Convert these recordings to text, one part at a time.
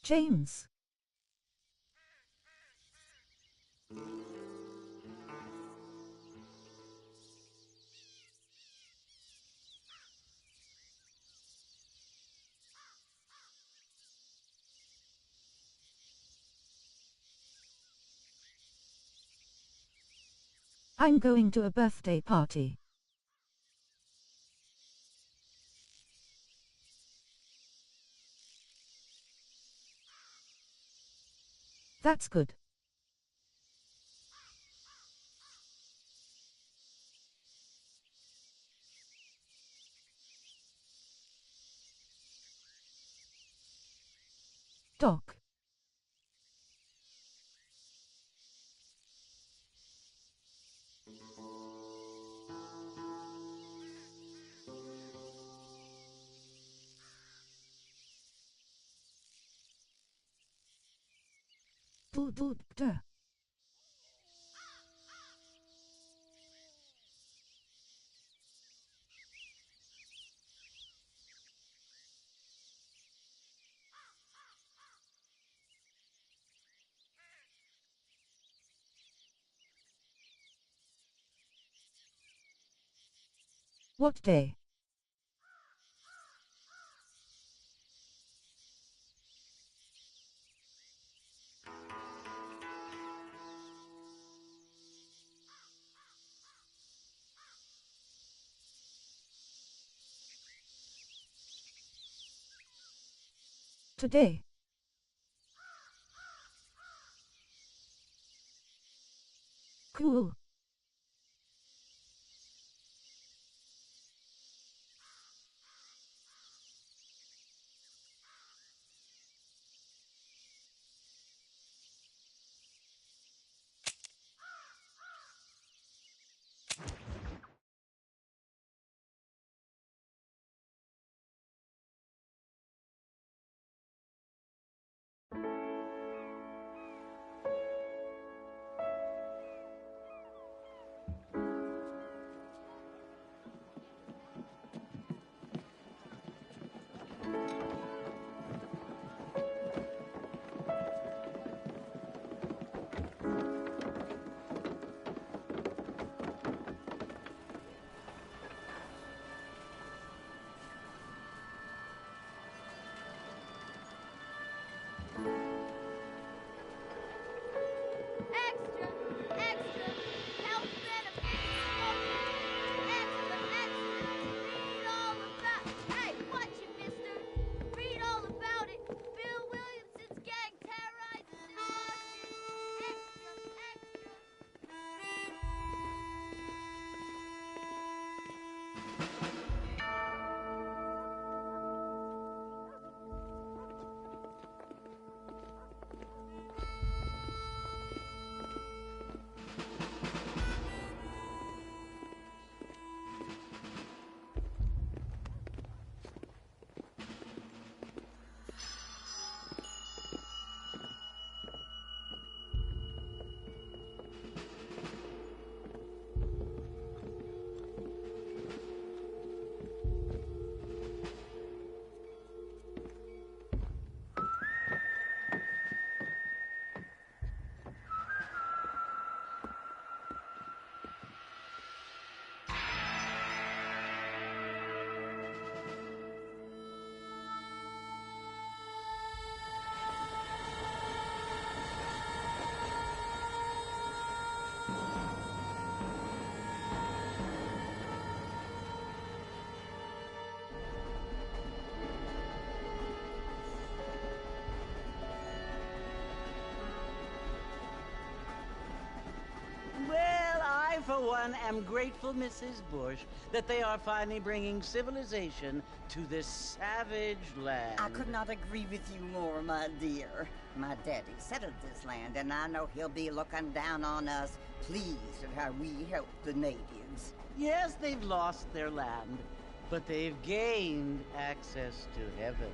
James. I'm going to a birthday party. That's good. Doc. Duh. What day? Today. Cool. Extra, extra, health benefits, extra, extra, read all about. Hey, watch it, mister. Read all about it. Bill Williamson's gang terrorizes New Marston. Extra, extra. Well, I, for one, am grateful, Mrs. Bush, that they are finally bringing civilization to this savage land. I could not agree with you more, my dear. My daddy settled this land, and I know he'll be looking down on us, pleased at how we helped the natives. Yes, they've lost their land, but they've gained access to heaven.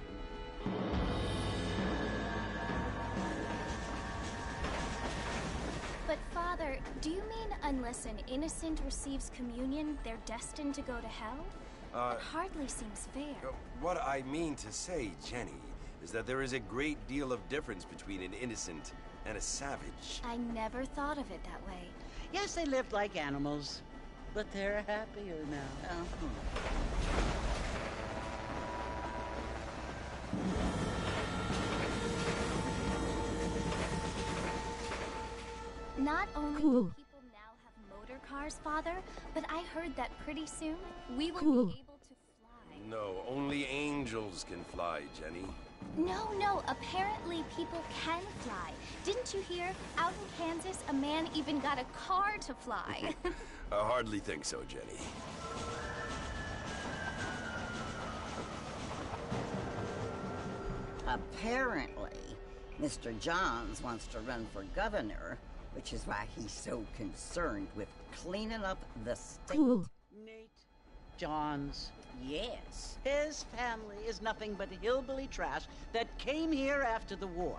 But Father, do you mean unless an innocent receives communion, they're destined to go to hell? That hardly seems fair. What I mean to say, Jenny, is that there is a great deal of difference between an innocent and a savage. I never thought of it that way. Yes, they lived like animals, but they're happier now. Not only Cool. do people now have motor cars, Father, but I heard that pretty soon we will Cool. be able to fly. No, only angels can fly, Jenny. No, apparently people can fly. Didn't you hear? Out in Kansas, a man even got a car to fly. I hardly think so, Jenny. Apparently, Mr. Johns wants to run for governor, which is why he's so concerned with cleaning up the state. Cool. Nate Johns. Yes. His family is nothing but hillbilly trash that came here after the war.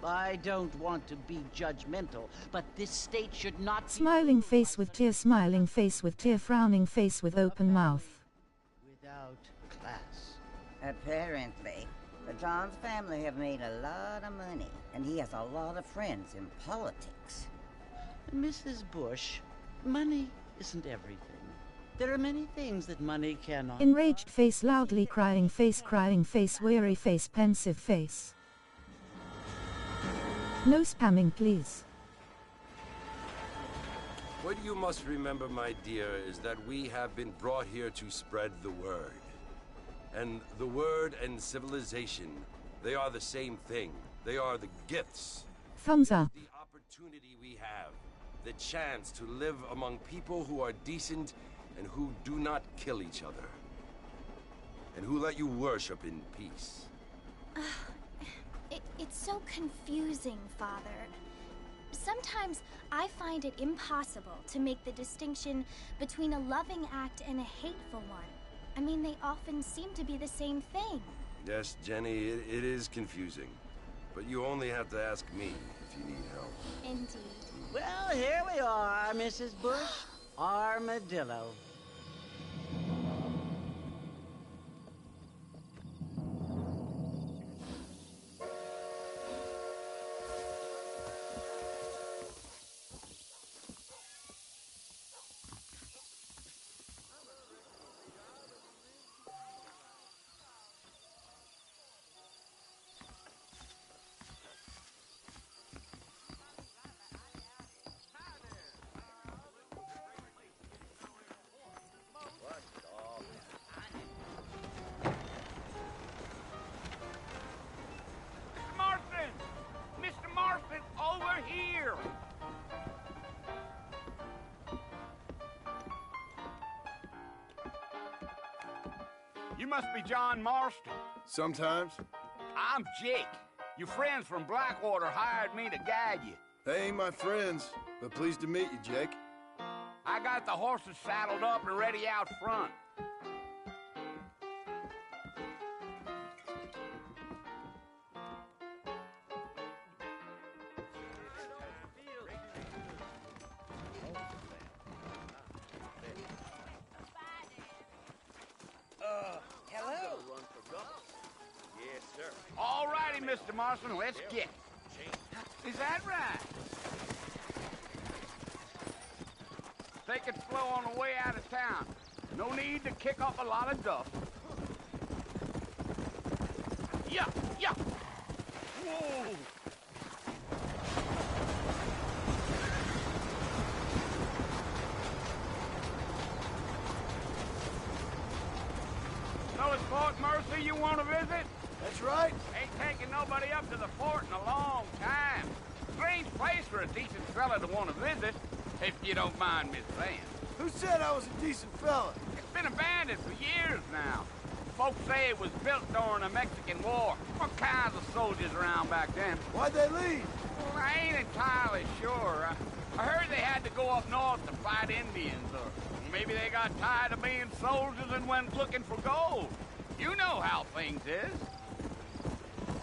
I don't want to be judgmental, but this state should not be Smiling face with tear, smiling face with tear, frowning face with open mouth. without class. Apparently, the Johns family have made a lot of money, and he has a lot of friends in politics. Mrs. Bush, money isn't everything. There are many things that money cannot. Enraged face, loudly crying face, weary face, pensive face. No spamming, please. What you must remember, my dear, is that we have been brought here to spread the word. And the word and civilization, they are the same thing. They are the gifts. Thumbs up. The opportunity we have, the chance to live among people who are decent and who do not kill each other. And who let you worship in peace. It's so confusing, Father. Sometimes I find it impossible to make the distinction between a loving act and a hateful one. I mean, they often seem to be the same thing. Yes, Jenny, it is confusing. But you only have to ask me if you need help. Indeed. Well, here we are, Mrs. Bush. Armadillo. Marston! Mr. Marston, over here! You must be John Marston. Sometimes. I'm Jake. Your friends from Blackwater hired me to guide you. They ain't my friends, but pleased to meet you, Jake. I got the horses saddled up and ready out front. Hello. Yes, sir. All righty, Mr. Marston, let's get. Is that right? Take it slow on the way out of town. No need to kick up a lot of dust. Yeah. Whoa! So it's Fort Mercy you want to visit? That's right. Ain't taking nobody up to the fort in a long time. Strange place for a decent fella to want to visit, if you don't mind me saying. Who said I was a decent fella? It's been abandoned for years now. Folks say it was built during the Mexican War. All kinds of soldiers around back then. Why'd they leave? Well, I ain't entirely sure. I heard they had to go up north to fight Indians, or maybe they got tired of being soldiers and went looking for gold. You know how things is.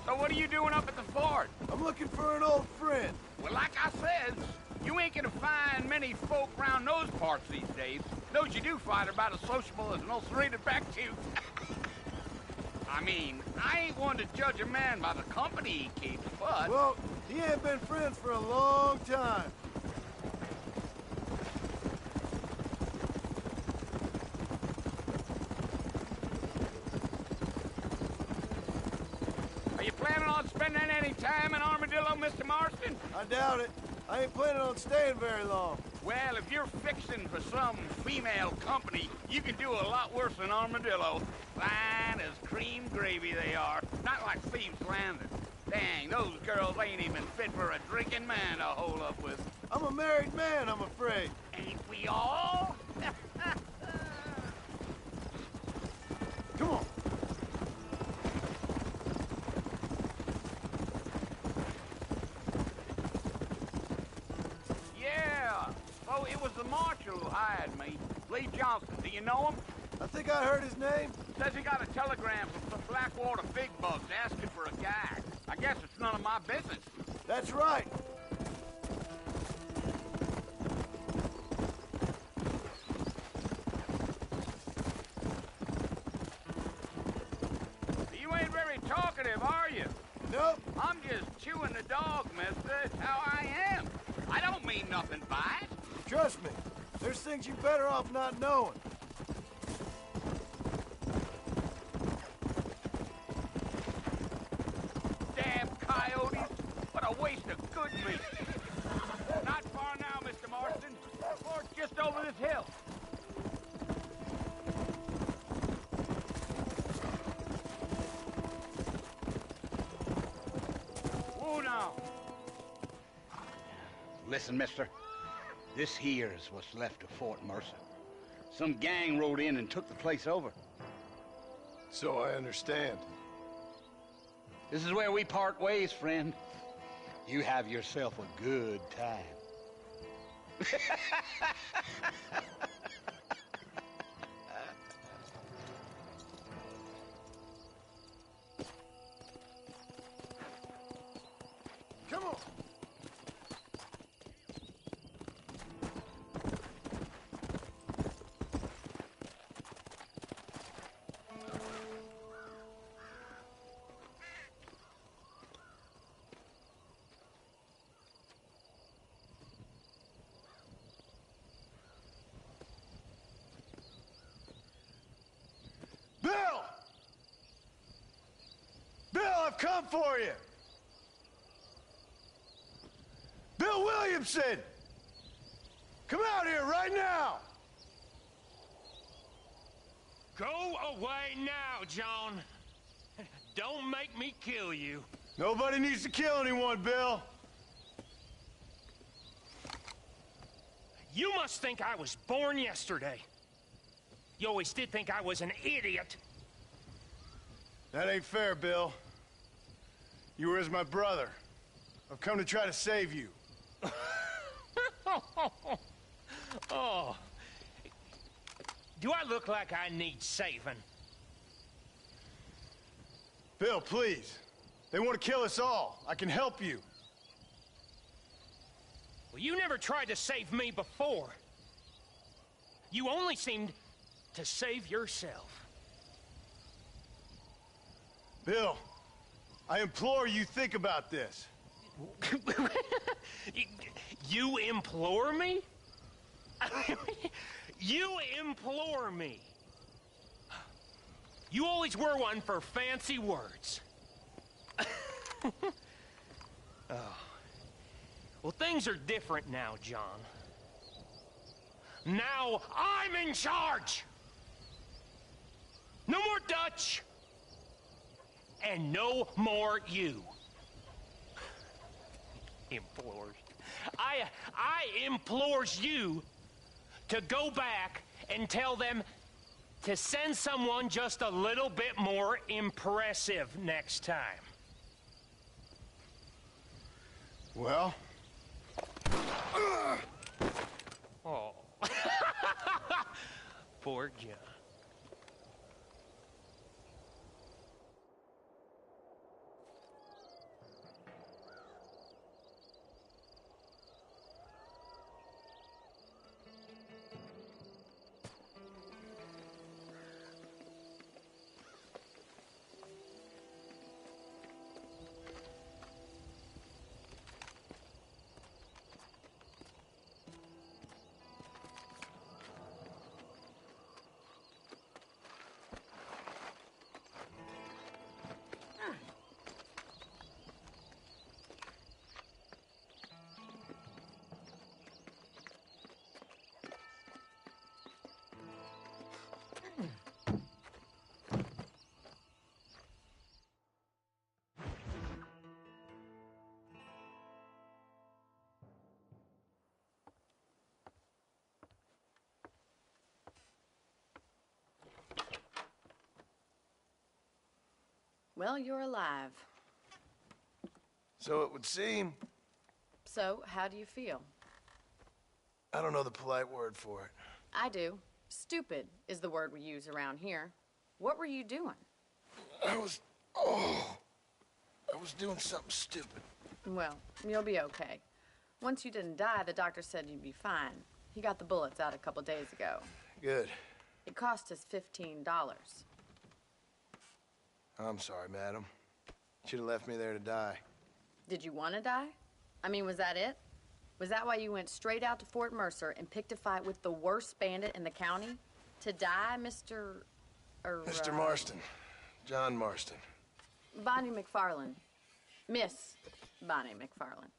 So what are you doing up at the fort? I'm looking for an old friend. Well, like I said, you ain't gonna find many folk around those parts these days. Those you do find are about as sociable as an ulcerated back tooth. I mean, I ain't one to judge a man by the company he keeps, but... Well, he ain't been friends for a long time. Are you planning on spending any time in Armadillo, Mr. Marston? I doubt it. I ain't planning on staying very long. Well, if you're fixing for some female company, you can do a lot worse than Armadillo. Fine as cream gravy they are. Not like Thieves Landing. Dang, those girls ain't even fit for a drinking man to hold up with. I'm a married man, I'm afraid. Ain't we all? Come on. Yeah. Oh, it was the marshal who hired me. Lee Johnson. Do you know him? I think I heard his name. Says he got a telegram from some Blackwater big bugs asking for a guy. I guess it's none of my business. That's right. You ain't very talkative, are you? Nope. I'm just chewing the dog, mister. It's how I am. I don't mean nothing by it. Trust me. There's things you're better off not knowing. Damn coyotes. What a waste of good meat. Not far now, Mr. Marston. The fort's just over this hill. Whoa now. Listen, mister. This here is what's left of Fort Mercer. Some gang rode in and took the place over. So I understand. This is where we part ways, friend. You have yourself a good time. Come on. Bill! Bill, I've come for you! Bill Williamson! Come out here right now! Go away now, John. Don't make me kill you. Nobody needs to kill anyone, Bill. You must think I was born yesterday. You always did think I was an idiot. That ain't fair, Bill. You were as my brother. I've come to try to save you. Oh. Do I look like I need saving? Bill, please. They want to kill us all. I can help you. Well, you never tried to save me before. You only seemed to save yourself. Bill, I implore you think about this. You implore me? You implore me. You always were one for fancy words. Oh. Well, things are different now, John. Now I'm in charge. No more Dutch. And no more you. Implores. I implores you to go back and tell them to send someone just a little bit more impressive next time. Well? Oh. Poor John. Well, you're alive. So it would seem. So, how do you feel? I don't know the polite word for it. I do. Stupid is the word we use around here. What were you doing? I was doing something stupid. Well, you'll be okay. Once you didn't die, the doctor said you'd be fine. He got the bullets out a couple days ago. Good. It cost us $15. I'm sorry, madam. Should have left me there to die. Did you want to die? I mean, was that it? Was that why you went straight out to Fort Mercer and picked a fight with the worst bandit in the county? To die, Mr. Mr. Marston. John Marston. Bonnie McFarland. Miss Bonnie McFarland.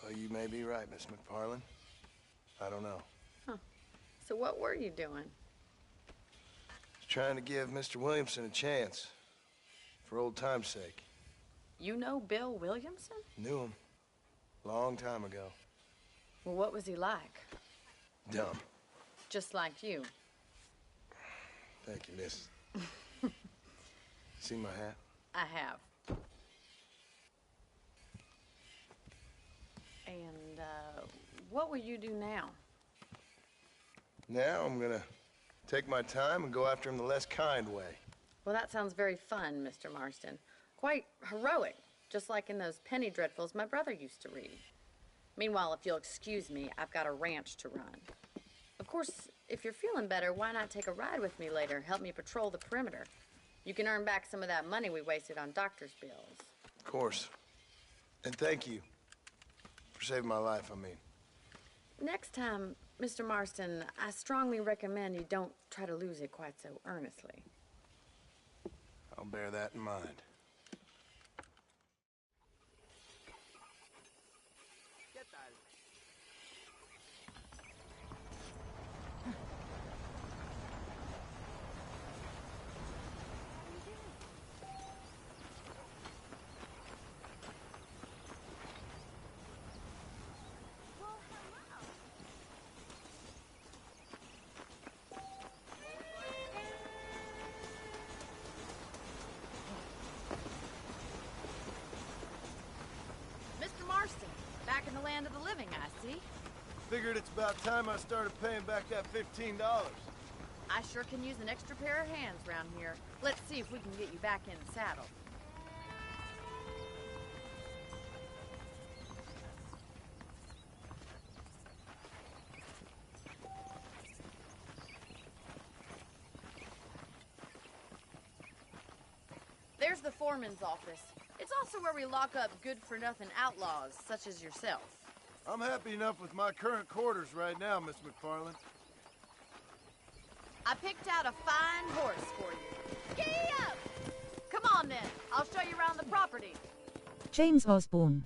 Well, you may be right, Miss McFarland. I don't know. Huh. So what were you doing? Just trying to give Mr. Williamson a chance. For old time's sake. You know Bill Williamson? Knew him. Long time ago. Well, what was he like? Dumb. Just like you. Thank you, miss. See my hat? I have. And, what will you do now? Now I'm gonna take my time and go after him the less kind way. Well, that sounds very fun, Mr. Marston. Quite heroic, just like in those penny dreadfuls my brother used to read. Meanwhile, if you'll excuse me, I've got a ranch to run. Of course, if you're feeling better, why not take a ride with me later? Help me patrol the perimeter. You can earn back some of that money we wasted on doctor's bills. Of course. And thank you for saving my life, I mean. Next time, Mr. Marston, I strongly recommend you don't try to lose it quite so earnestly. I'll bear that in mind. Mr. Marston, back in the land of the living, I see. Figured it's about time I started paying back that $15. I sure can use an extra pair of hands around here. Let's see if we can get you back in the saddle. There's the foreman's office. It's also where we lock up good-for-nothing outlaws, such as yourself. I'm happy enough with my current quarters right now, Miss McFarland. I picked out a fine horse for you. Giddy up! Come on, then. I'll show you around the property. James Osborne.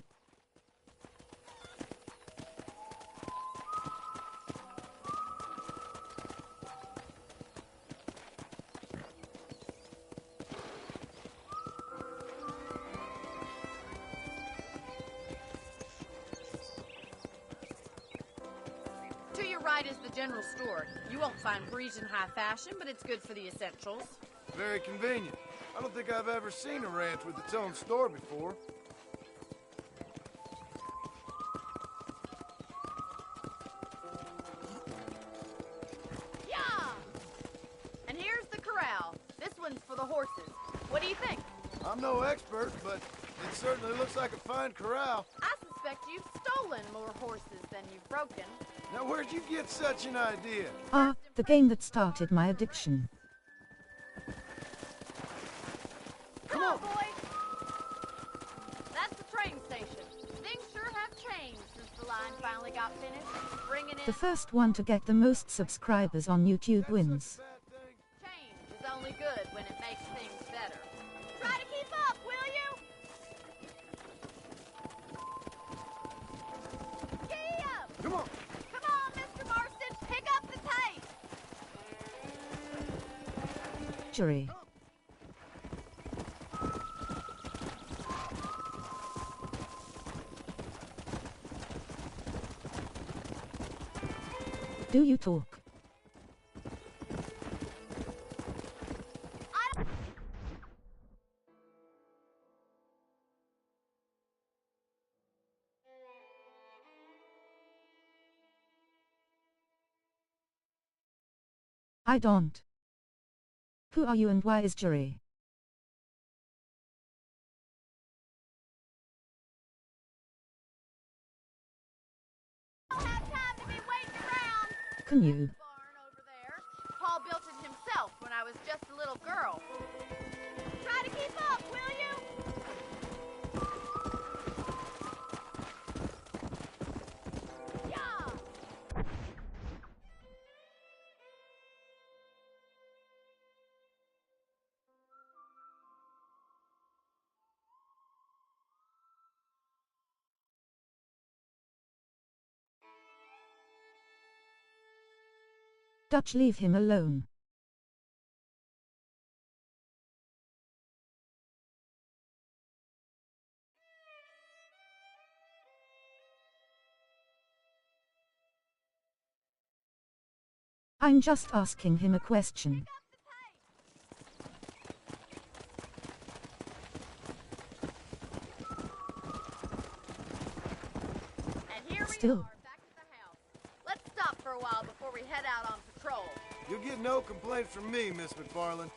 To your right is the general store. You won't find Parisian high fashion, but it's good for the essentials. Very convenient. I don't think I've ever seen a ranch with its own store before. Yeah! And here's the corral. This one's for the horses. What do you think? I'm no expert, but it certainly looks like a fine corral. I suspect you've stolen more horses than you've broken. Now, where'd you get such an idea? Ah, the game that started my addiction. Come on, boy! That's the train station. Things sure have changed since the line finally got finished. Bringing in The first one to get the most subscribers on YouTube wins. change is only good when it makes things better. Try to keep up, will you? Giddy up! Come on! Come on, Mr. Marston, pick up the pace! Jury. Do you talk? I don't. Who are you and why is jury? Don't have time to be waiting around. Can you? Barn over there. Paul built it himself when I was just a little girl. Try to keep up, will you? Yeah. Dutch, leave him alone. I'm just asking him a question. And here we Still. are, back at the house. Let's stop for a while before we head out on patrol. You'll get no complaints from me, Miss McFarland.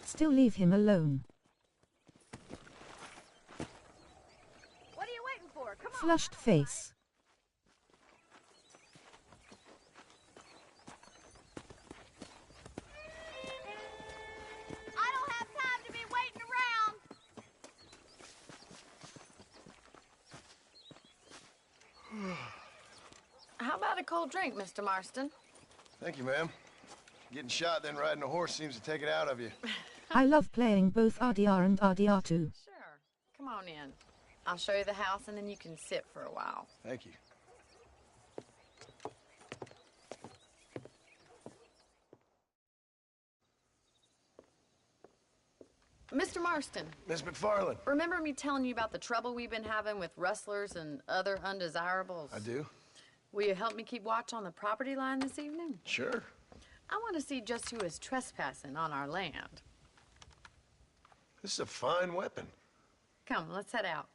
Still leave him alone. What are you waiting for? Come on. Flushed face. I don't have time to be waiting around. How about a cold drink, Mr. Marston? Thank you, ma'am. Getting shot then riding a horse seems to take it out of you. I love playing both RDR and RDR2. Sure. Come on in. I'll show you the house and then you can sit for a while. Thank you. Mr. Marston, Miss McFarland. remember me telling you about the trouble we've been having with rustlers and other undesirables? I do? Will you help me keep watch on the property line this evening? Sure. I want to see just who is trespassing on our land. This is a fine weapon. Come, let's head out.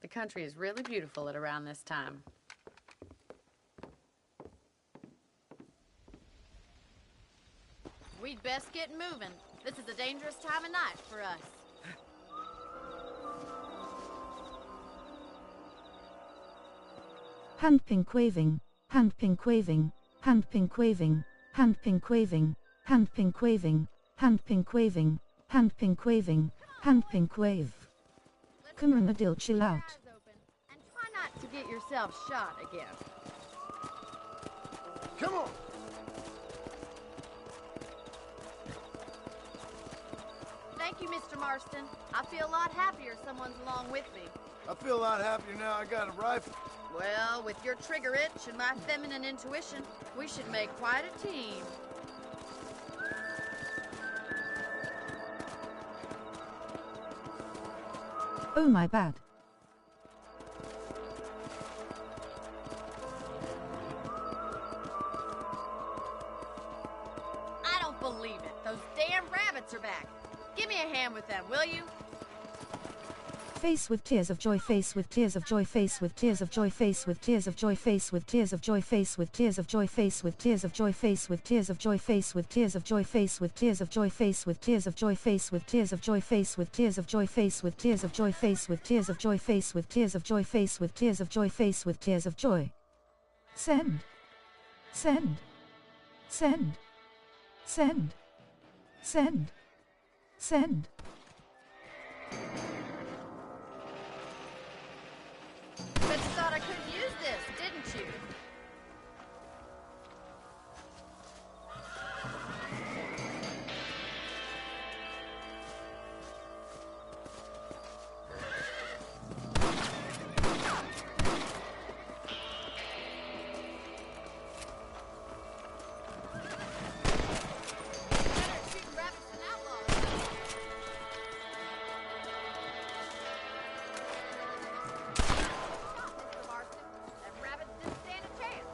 The country is really beautiful at around this time. We'd best get moving. This is a dangerous time of night for us. Hand pink waving, hand pink waving, hand pink waving, hand pink waving, hand pink waving, hand pink waving, hand pink waving, hand pink wave. Come on, Adil, chill out. Eyes open, and try not to get yourself shot again. Come on! Thank you, Mr. Marston. I feel a lot happier someone's along with me. I feel a lot happier now I got a rifle. Well, with your trigger itch and my feminine intuition, we should make quite a team. Oh my bad. I don't believe it. Those damn rabbits are back. Give me a hand with them, will you? Face with tears of joy, face with tears of joy, face with tears of joy, face with tears of joy, face with tears of joy, face with tears of joy, face with tears of joy, face with tears of joy, face with tears of joy, face with tears of joy, face with tears of joy, face with tears of joy, face with tears of joy, face with tears of joy, face with tears of joy, face with tears of joy, face with tears of joy, face with tears of joy. Send. Send. Send. Send. Send. Send. Bet you thought I couldn't use this, didn't you? Better shoot rabbits than outlaws. Mr. Marston, them rabbits didn't stand a chance.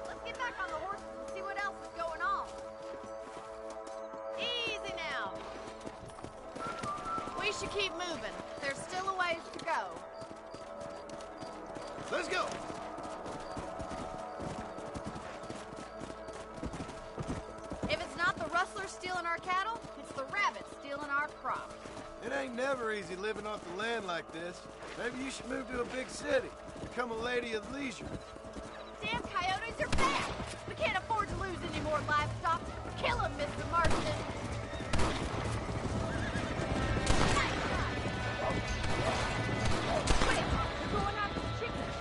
Let's get back on the horses and see what else is going on. Easy now. We should keep moving. There's still a ways to go. Let's go! our crops. It ain't never easy living off the land like this. Maybe you should move to a big city. Become a lady of leisure. Damn coyotes are back! We can't afford to lose any more livestock. Kill them, Mr. Marston! Quick! They're going after the chickens!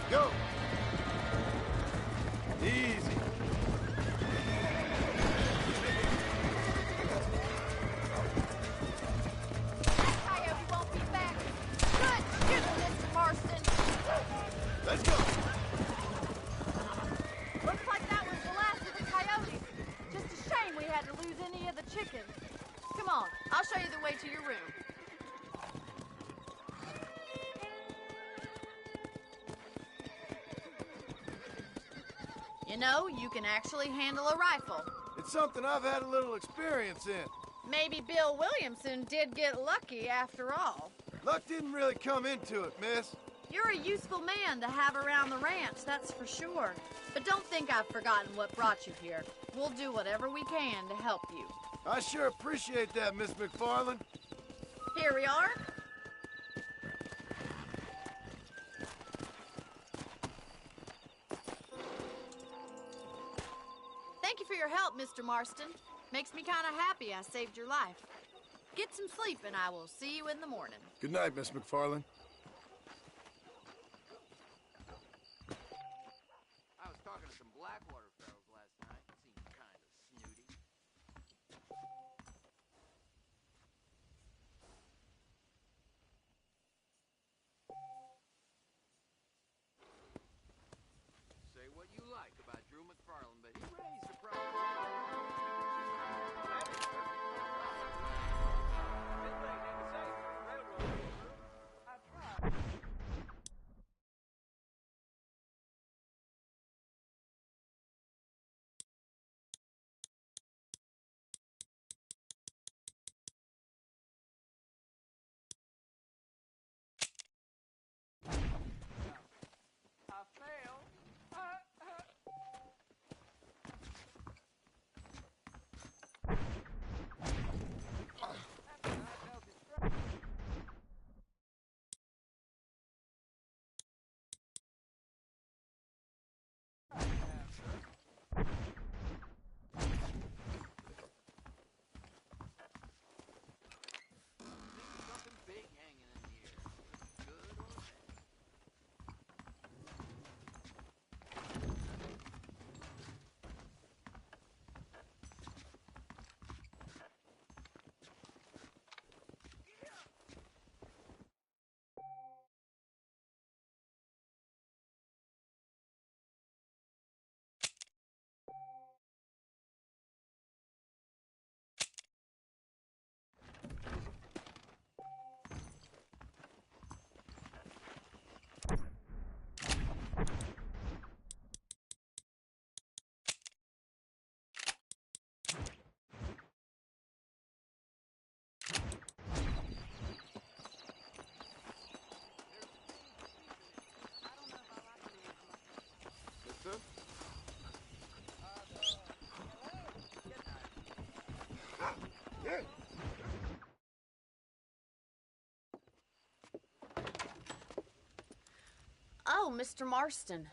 Go! Easy. That coyote won't be back! Good shooting, Mr. Marston! Let's go! Looks like that was the last of the coyotes. Just a shame we had to lose any of the chickens. Come on, I'll show you the way to your room. You know, you can actually handle a rifle. It's something I've had a little experience in. Maybe Bill Williamson did get lucky after all. Luck didn't really come into it, miss. You're a useful man to have around the ranch, that's for sure. But don't think I've forgotten what brought you here. We'll do whatever we can to help you. I sure appreciate that, Miss McFarland. Here we are. Thank you for your help, Mr. Marston. Makes me kind of happy I saved your life. Get some sleep and I will see you in the morning. Good night, Miss McFarland. I was talking to some Blackwater fellows last night. Seemed kind of snooty. Say what you like about Drew McFarland, but he raised the problem. Something big hanging in the air. Good or bad. Mister? Oh, Mr. Marston.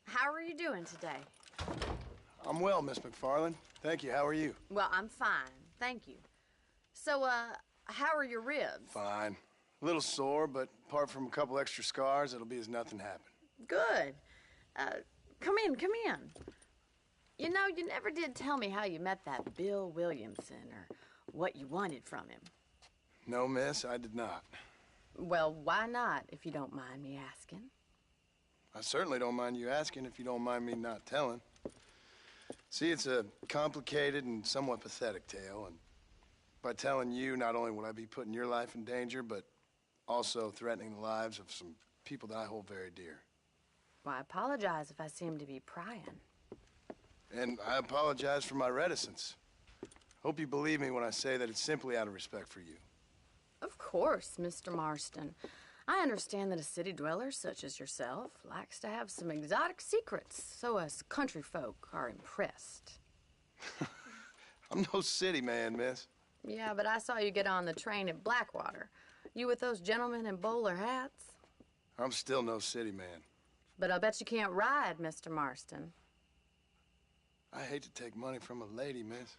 How are you doing today? I'm well, Miss McFarland. Thank you. How are you? Well, I'm fine. Thank you. So, how are your ribs? Fine. A little sore, but apart from a couple extra scars, it'll be as nothing happened. Good. Come in, come in. You know, you never did tell me how you met that Bill Williamson or what you wanted from him. No, miss, I did not. Well, why not, if you don't mind me asking? I certainly don't mind you asking if you don't mind me not telling. See, it's a complicated and somewhat pathetic tale, and by telling you, not only would I be putting your life in danger, but also threatening the lives of some people that I hold very dear. Well, I apologize if I seem to be prying. And I apologize for my reticence. Hope you believe me when I say that it's simply out of respect for you. Of course, Mr. Marston. I understand that a city dweller such as yourself likes to have some exotic secrets, so us country folk are impressed. I'm no city man, miss. Yeah, but I saw you get on the train at Blackwater. You with those gentlemen in bowler hats? I'm still no city man. But I bet you can't ride, Mr. Marston. I hate to take money from a lady, miss.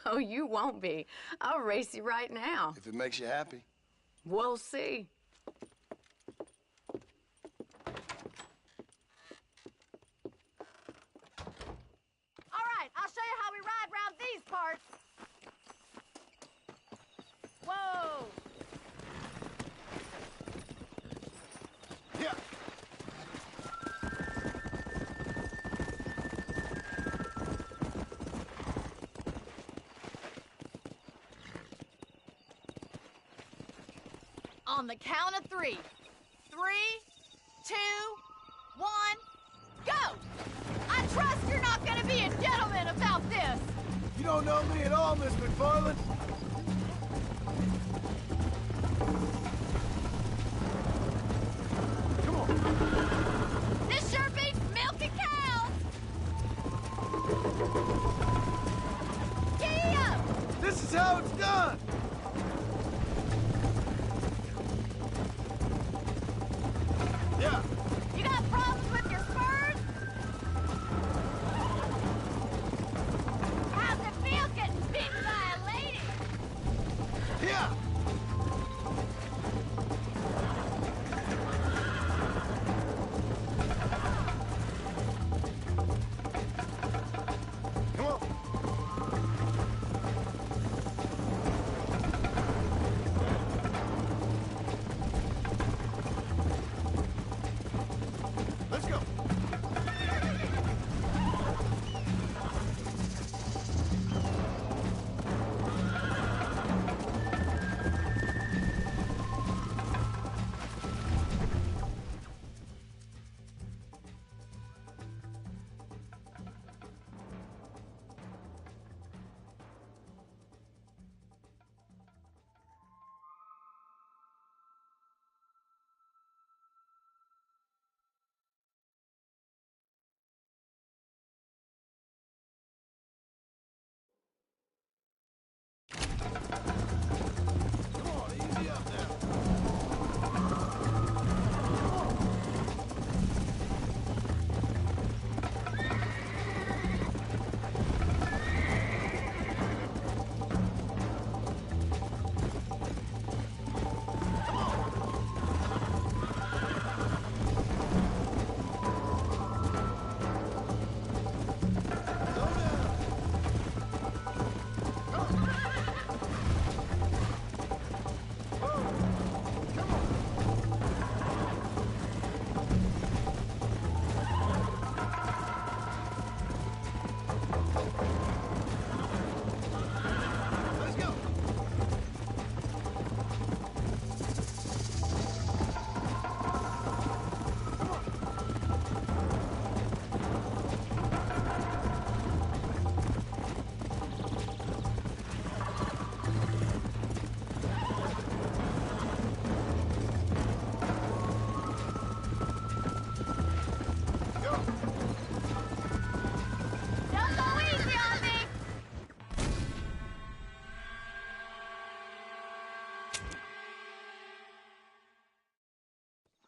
Oh, you won't be. I'll race you right now. If it makes you happy. We'll see. All right, I'll show you how we ride round these parts. Whoa! Yeah. On the count of 3. 3, 2, 1, go! I trust you're not gonna be a gentleman about this. You don't know me at all, Miss McFarland. Come on. This sure beats milking cows. Giddy up! This is how it's done. Yeah. You got problems with your spurs? How's it feel getting beaten by a lady? Yeah. Come on. Let's go. Come on, easy up now. Slow down. Come on. Come on. Let's go. Come on. Go. Don't go easy on me.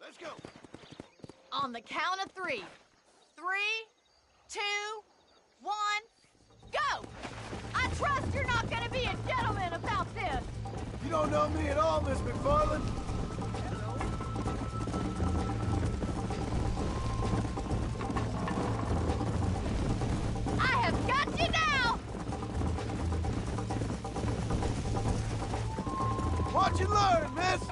Let's go. On the count of 3. 3, 2, 1, go! I trust you're not gonna be a gentleman about this. You don't know me at all, Miss McFarland. I have got you now! Watch and learn, miss.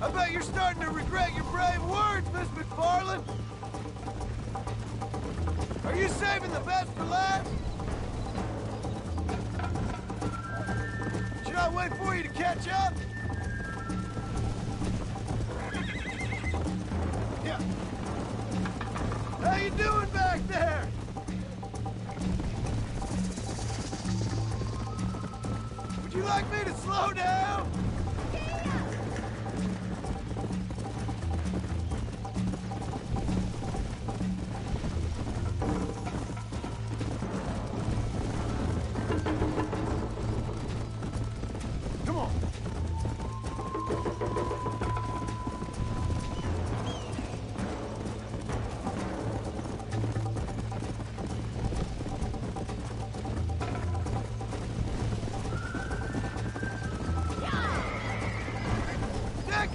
I bet you're starting to regret your brave words, Miss McFarland. Are you saving the best for last? Should I wait for you to catch up? Yeah. How you doing back there? Would you like me to slow down?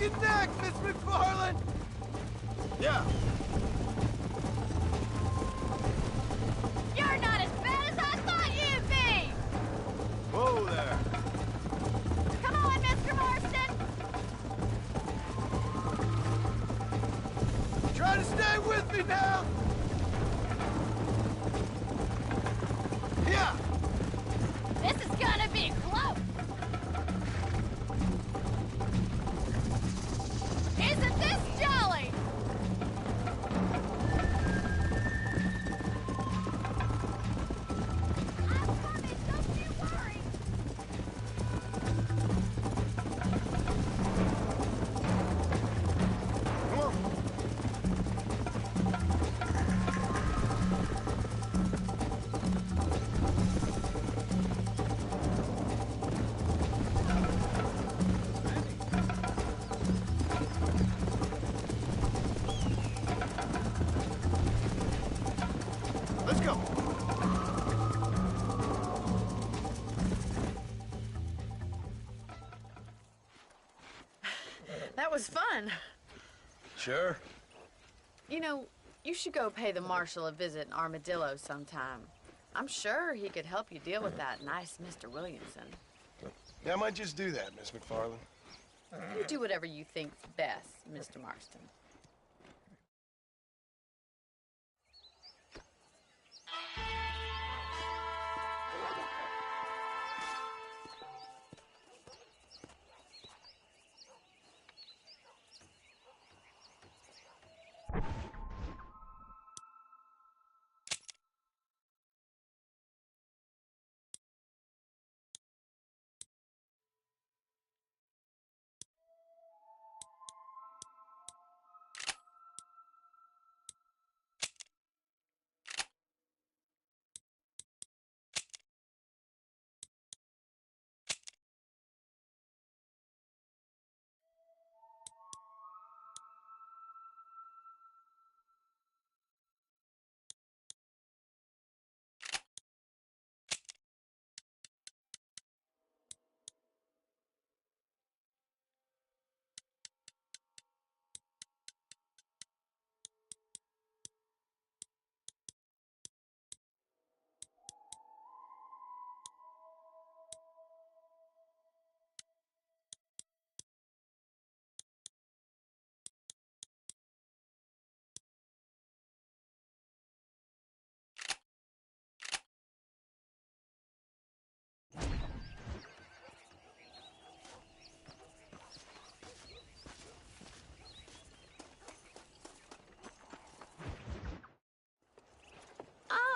fucking neck, Miss McFarland! Yeah. You're not as bad as I thought you'd be! Whoa there. Come on, Mr. Marston! Try to stay with me now! Yeah! This is gonna be close! Isn't this jolly? I'm coming, don't you worry! Come on. Let's go. That was fun. Sure. You know, you should go pay the marshal a visit in Armadillo sometime. I'm sure he could help you deal with that nice Mr. Williamson. Yeah, I might just do that, Miss McFarland. You do whatever you think's best, Mr. Marston.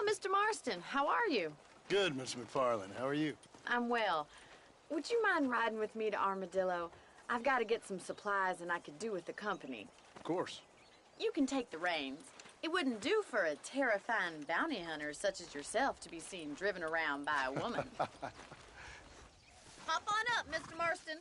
Mr. Marston, how are you? Good, Miss McFarland. How are you? I'm well. Would you mind riding with me to Armadillo? I've got to get some supplies and I could do with the company. Of course. You can take the reins. It wouldn't do for a terrifying bounty hunter such as yourself to be seen driven around by a woman. Hop on up, Mr. Marston.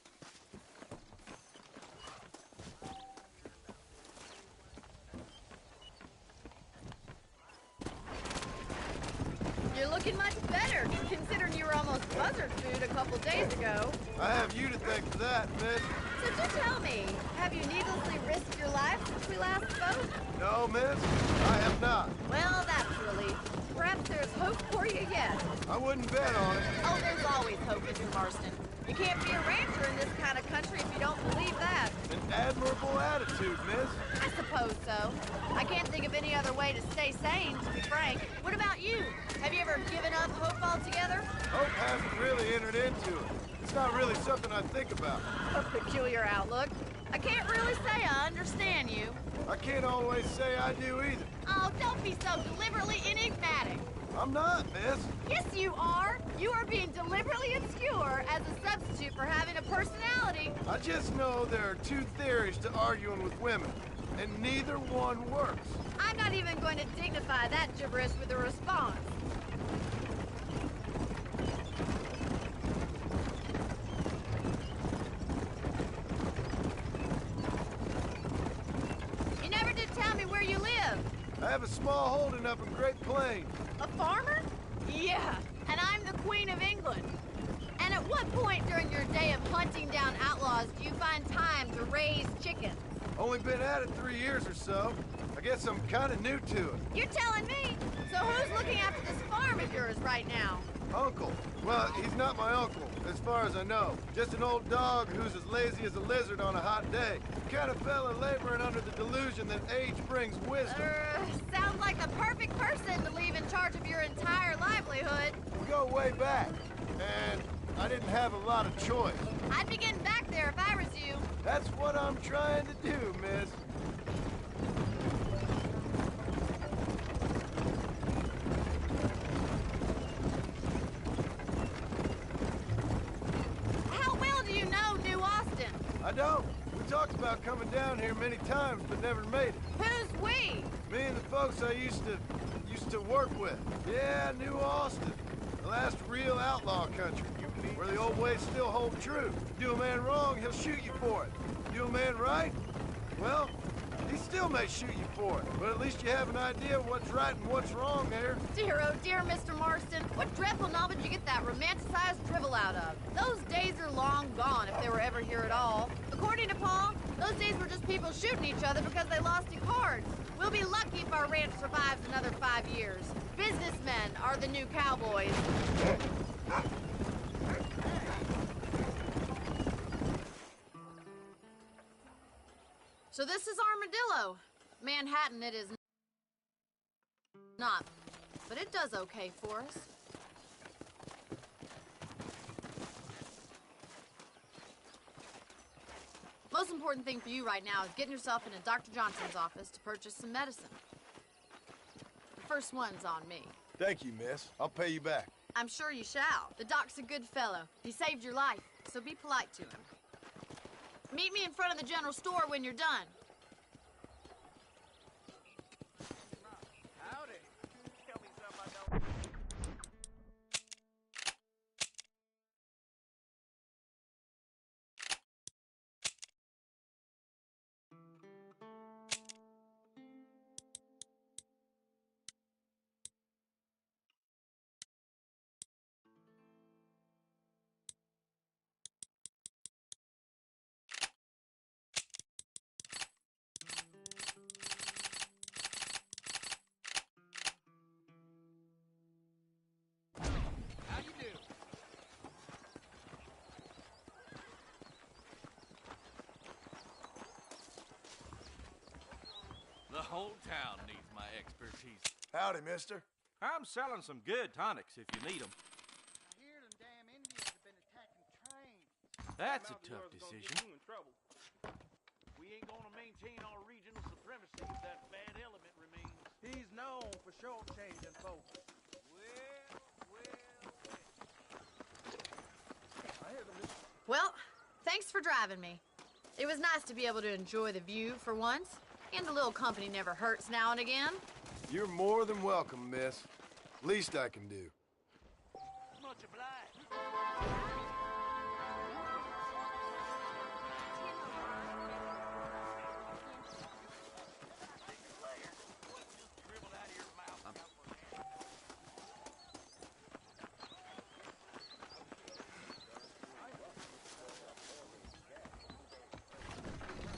You're looking much better, considering you were almost buzzard food a couple days ago. I have you to thank for that, miss. So just tell me, have you needlessly risked your life since we last spoke? No, miss, I have not. Well, that's a relief. Perhaps there's hope for you yet. I wouldn't bet on it. Oh, there's always hope, Mr. Marston. You can't be a rancher in this kind of country if you don't believe that. An admirable attitude, miss. I suppose so. I can't think of any other way to stay sane, to be frank. What about you? Have you ever given up hope altogether? Hope hasn't really entered into it. It's not really something I think about. A peculiar outlook. I can't really say I understand you. I can't always say I do either. Oh, don't be so deliberately enigmatic. I'm not, miss. Yes, you are. You are being deliberately obscure as a substitute for having a personality. I just know there are two theories to arguing with women, and neither one works. I'm not even going to dignify that gibberish with a response. You never did tell me where you live. I have a small holding up in Great Plains. A farmer? Yeah, and I'm the Queen of England. And at what point during your day of hunting down outlaws do you find time to raise chickens? Only been at it 3 years or so. I guess I'm kind of new to it. You're telling me? So who's looking after this farm of yours right now? Uncle. Well, he's not my uncle, as far as I know. Just an old dog who's as lazy as a lizard on a hot day. Kind of fella laboring under the delusion that age brings wisdom. Sounds like the perfect person to leave in charge of your entire livelihood. We go way back, and I didn't have a lot of choice. I'd be getting back there if I was you. That's what I'm trying to do, miss. How well do you know New Austin? I don't. We talked about coming down here many times, but never made it. Who's we? Me and the folks I used to work with. Yeah, New Austin. The last real outlaw country. Where the old ways still hold true. Do a man wrong, he'll shoot you for it. Do a man right? Well, he still may shoot you for it. But at least you have an idea of what's right and what's wrong there. Dear, oh dear, Mr. Marston. What dreadful novel did you get that romanticized drivel out of? Those days are long gone, if they were ever here at all. According to Paul, those days were just people shooting each other because they lost at cards. We'll be lucky if our ranch survives another 5 years. Businessmen are the new cowboys. So this is Armadillo. Manhattan it is not, but it does okay for us. Most important thing for you right now is getting yourself into Dr. Johnson's office to purchase some medicine. The first one's on me. Thank you, miss. I'll pay you back. I'm sure you shall. The doc's a good fellow. He saved your life, so be polite to him. Meet me in front of the general store when you're done. Howdy. Tell me something I don't... How you do? The whole town needs my expertise. Howdy, mister. I'm selling some good tonics if you need them. I hear them damn Indians have been attacking trains. That's a tough decision. We ain't gonna maintain our regional supremacy if that bad element remains. He's known for short-changing folks. Well, thanks for driving me. It was nice to be able to enjoy the view for once, and a little company never hurts now and again. You're more than welcome, miss. Least I can do. Much obliged.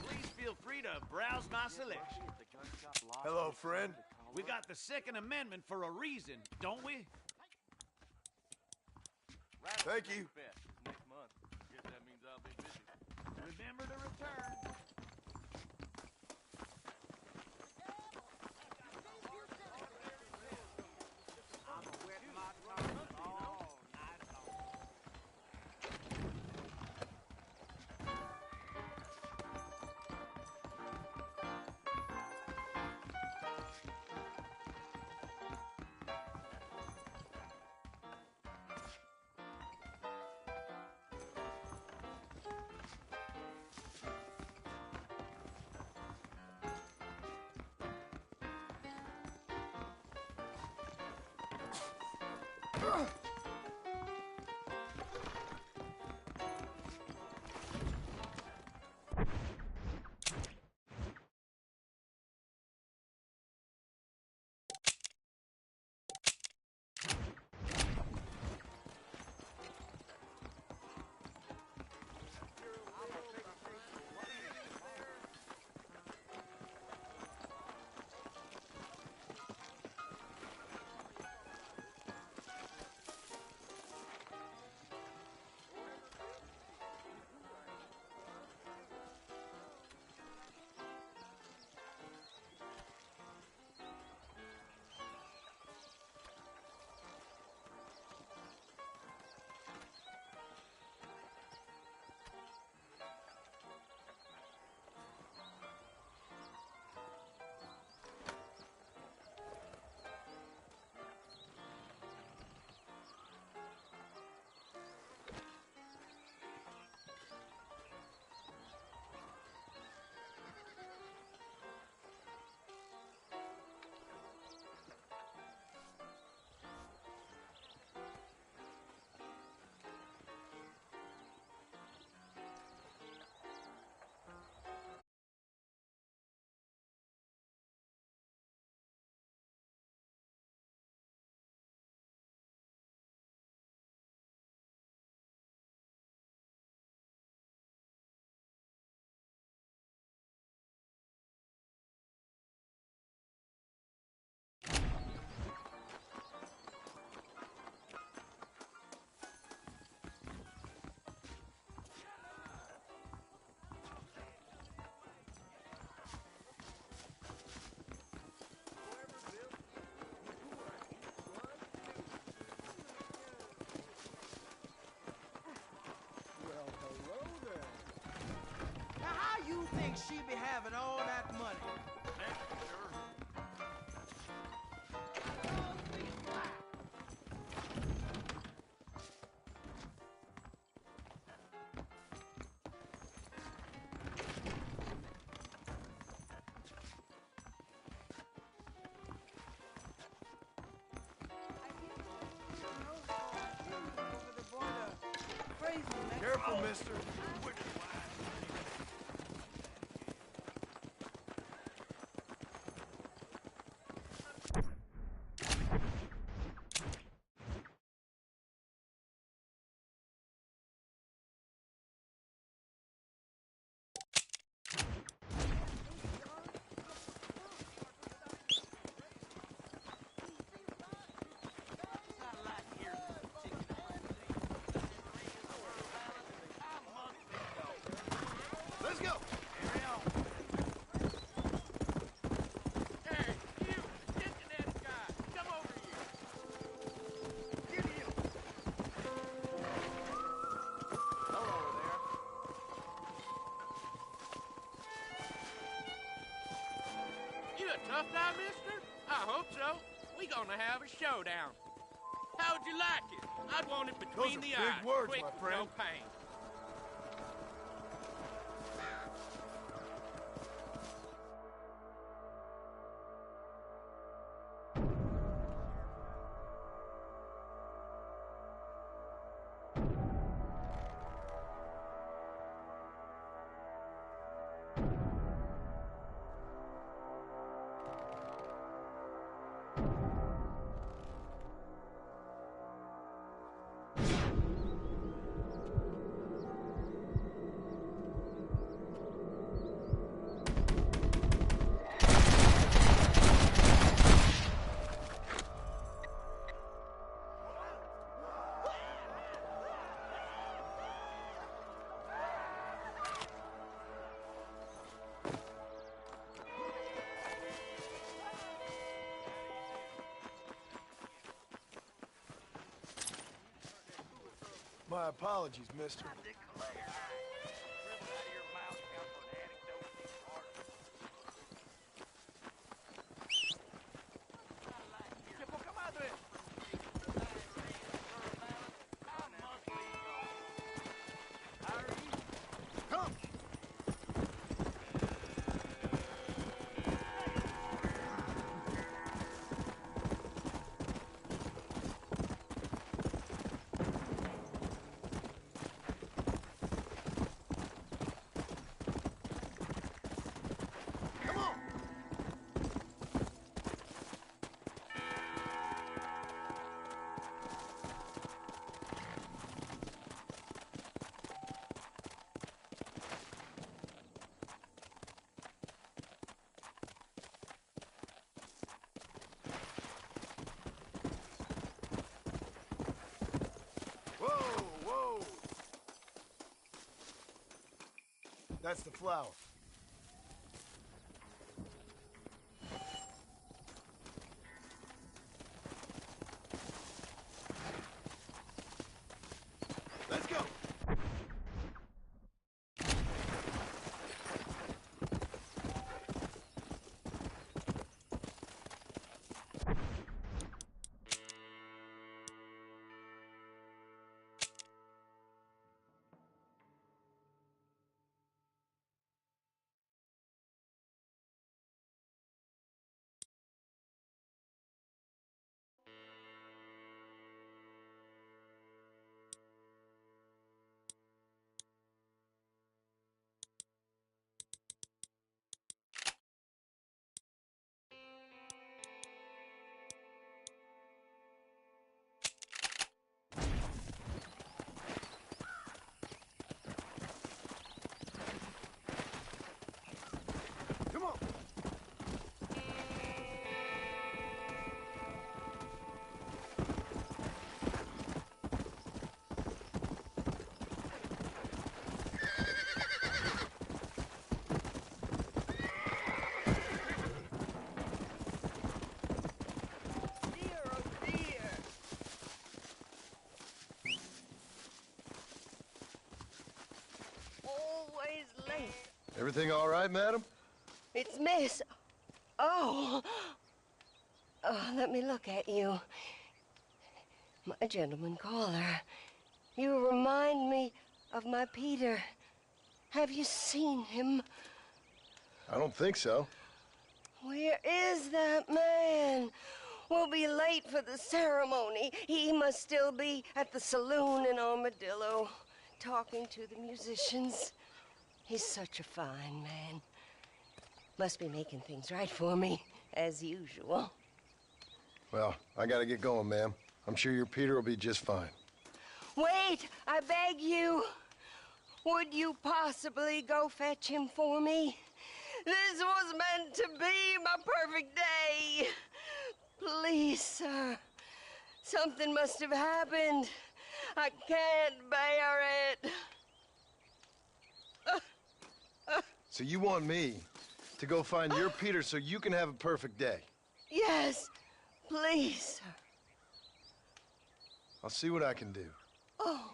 Please feel free to browse my selection. Hello, friend. We got the Second Amendment for a reason, don't we? Thank you. Next month. Guess that means I'll be busy. Remember to return. think she'd be having all that money? Careful, mister. Let's go. Hey, you, Cincinnati guy, come over here. Get him. Hello there. You a tough guy, mister? I hope so. We gonna have a showdown. How'd you like it? I'd want it between Those the are big eyes, words, quick my with friend. no pain. My apologies, mister. Come. Come on. Whoa, whoa. That's the flower. Let's go. Everything all right, madam? It's Miss. Oh. Oh, let me look at you. My gentleman caller. You remind me of my Peter. Have you seen him? I don't think so. Where is that man? We'll be late for the ceremony. He must still be at the saloon in Armadillo, talking to the musicians. He's such a fine man. Must be making things right for me, as usual. Well, I gotta get going, ma'am. I'm sure your Peter will be just fine. Wait, I beg you. Would you possibly go fetch him for me? This was meant to be my perfect day. Please, sir. Something must have happened. I can't bear it. So you want me to go find your Peter so you can have a perfect day? Yes, please, sir. I'll see what I can do. Oh.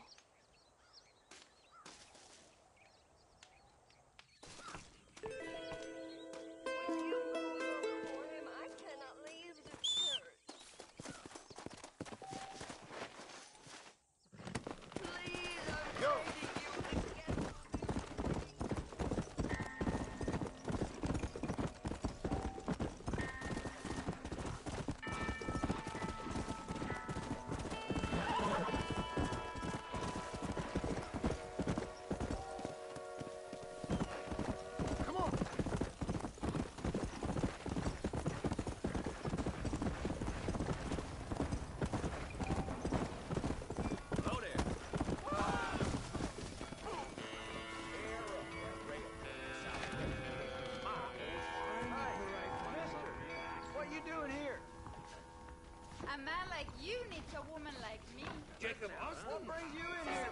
A man like you needs a woman like me. Jacob, what brings you in here?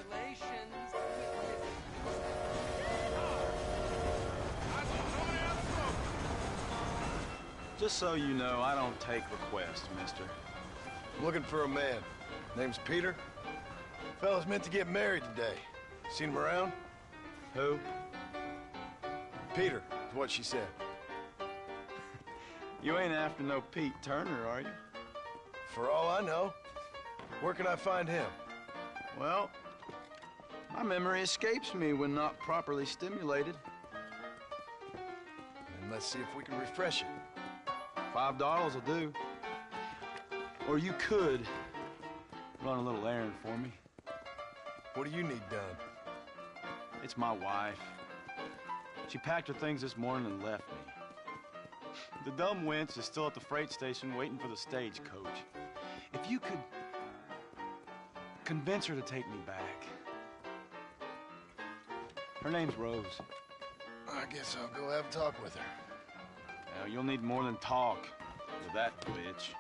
Relations. Just so you know, I don't take requests, mister. I'm looking for a man. Name's Peter. Fella's meant to get married today. Seen him around? Who? Peter, is what she said. You ain't after no Pete Turner, are you? For all I know. Where can I find him? Well, my memory escapes me when not properly stimulated. And let's see if we can refresh it. $5 will do. Or you could run a little errand for me. What do you need done? It's my wife. She packed her things this morning and left me. The dumb wench is still at the freight station waiting for the stagecoach. If you could convince her to take me back. Her name's Rose. I guess I'll go have a talk with her. Now, you'll need more than talk with that bitch.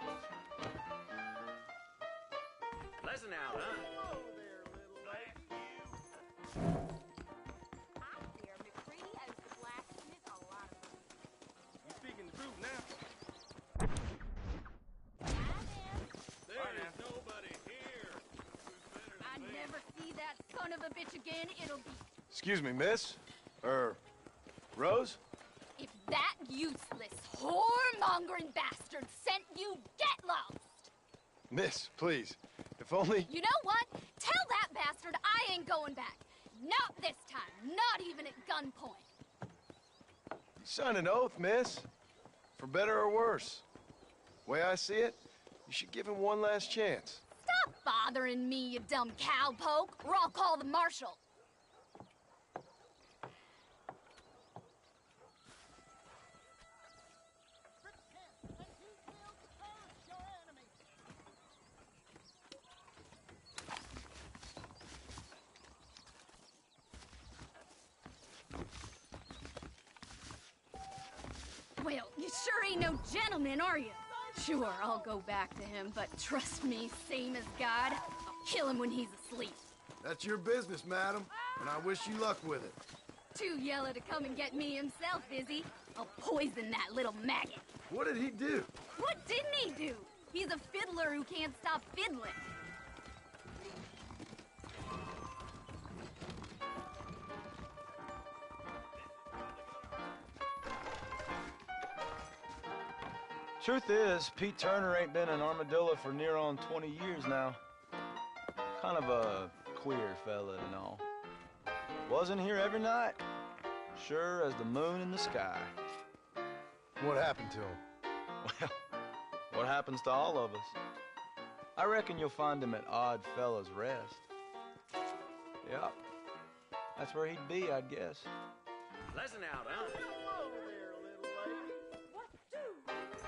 Pleasant out, huh? You speaking the truth now? There is nobody here. I never see that son of a bitch again. It'll be... Excuse me, miss? Rose? If that useless, whoremongering bastard sent you, get lost! Miss, please. If only... You know what? Tell that bastard I ain't going back. Not this time. Not even at gunpoint. You signed an oath, miss. For better or worse. Way I see it, you should give him one last chance. Stop bothering me, you dumb cowpoke, or I'll call the marshal. Well, you sure ain't no gentleman, are you? Sure, I'll go back to him, but trust me, same as God, I'll kill him when he's asleep. That's your business, madam, and I wish you luck with it. Too yellow to come and get me himself, is he? I'll poison that little maggot. What did he do? What didn't he do? He's a fiddler who can't stop fiddling. Truth is, Pete Turner ain't been an armadillo for near on 20 years now. Kind of a queer fella and all. Wasn't here every night. Sure as the moon in the sky. What happened to him? Well, what happens to all of us? I reckon you'll find him at Odd Fella's Rest. Yep. That's where he'd be, I'd guess. Pleasant out, huh? Hello there, little lady. What do you need, sir?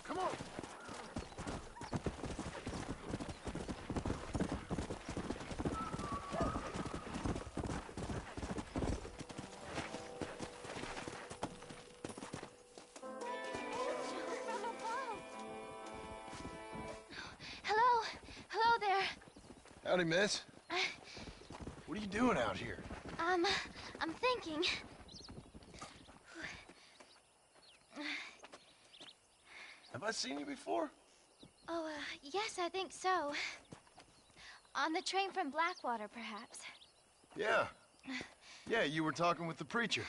Come on! Hello? Hello there. Howdy, miss. What are you doing out here? I'm thinking. Have I seen you before? Oh, yes, I think so. On the train from Blackwater, perhaps. Yeah. Yeah, you were talking with the preacher.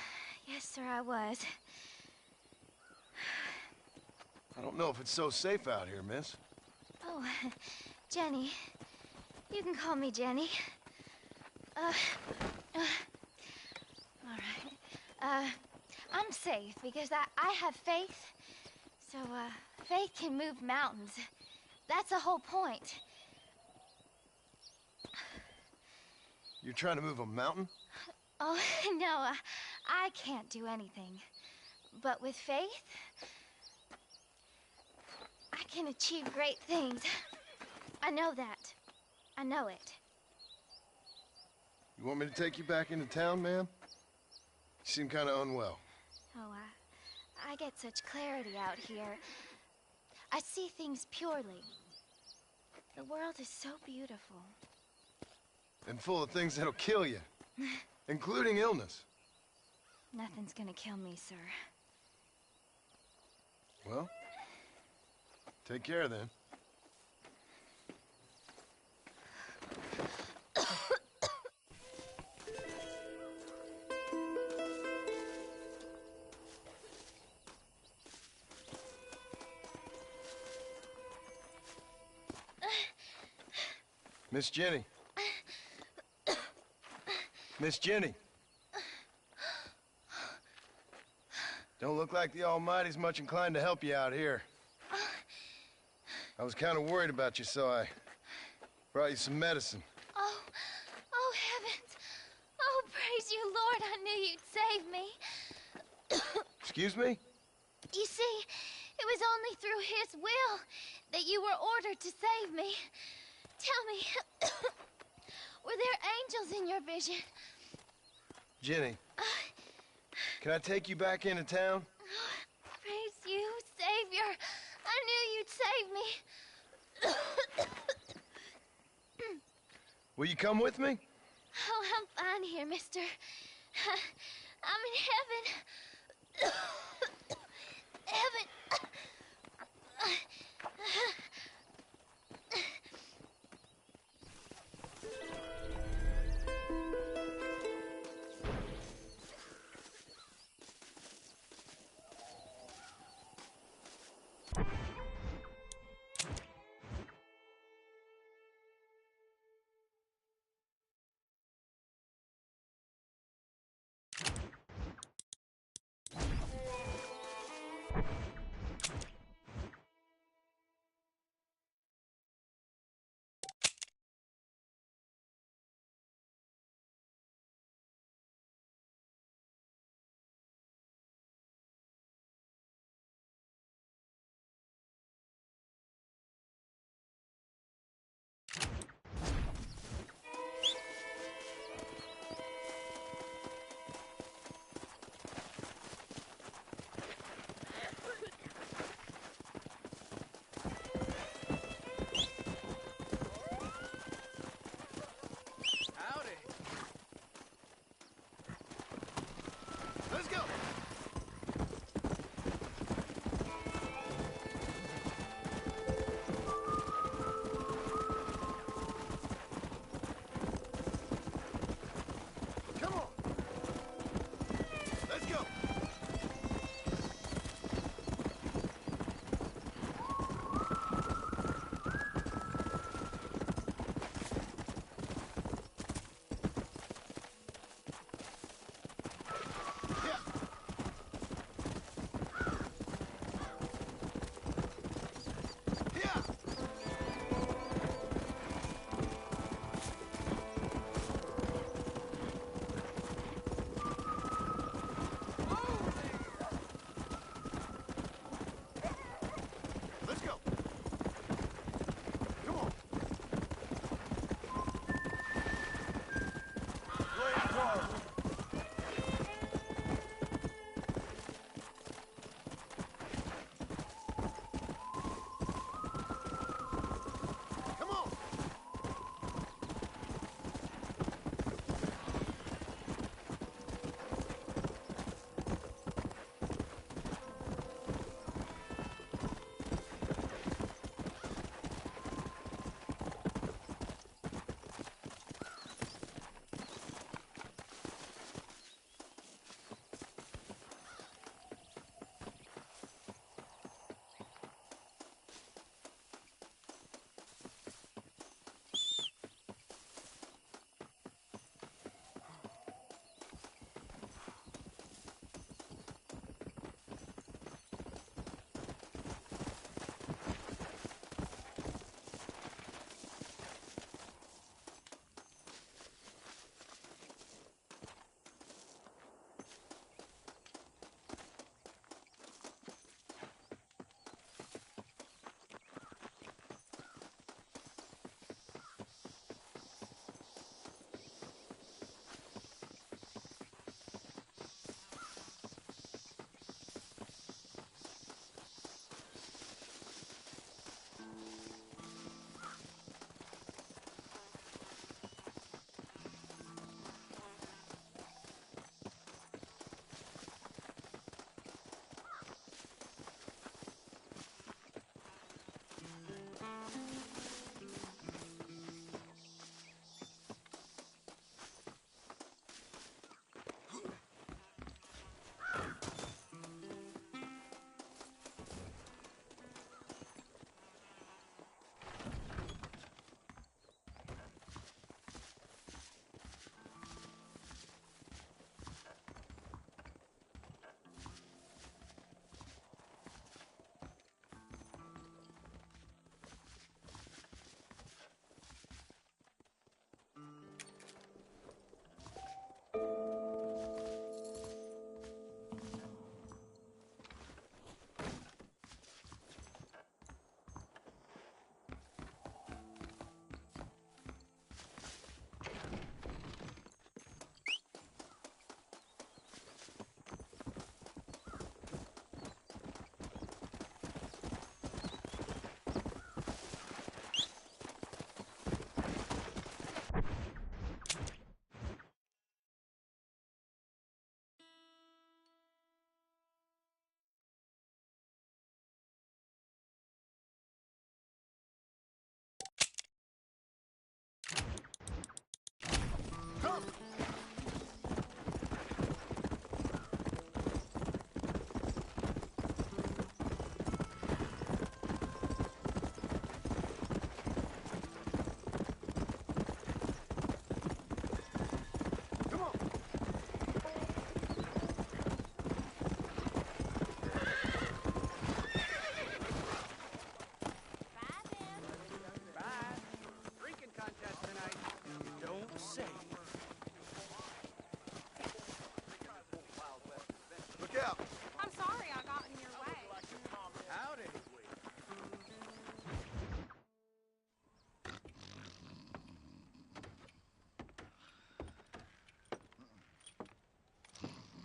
Yes, sir, I was. I don't know if it's so safe out here, miss. Oh, Jenny. You can call me Jenny. All right. I'm safe because I have faith. So, faith can move mountains. That's the whole point. You're trying to move a mountain? Oh, no, I can't do anything. But with faith, I can achieve great things. I know that. I know it. You want me to take you back into town, ma'am? You seem kind of unwell. Oh, I get such clarity out here. I see things purely. The world is so beautiful. And full of things that'll kill you. Including illness. Nothing's gonna kill me, sir. Well, take care then. Miss Jenny. Miss Jenny. Don't look like the Almighty's much inclined to help you out here. I was kind of worried about you, so I brought you some medicine. Oh, oh heavens. Oh, praise you, Lord. I knew you'd save me. Excuse me? You see, it was only through his will that you were ordered to save me. Tell me, were there angels in your vision? Jenny, can I take you back into town? Praise you, Savior. I knew you'd save me. Will you come with me? Oh, I'm fine here, mister. I'm in heaven. Heaven.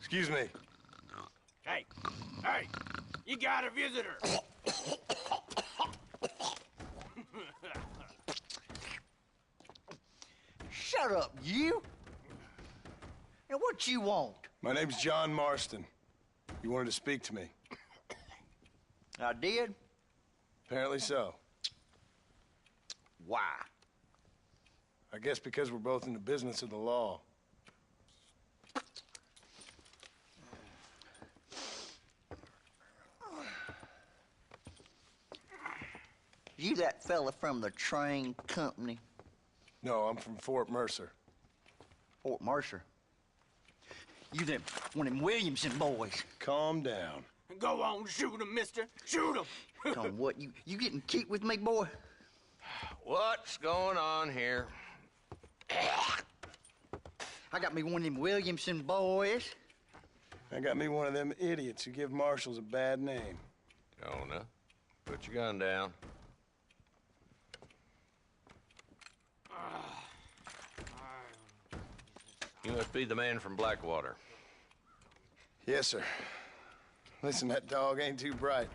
Excuse me. Hey, you got a visitor. Shut up, you! And what you want? My name's John Marston. You wanted to speak to me. I did? Apparently so. Why? I guess because we're both in the business of the law. You that fella from the train company? No, I'm from Fort Mercer. Fort Mercer? You them one of them Williamson boys? Calm down. Go on, shoot him, mister. Shoot him. Come what, you getting cute with me, boy? What's going on here? I got me one of them Williamson boys. I got me one of them idiots who give marshals a bad name. Jonah, put your gun down. You must be the man from Blackwater. Yes, sir. Listen, that dog ain't too bright,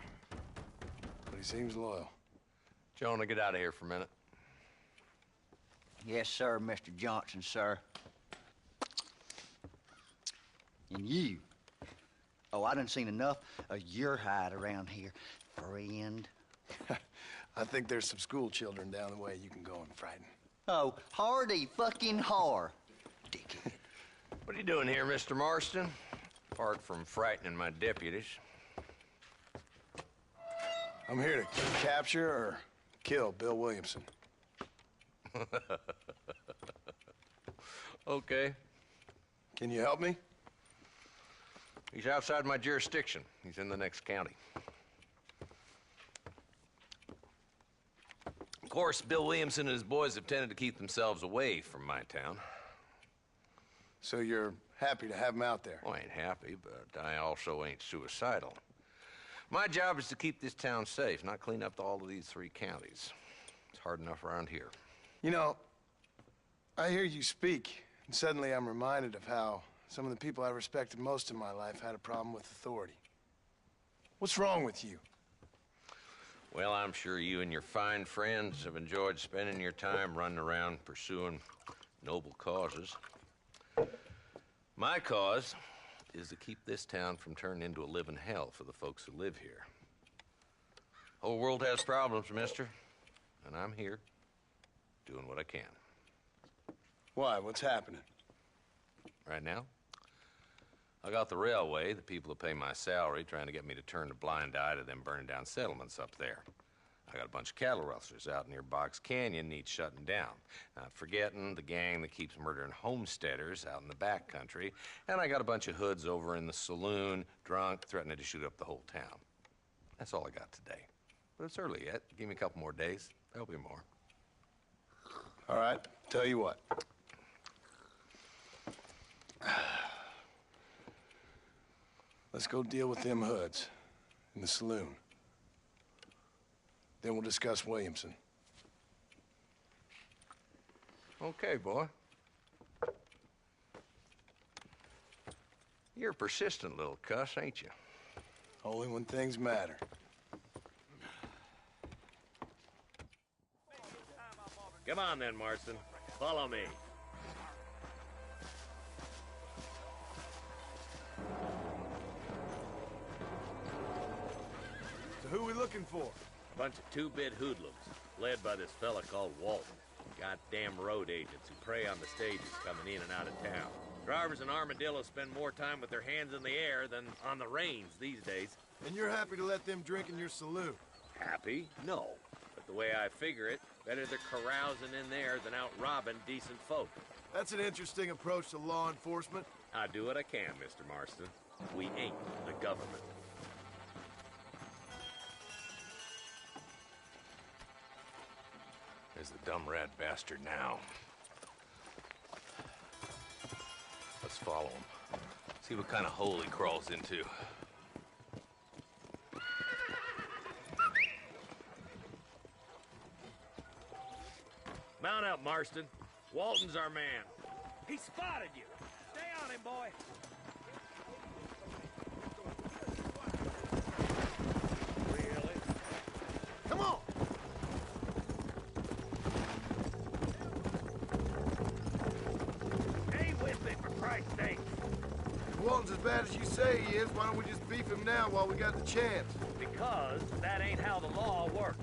but he seems loyal. Jonah, get out of here for a minute. Yes, sir, Mr. Johnson, sir. And you. Oh, I done seen enough of your hide around here, friend. I think there's some school children down the way you can go and frighten. Oh, hardy fucking har. Dickhead. What are you doing here, Mr. Marston? Apart from frightening my deputies. I'm here to capture or kill Bill Williamson. Okay. Can you help me? He's outside my jurisdiction. He's in the next county. Of course, Bill Williamson and his boys have tended to keep themselves away from my town. So you're happy to have him out there? Well, I ain't happy, but I also ain't suicidal. My job is to keep this town safe, not clean up all of these 3 counties. It's hard enough around here. You know, I hear you speak, and suddenly I'm reminded of how some of the people I respected most in my life had a problem with authority. What's wrong with you? Well, I'm sure you and your fine friends have enjoyed spending your time running around pursuing noble causes. My cause is to keep this town from turning into a living hell for the folks who live here. Whole world has problems, mister, and I'm here doing what I can. Why? What's happening? Right now, I got the railway, the people who pay my salary, trying to get me to turn a blind eye to them burning down settlements up there. I got a bunch of cattle rustlers out near Box Canyon needs shutting down. Not forgetting the gang that keeps murdering homesteaders out in the back country. And I got a bunch of hoods over in the saloon, drunk, threatening to shoot up the whole town. That's all I got today. But it's early yet. Give me a couple more days. There'll be more. All right, tell you what. Let's go deal with them hoods in the saloon. Then we'll discuss Williamson. Okay, boy. You're a persistent little cuss, ain't you? Only when things matter. Come on then, Marston. Follow me. So who we looking for? A bunch of two-bit hoodlums, led by this fella called Walton. Goddamn road agents who prey on the stages coming in and out of town. Drivers and armadillos spend more time with their hands in the air than on the reins these days. And you're happy to let them drink in your saloon? Happy? No. But the way I figure it, better they're carousing in there than out robbing decent folk. That's an interesting approach to law enforcement. I do what I can, Mr. Marston. We ain't the government. There's the dumb rat bastard now. Let's follow him. See what kind of hole he crawls into. Mount up, Marston. Walton's our man. He spotted you. Stay on him, boy. as you say he is, why don't we just beef him now while we got the chance? Because that ain't how the law works.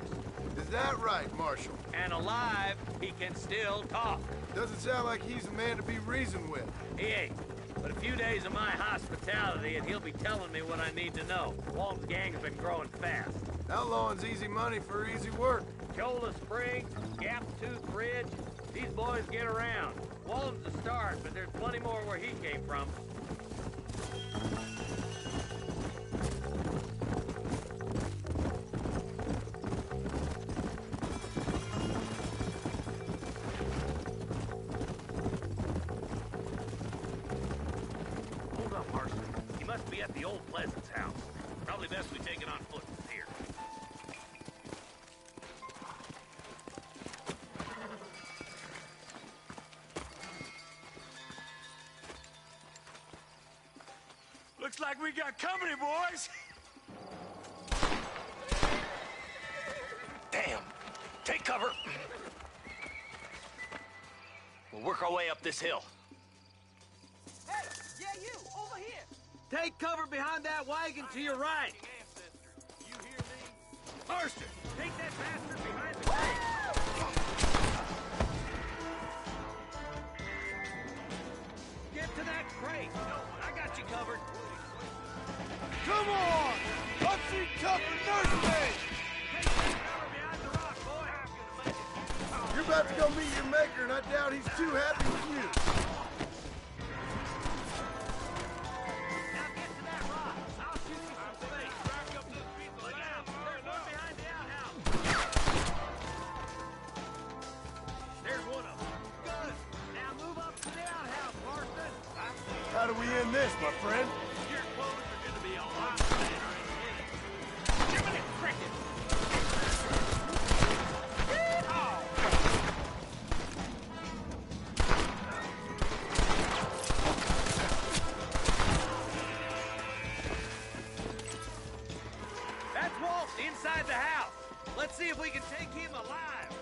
Is that right, Marshal? And alive, he can still talk. Doesn't sound like he's a man to be reasoned with. He ain't. But a few days of my hospitality and he'll be telling me what I need to know. Walton's gang's been growing fast. Outlawing's easy money for easy work. Cholla Springs, Gap Tooth Ridge, these boys get around. Walton's the start, but there's plenty more where he came from. Hold up, Marston. He must be at the old Pleasance house. Probably best we take it on foot from here. Looks like we got company, boys. Damn! Take cover! We'll work our way up this hill. Hey, yeah, you, over here. Take cover behind that wagon to your right. You hear me? Marston, take that bastard behind the crate. Get to that crate. I got you covered. Come on! Let's see tough and nurse me! Take that cover behind the rock, boy. You're about to go meet your maker, and I doubt he's too happy with you. Now get to that rock. I'll shoot you some space. Back up those people. Look out. There's one behind the outhouse. There's one of them. Good. Now move up to the outhouse, Marston. How do we end this, my friend? Your clothes are gonna be a lot better. Jiminy cricket! That's Walt inside the house. Let's see if we can take him alive.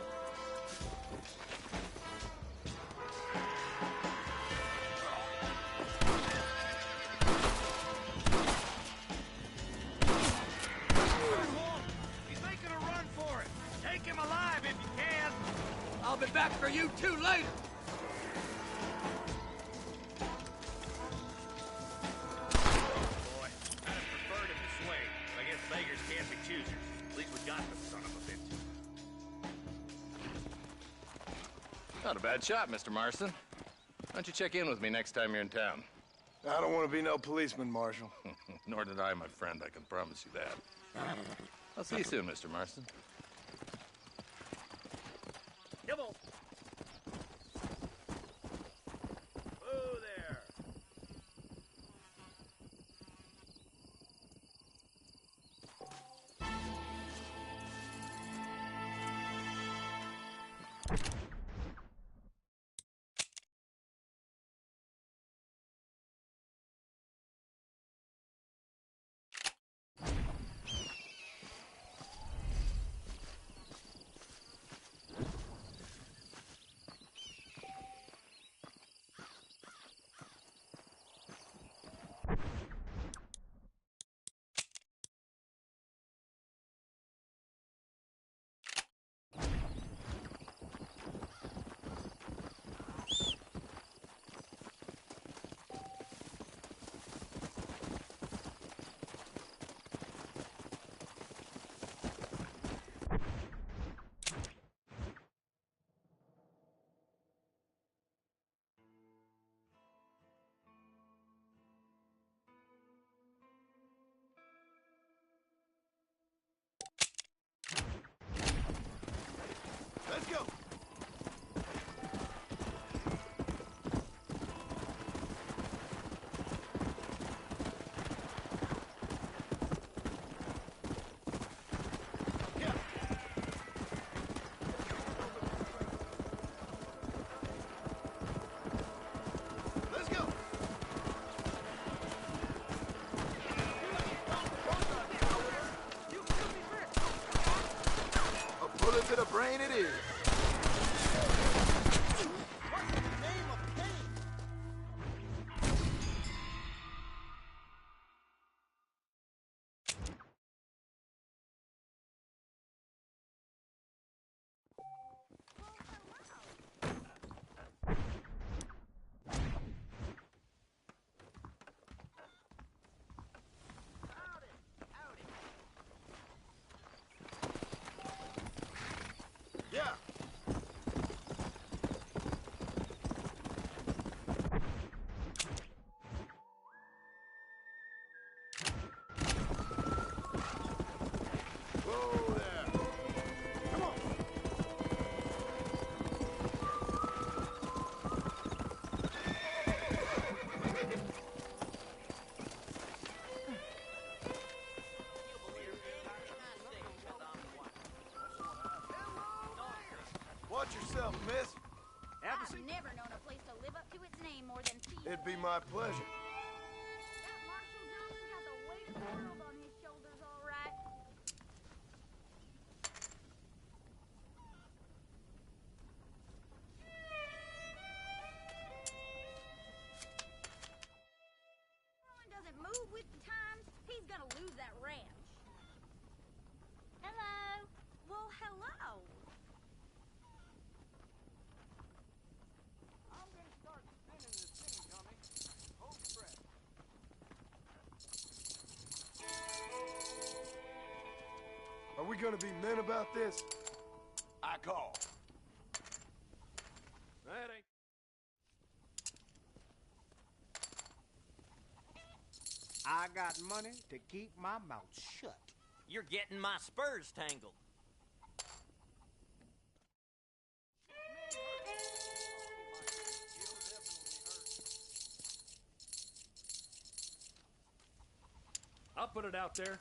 He's making a run for it. Take him alive if you can. I'll be back for you two later. Boy, I'd have preferred him to swing. I guess beggars can't be choosers. At least we got the son of a bitch. Not a bad shot, Mr. Marston. Why don't you check in with me next time you're in town? I don't want to be no policeman, Marshal. Nor did I, my friend. I can promise you that. I'll see you soon, Mr. Marston. Come on. Whoa there. Let's go. Let's go. A bullet to the brain it is. Watch yourself, miss. I've never known a place to live up to its name more than P. It'd be my pleasure. That Marshall Johnson got the weight of the world on his shoulders, all right. If doesn't move with the times, he's gonna lose that ranch. Hello. Well, hello. I'm gonna start spinning this thing, dummy. Hold your breath. Are we gonna be men about this? I call. That ain't. I got money to keep my mouth shut. You're getting my spurs tangled. I'll put it out there.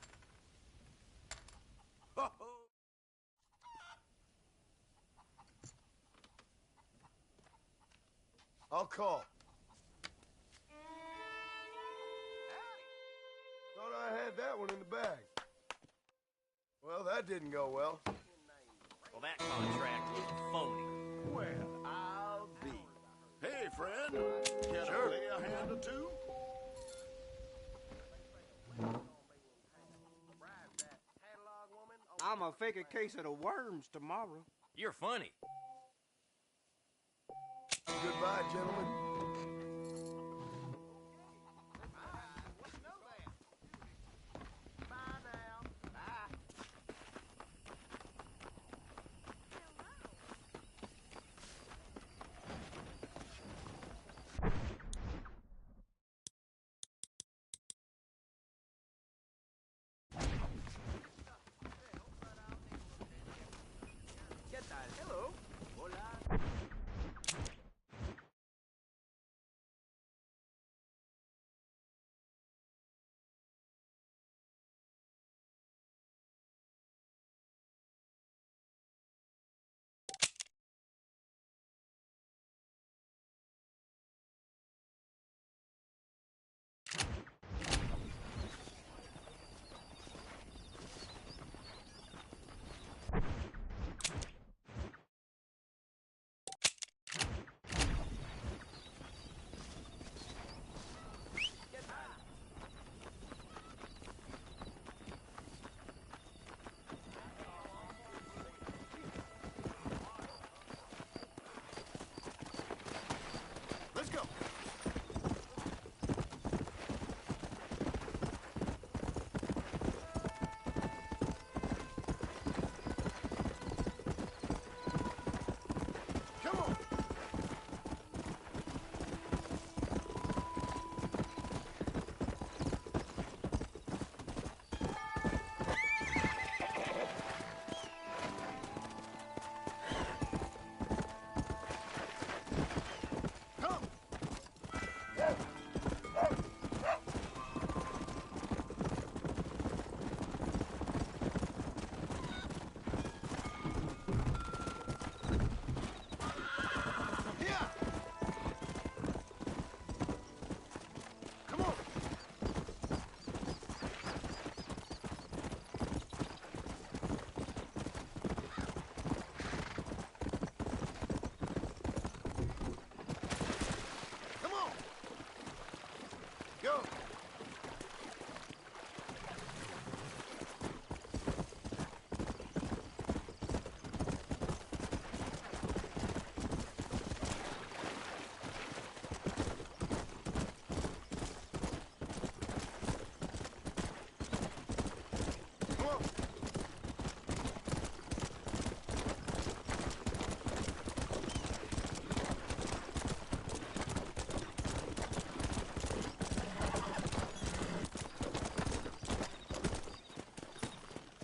I'll call. Thought I had that one in the bag. Well, that didn't go well. Well, that contract was phony. Well, I'll be. Hey, friend. Can I lay a hand or two? I'm gonna fake a case of the worms tomorrow. You're funny. Goodbye, gentlemen. Hello. Hola. Let's go. Come on. Come. Yeah. Come on. Come on. Go. Come on.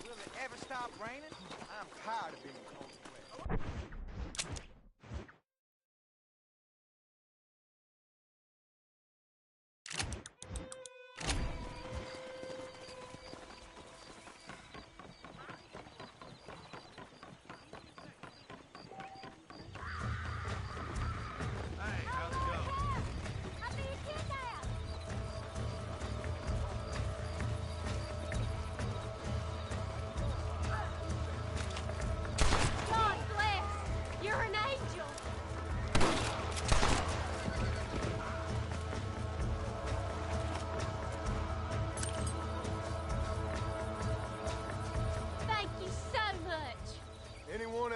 Will it ever stop raining? I'm tired of being cold and wet.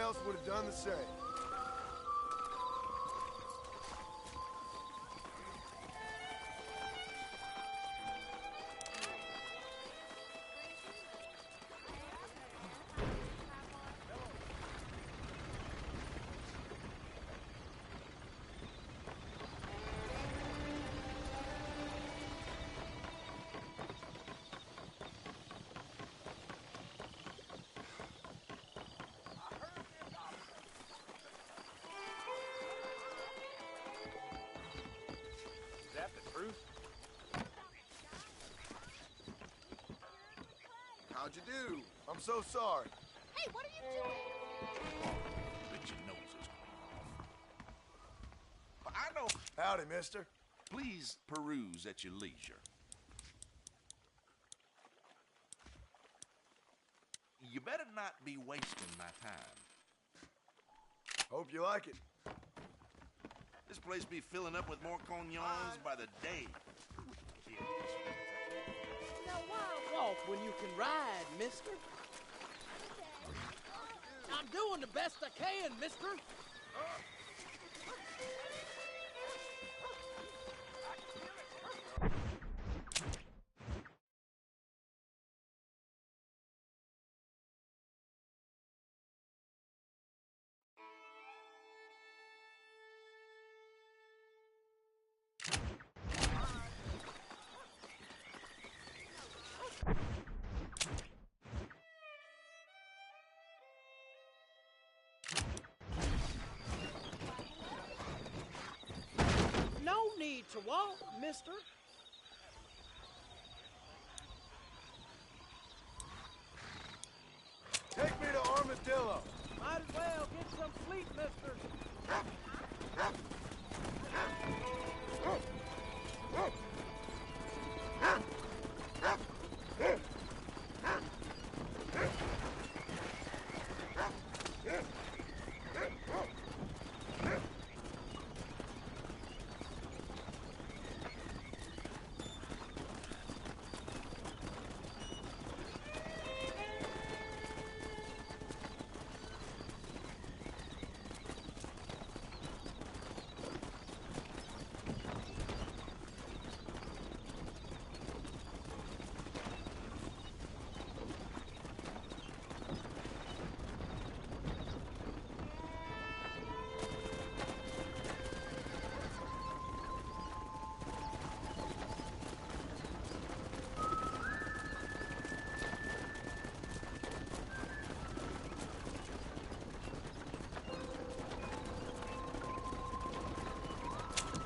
else would have done the same. Is that the truth? How'd you do? I'm so sorry. Hey, what are you doing? Bet your nose is off. I know. Howdy, mister. Please peruse at your leisure. You better not be wasting my time. Hope you like it. This place be filling up with more cognons by the day. Now why walk when you can ride, mister? I'm doing the best I can, mister. No need to walk, mister. Take me to Armadillo. Might as well get some sleep, mister.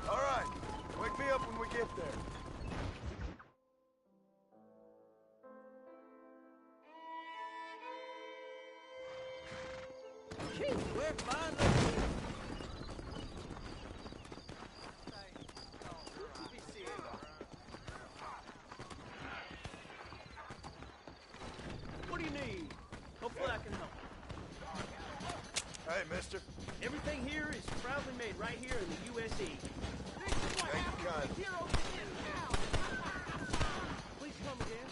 All right. Wake me up when we get there. Gee, we're finally... What do you need? Hopefully I can help. Hey, mister. Everything here is proudly made right here in the USA. Thank you, kind. Please come again.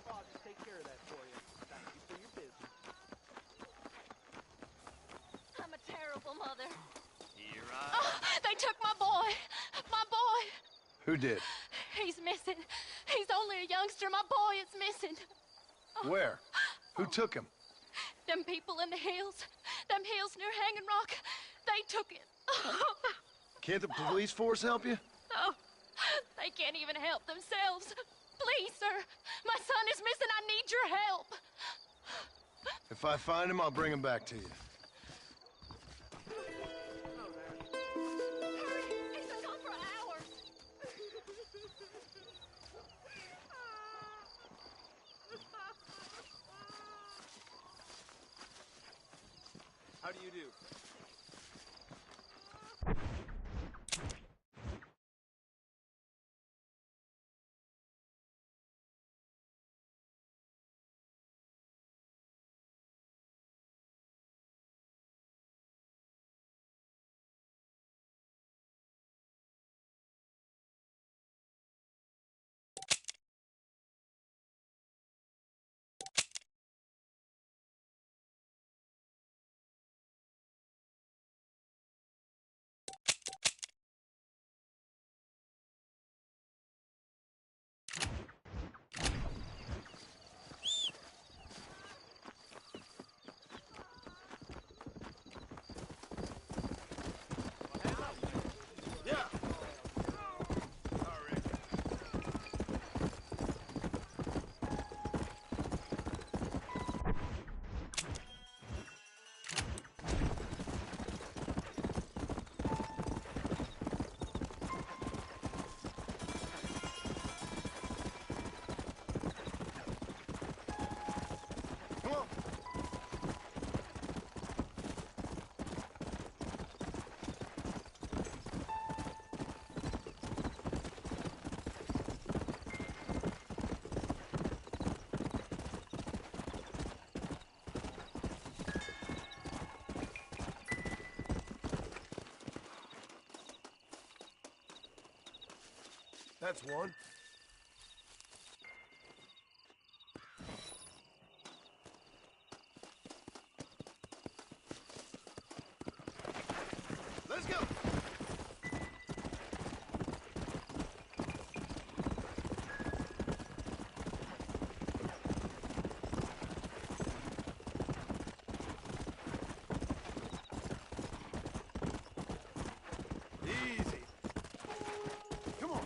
I'll just take care of that for you. Thank you for your business. I'm a terrible mother. Here Oh, they took my boy. My boy. Who did? He's missing. He's only a youngster. My boy is missing. Where? Who took him? Them people in the hills. Them hills near Hanging Rock. They took it. Can't the police force help you? No. They can't even help themselves. Please, sir. My son is missing. I need your help. If I find him, I'll bring him back to you. He's been gone for hours. How do you do? That's one. Let's go! Easy. Come on.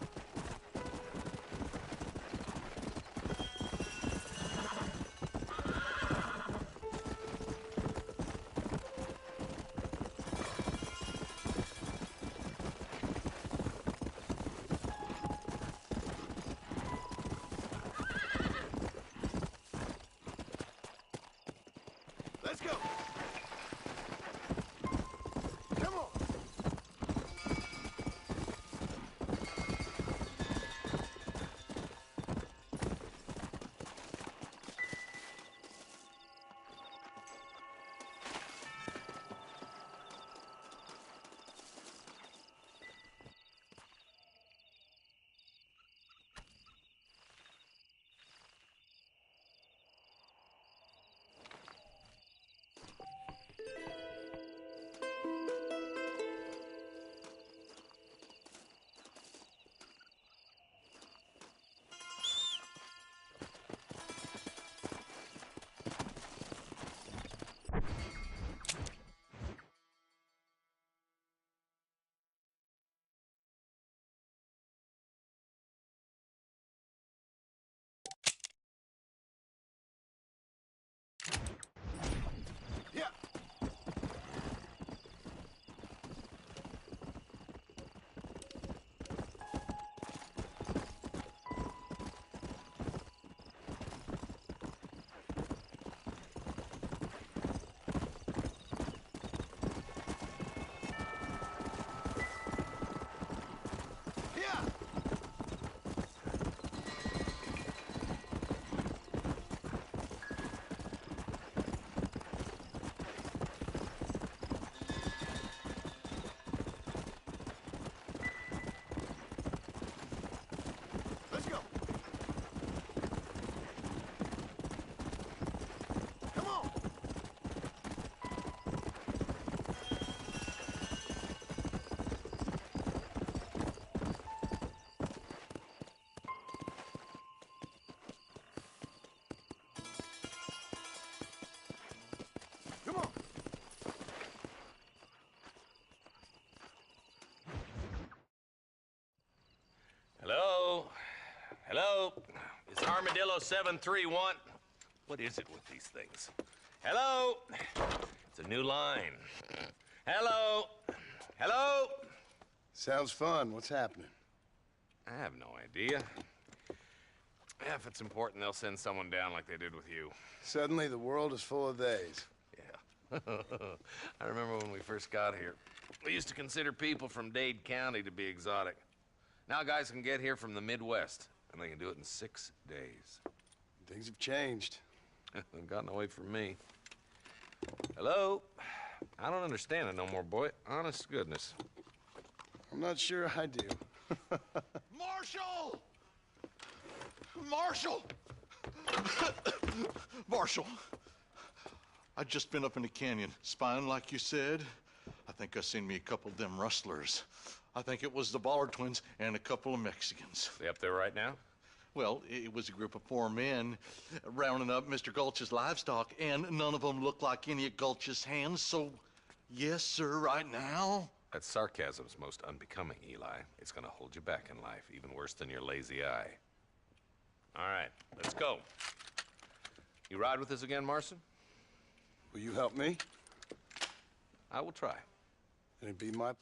Hello? It's Armadillo 731. What is it with these things? Hello? It's a new line. Hello? Hello? Sounds fun. What's happening? I have no idea. Yeah, if it's important, they'll send someone down like they did with you. Suddenly, the world is full of theys. Yeah. I remember when we first got here. We used to consider people from Dade County to be exotic. Now guys can get here from the Midwest, and they can do it in 6 days. Things have changed. They've gotten away from me. Hello? I don't understand it no more, boy. Honest to goodness. I'm not sure I do. Marshall! Marshall! Marshall! I just been up in the canyon, spying like you said. I think I seen me a couple of them rustlers. I think it was the Ballard twins and a couple of Mexicans. They up there right now? Well, it was a group of 4 men rounding up Mr. Gulch's livestock, and none of them looked like any of Gulch's hands, so yes, sir, right now. That sarcasm's most unbecoming, Eli. It's gonna hold you back in life, even worse than your lazy eye. All right, let's go. You ride with us again, Marston? Will you help me? I will try. It'd be my...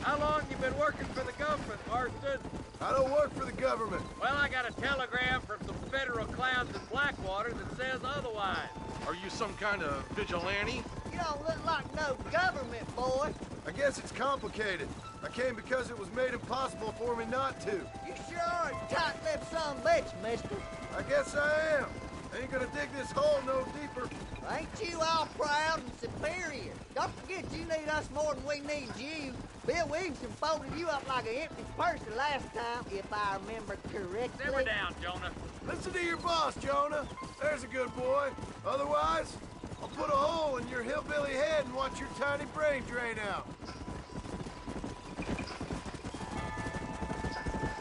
How long you been working for the government, Marston? I don't work for the government. Well, I got a telegram from some federal clowns in Blackwater that says otherwise. Are you some kind of vigilante? You don't look like no government, boy. I guess it's complicated. I came because it was made impossible for me not to. You sure are a tight-lipped son of a bitch, mister. I guess I am. I ain't gonna dig this hole no deeper. Ain't you all proud and superior? Don't forget you need us more than we need you. Bill Williamson folded you up like an empty purse the last time, if I remember correctly. Simmer down, Jonah. Listen to your boss, Jonah. There's a good boy. Otherwise, I'll put a hole in your hillbilly head and watch your tiny brain drain out.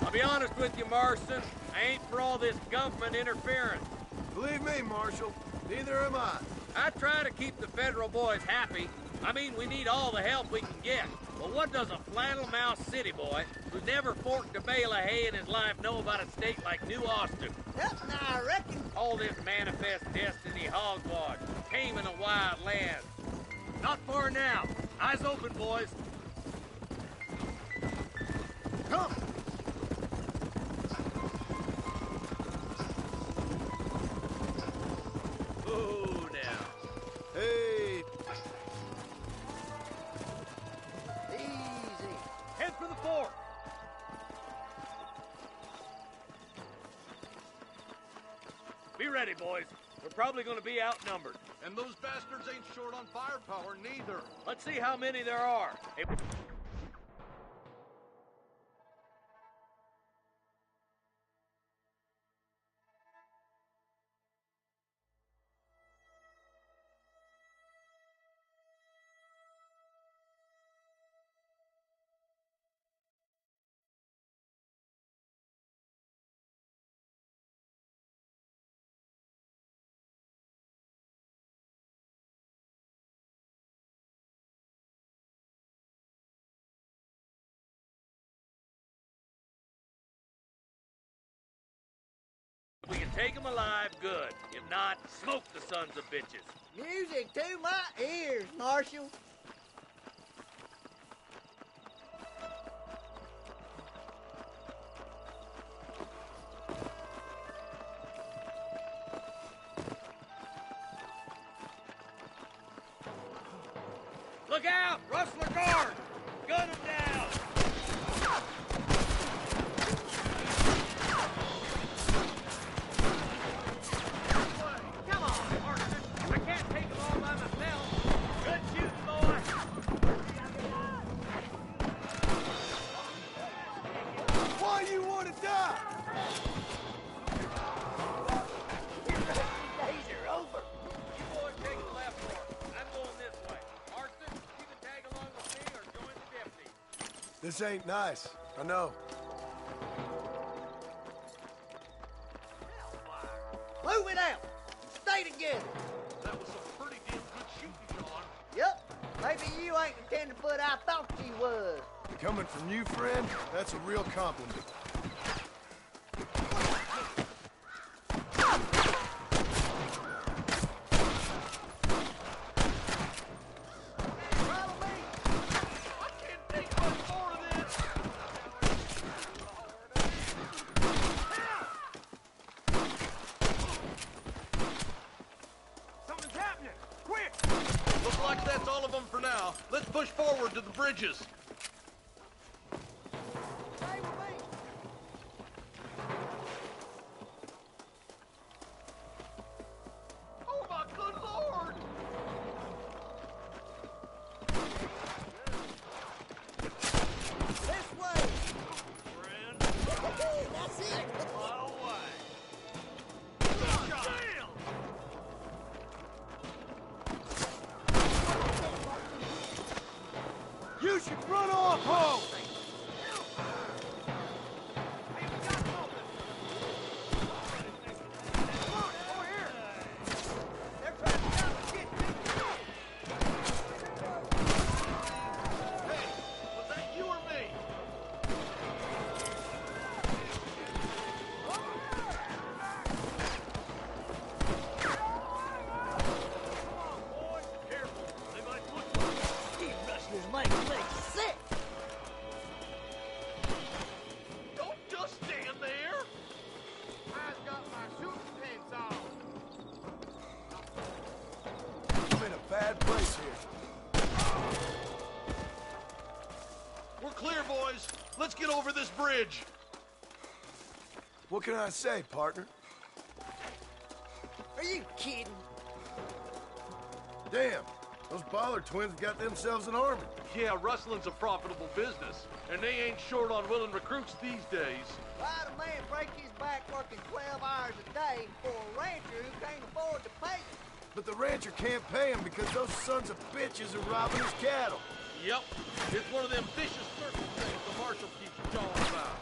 I'll be honest with you, Marston. I ain't for all this government interference. Believe me, Marshal, neither am I. I try to keep the federal boys happy. I mean, we need all the help we can get. But what does a flannel-mouthed city boy who's never forked a bale of hay in his life know about a state like New Austin? Nothing, I reckon. All this manifest destiny hogwash, taming a wild land. Not far now. Eyes open, boys. Come! Ooh, now. Hey! Easy. Head for the fort. Be ready, boys. We're probably going to be outnumbered. And those bastards ain't short on firepower, neither. Let's see how many there are. Hey, if we can take them alive, good. If not, smoke the sons of bitches. Music to my ears, Marshal. Look out! Rustler guard! Gun him down! Come on, Marston! I can't take them all by myself! Good shooting, boy! Why you want to die? Days are over. You boys take the left fork. I'm going this way. Marston, you can tag along with me or join the deputy. This ain't nice. I know. Move it out. Stay stay together. That was some pretty damn good shooting, John. Yup. Maybe you ain't the tenderfoot I thought you was. Coming from you, friend, that's a real compliment. Something's happening! Quick! Looks like that's all of them for now. Let's push forward to the bridges. Stay with me. Oh my good lord! This way. That's it. You should run off home! Was that you or me? Careful, they might push us. These rustlers make me sick. Don't just stand there. I've got my shooting pants on. I'm in a bad place here. We're clear, boys. Let's get over this bridge. What can I say, partner? Are you kidding? Damn, those Ballard twins got themselves an army. Yeah, rustling's a profitable business, and they ain't short on willing recruits these days. Why'd a man break his back working 12 hours a day for a rancher who can't afford to pay him? But the rancher can't pay him because those sons of bitches are robbing his cattle. Yep, it's one of them vicious circle things the marshal keeps jawing about.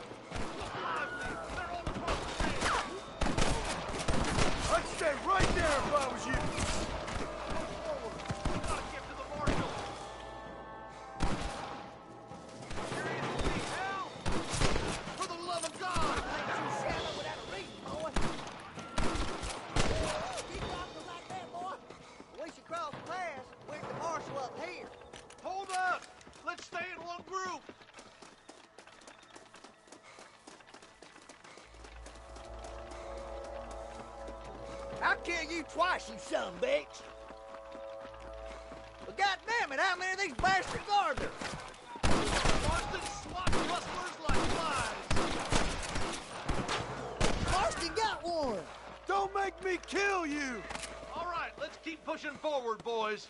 I'd stay right there if I was you. Gotta get to the marshal. For the love of God! You shallow without a reason, boy. Keep walking like that, boy. We should cross the pass with the marshal up here. Hold up! Let's stay in one group! I'll kill you twice, you son of a bitch. But goddammit, how many of these bastards are there? Marston swats rustlers like flies! Marston got one. Don't make me kill you! All right, let's keep pushing forward, boys.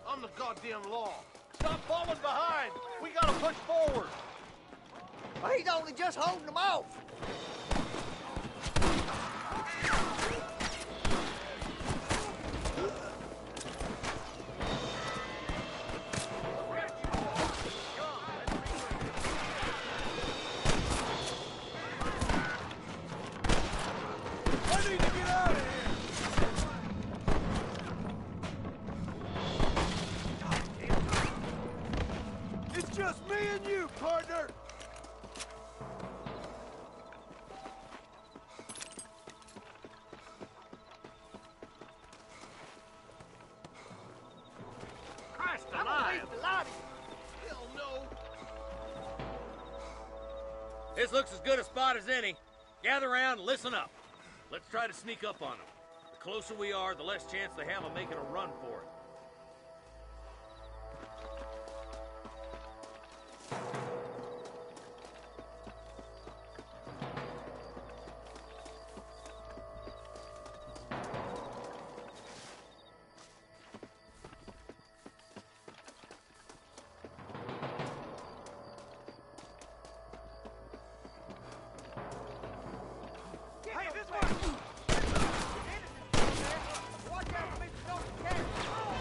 I'm the goddamn law. Stop falling behind! We gotta push forward! Well, he's only just holding them off. I need to get out of here! It's just me and you, partner! Christ I'm alive! gonna leave the lot of Hell no! This looks as good a spot as any. Gather around and listen up. Let's try to sneak up on them. The closer we are, the less chance they have of making a run for it. Hey, this way! Watch out for Mr. Norton.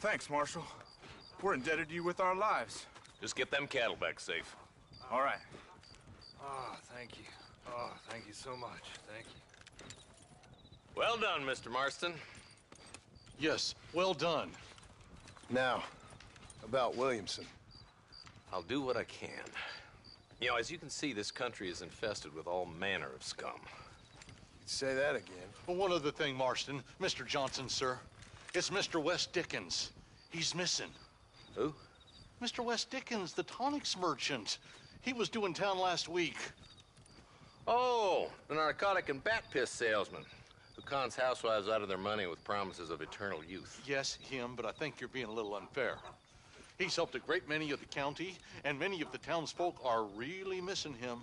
Thanks, Marshal. We're indebted to you with our lives. Just get them cattle back safe. All right. Oh, thank you. Oh, thank you so much. Thank you. Well done, Mr. Marston. Yes, well done. Now, about Williamson. I'll do what I can. You know, as you can see, this country is infested with all manner of scum. Say that again. Well, one other thing, Marston. Mr. Johnson, sir. It's Mr. Wes Dickens. He's missing. Who? Mr. Wes Dickens, the tonics merchant. He was due in town last week. Oh, the narcotic and bat piss salesman who cons housewives out of their money with promises of eternal youth. Yes, him, but I think you're being a little unfair. He's helped a great many of the county, and many of the townsfolk are really missing him.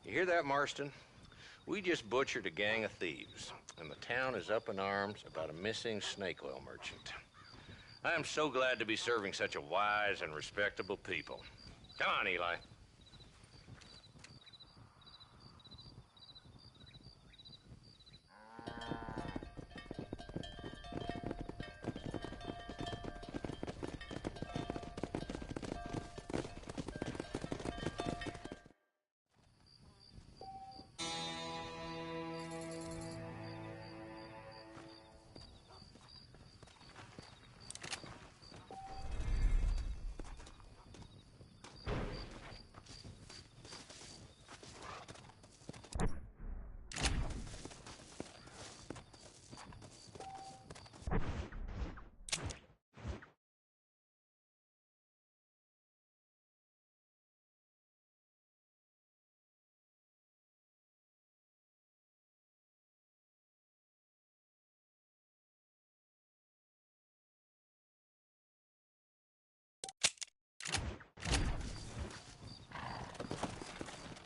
You hear that, Marston? We just butchered a gang of thieves, and the town is up in arms about a missing snake oil merchant. I am so glad to be serving such a wise and respectable people. Come on, Eli.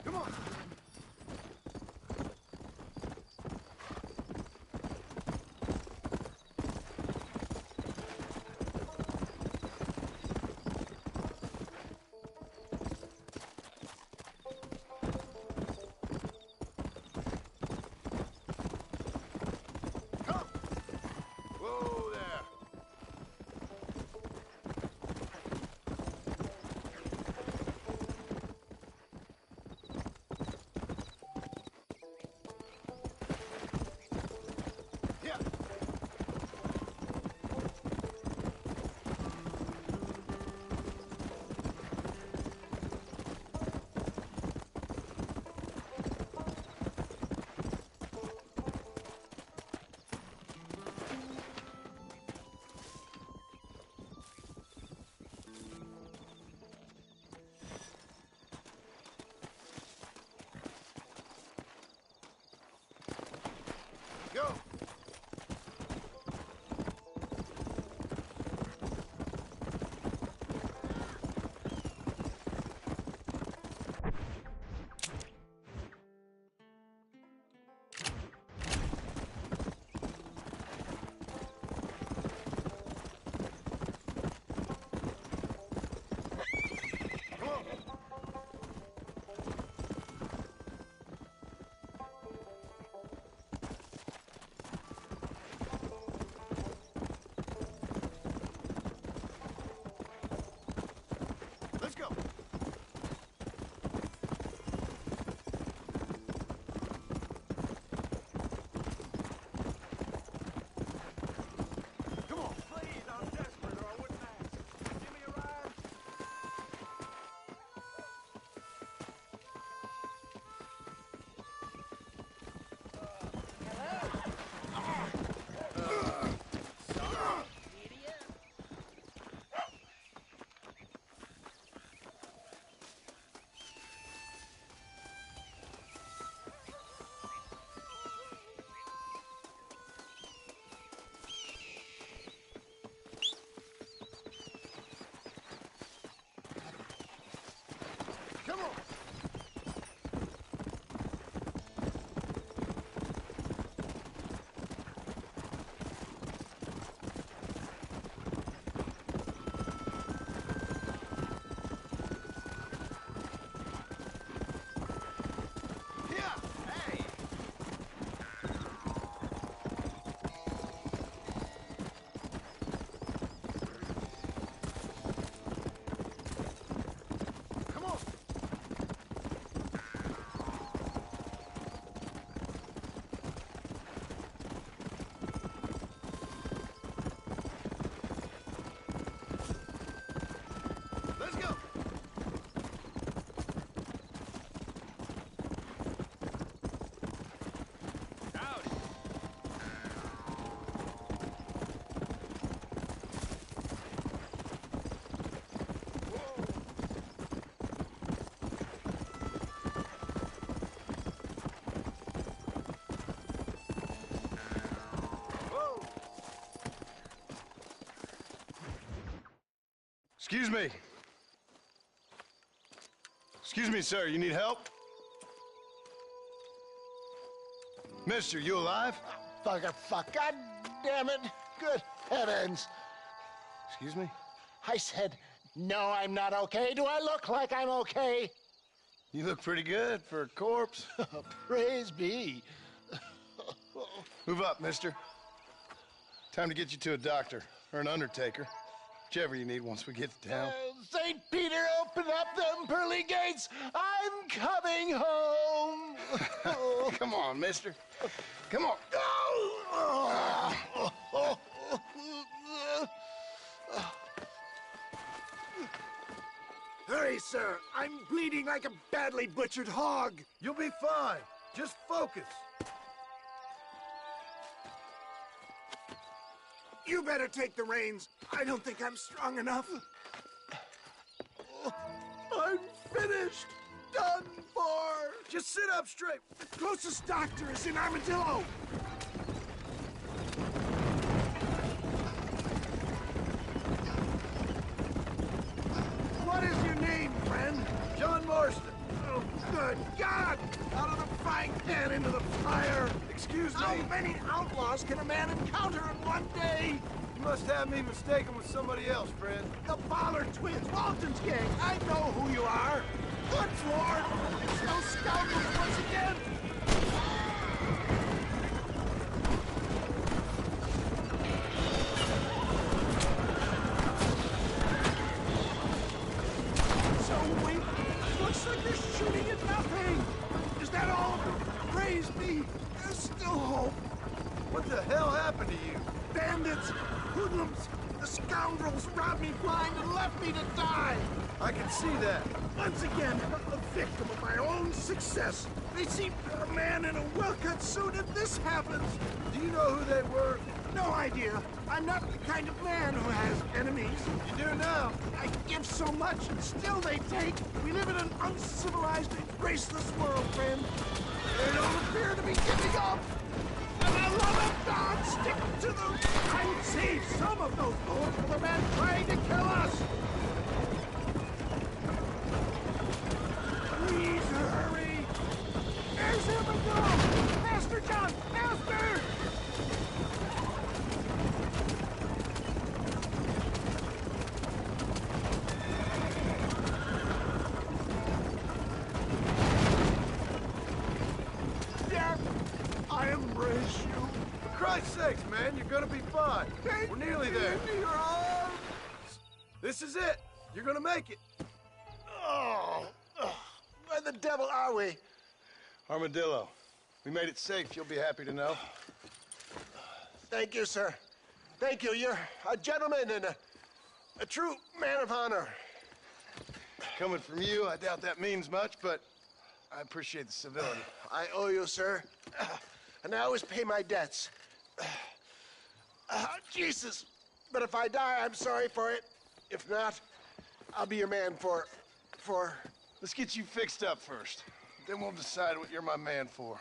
Come on. Whoa there. Yeah. Go. Come on. Excuse me. Excuse me, sir. You need help? Mister, you alive? Fuck. God damn it. Good heavens. Excuse me? I said, no, I'm not okay. Do I look like I'm okay? You look pretty good for a corpse. Praise be. Move up, mister. Time to get you to a doctor or an undertaker. Whichever you need once we get to town. St. Peter, open up them pearly gates. I'm coming home. Come on, mister. Come on. Hurry, sir. I'm bleeding like a badly butchered hog. You'll be fine. Just focus. You better take the reins. I don't think I'm strong enough. I'm finished. Done for. Just sit up straight. The closest doctor is in Armadillo. What is your name, friend? John Marston. Oh, good God! Out of the frying pan into the fire. Excuse me. How many outlaws can a man encounter in one day? You must have me mistaken with somebody else, friend. The Ballard twins, Walton's gang. I know who you are. Good Lord! It's those scoundrels once again! So wait, looks like they're shooting at nothing. Is that all? Praise be. There's still hope. What the hell happened to you? Bandits, hoodlums, the scoundrels robbed me blind and left me to die. I can see that. Once again, a victim of my own success. They see a man in a well-cut suit and this happens. Do you know who they were? No idea. I'm not the kind of man who has enemies. You do now. I give so much and still they take. We live in an uncivilized and graceless world, friend. They don't appear to be giving up. And I love of God, stick to them. I would save some of those bullets for the men trying to kill us. Please hurry. There's him and go. Master John, Master! I embrace you. For Christ's sakes, man, you're gonna be fine. We're nearly there. Into your arms. This is it. You're gonna make it. Oh, where the devil are we? Armadillo. We made it safe, you'll be happy to know. Thank you, sir. Thank you. You're a gentleman and a true man of honor. Coming from you, I doubt that means much, but I appreciate the civility. I owe you, sir. And I always pay my debts. Jesus. But if I die, I'm sorry for it. If not, I'll be your man for... Let's get you fixed up first. Then we'll decide what you're my man for.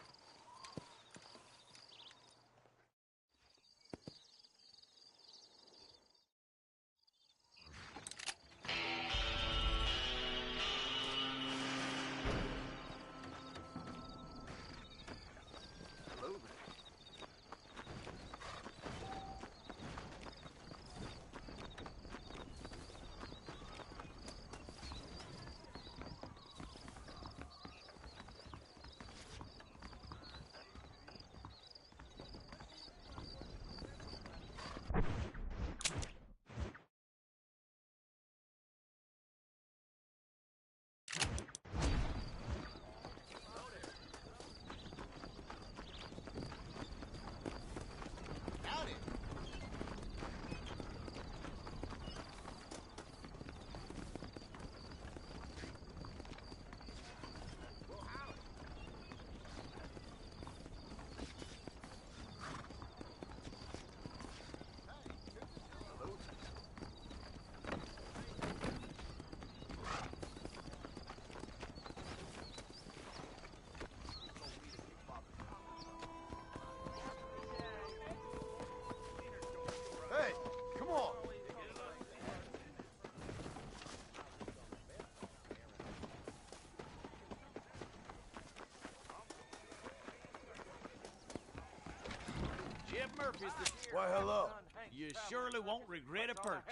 Murphy's the sheriff. Why, hello. You surely won't regret a purchase.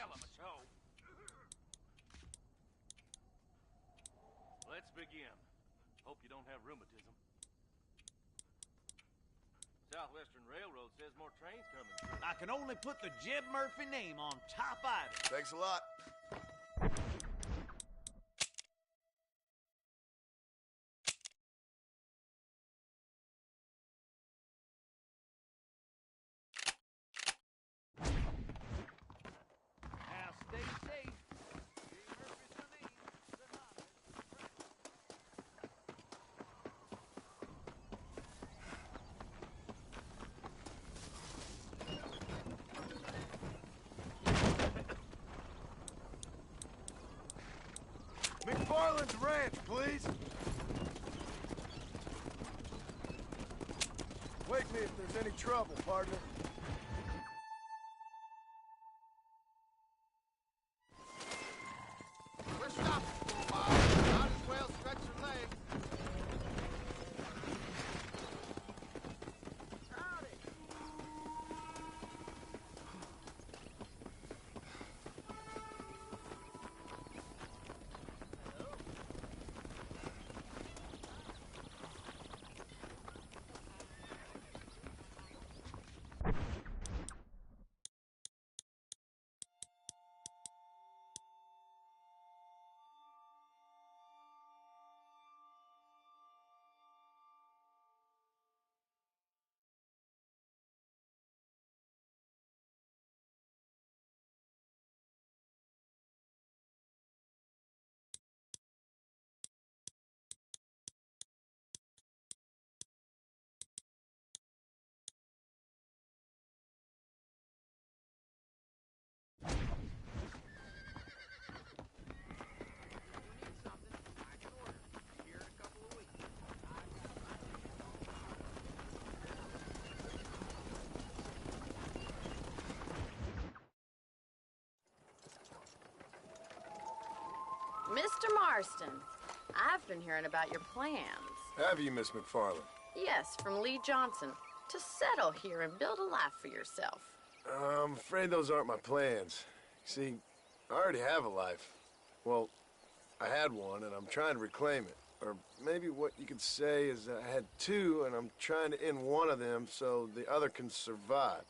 Let's begin. Hope you don't have rheumatism. Southwestern Railroad says more trains coming through. I can only put the Jeb Murphy name on top item. Thanks a lot. Now stay safe. McFarland's ranch, please. Wake me if there's any trouble, partner. We're stopping for a while. Might as well stretch your legs. Mr. Marston, I've been hearing about your plans. Have you, Miss McFarland? Yes, from Lee Johnson, to settle here and build a life for yourself. I'm afraid those aren't my plans. See, I already have a life. Well, I had one, and I'm trying to reclaim it. Or maybe what you could say is that I had two, and I'm trying to end one of them so the other can survive.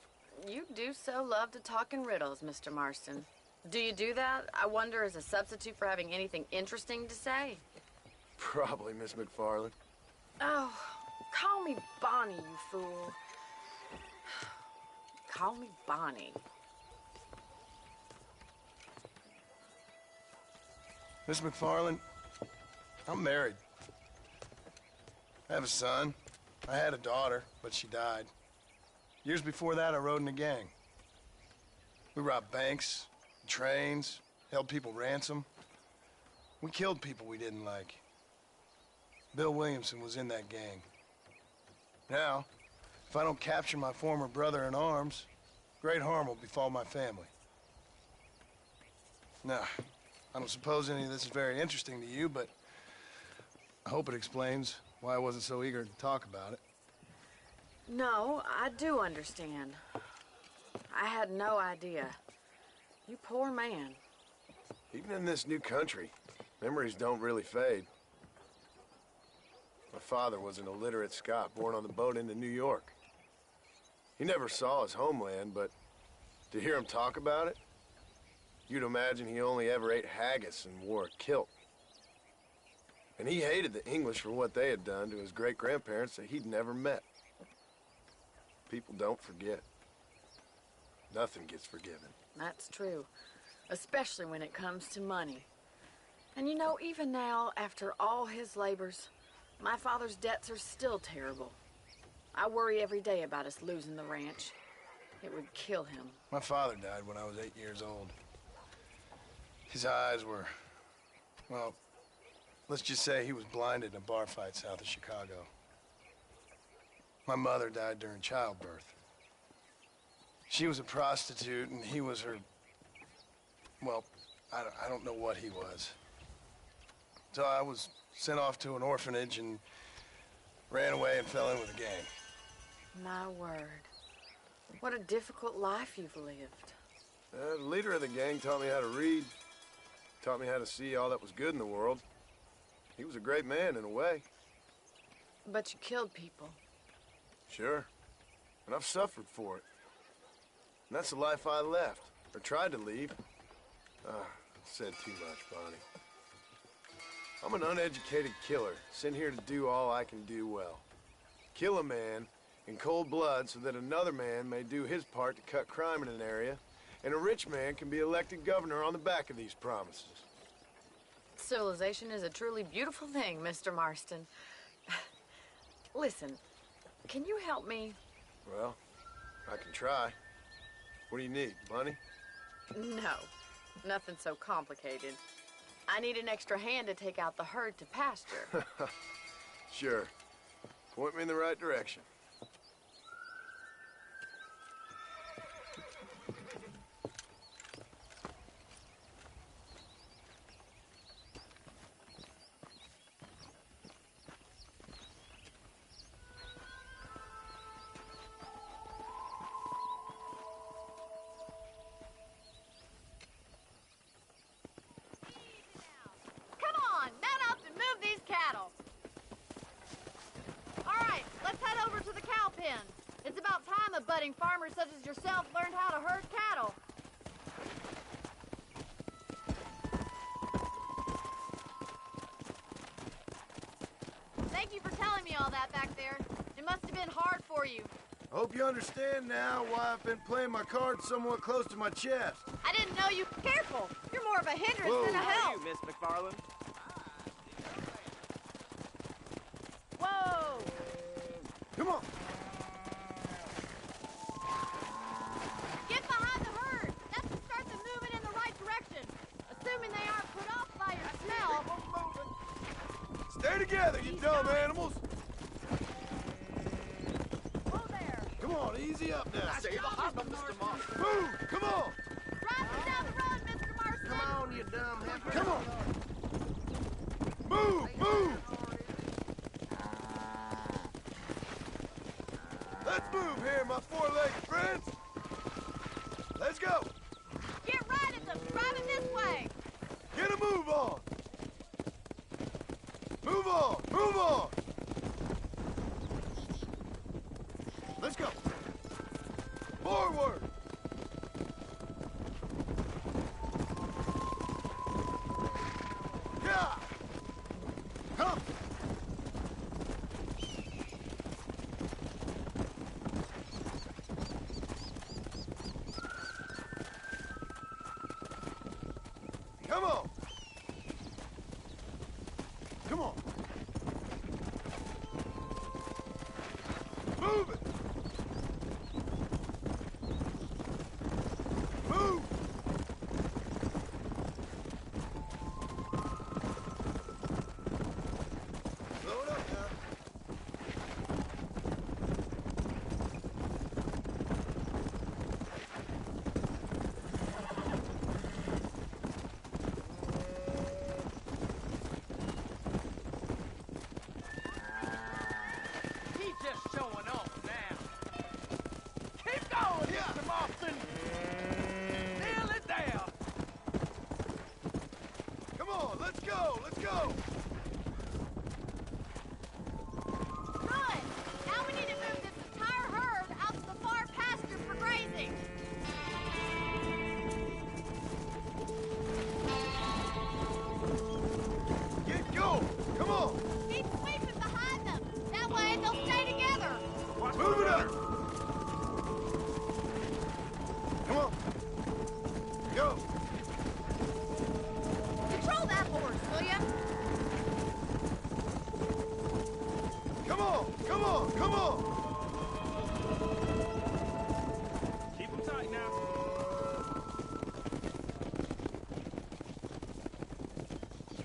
You do so love to talk in riddles, Mr. Marston. Do you do that, I wonder, as a substitute for having anything interesting to say? Probably, Miss McFarland. Oh, call me Bonnie, you fool. Call me Bonnie. Miss McFarland, I'm married. I have a son. I had a daughter, but she died. Years before that, I rode in a gang. We robbed banks, trains, held people ransom. We killed people we didn't like. Bill Williamson was in that gang. Now, if I don't capture my former brother in arms, great harm will befall my family. Now, I don't suppose any of this is very interesting to you, but I hope it explains why I wasn't so eager to talk about it. No, I do understand. I had no idea. You poor man. Even in this new country, memories don't really fade. My father was an illiterate Scot born on the boat into New York. He never saw his homeland, but to hear him talk about it, you'd imagine he only ever ate haggis and wore a kilt. And he hated the English for what they had done to his great-grandparents that he'd never met. People don't forget. Nothing gets forgiven. That's true, especially when it comes to money. And you know, even now, after all his labors, my father's debts are still terrible. I worry every day about us losing the ranch. It would kill him. My father died when I was 8 years old. His eyes were, well, let's just say he was blinded in a bar fight south of Chicago. My mother died during childbirth. She was a prostitute, and he was her, well, I don't know what he was. So I was sent off to an orphanage and ran away and fell in with a gang. My word. What a difficult life you've lived. The leader of the gang taught me how to read, taught me how to see all that was good in the world. He was a great man in a way. But you killed people. Sure. And I've suffered for it. And that's the life I left, or tried to leave. Said too much, Bonnie. I'm an uneducated killer, sent here to do all I can do well. Kill a man in cold blood so that another man may do his part to cut crime in an area, and a rich man can be elected governor on the back of these promises. Civilization is a truly beautiful thing, Mr. Marston. Listen, can you help me? Well, I can try. What do you need, money? No, nothing so complicated. I need an extra hand to take out the herd to pasture. Sure. Point me in the right direction. It's about time a budding farmer such as yourself learned how to herd cattle. Thank you for telling me all that back there. It must have been hard for you. I hope you understand now why I've been playing my cards somewhat close to my chest. I didn't know you. Careful! You're more of a hindrance than a help. You, Miss McFarland. Whoa! Come on! Get behind the herd! That's to start them moving in the right direction. Assuming they aren't put off by your smell. Stay together, you dumb animals! Whoa there! Come on, easy up now. Stay behind them, Mr. Marston. Move! Come on! Drive them down the road, Mr. Marston! Come on, you dumb heifer. Come on! Move! Move! Let's move here, my four-legged friends! Let's go! Get right at them! Driving this way! Get a move on! Move on! Move on! Let's go! Forward! Yeah! Come! Come on! Come on! Move it! Move! Slow it up now. He's just showing off now. Keep going, Mr. Marston. Nail it down. Come on, let's go, let's go! Good! Now we need to move this entire herd out to the far pasture for grazing. Get going! Come on! Keep sweeping behind them. That way they'll stay together. Move it up! Come on! Go! Control that horse, will ya? Come on! Come on! Come on! Keep them tight now.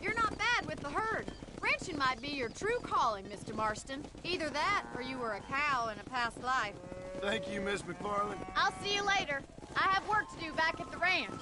You're not bad with the herd. Ranching might be your true calling, Mr. Marston. Either that, or you were a cow in a past life. Thank you, Miss McFarland. I'll see you later. I have work to do back at the ranch.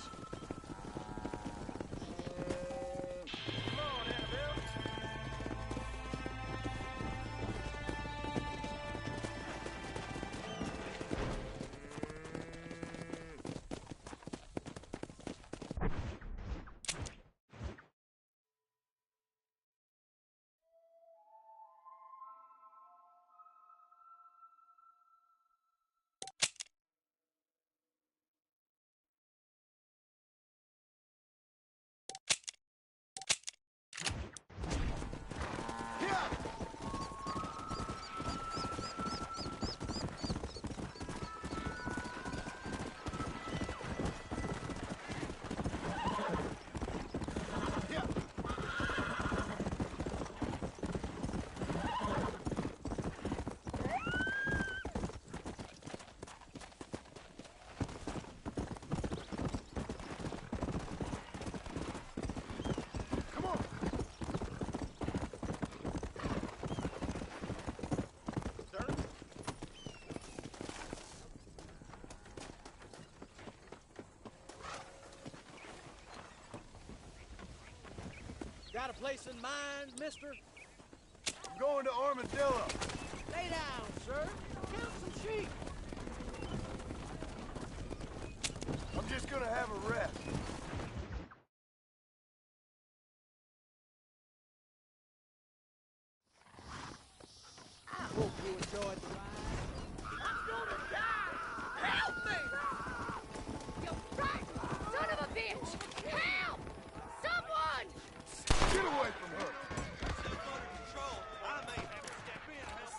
Got a place in mind, mister? I'm going to Armadillo. Lay down, sir. Count some sheep. I'm just gonna have a rest. I hope you enjoyed the ride. I'm gonna die! Help me! You right, son of a bitch! Help! Someone! Get away from her!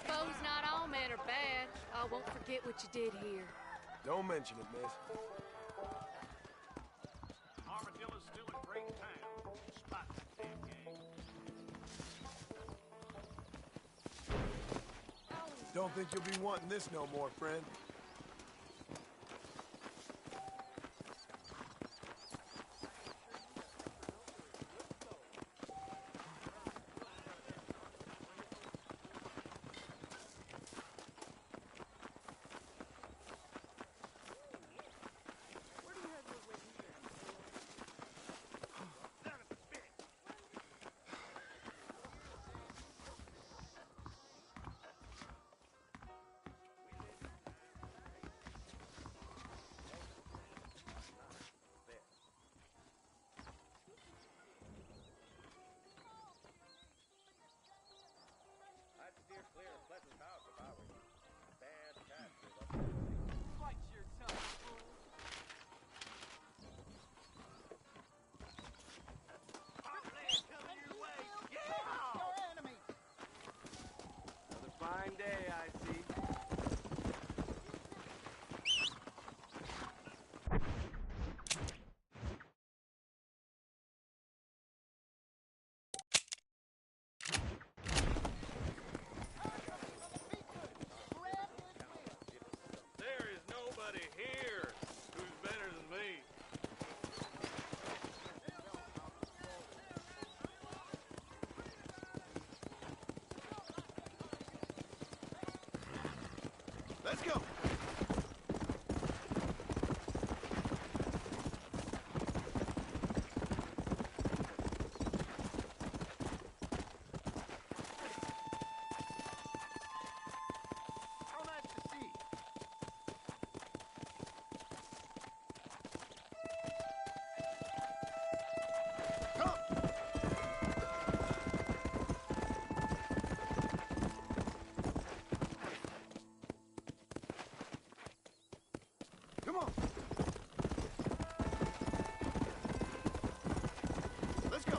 Suppose not all men are bad. I won't forget what you did here. Don't mention it, miss. Armadillo's still a great town, despite that damn gang. Don't think you'll be wanting this no more, friend. Fine day, I see. There is nobody here who's better than me. Let's go! How nice to see you. Come on. Let's go.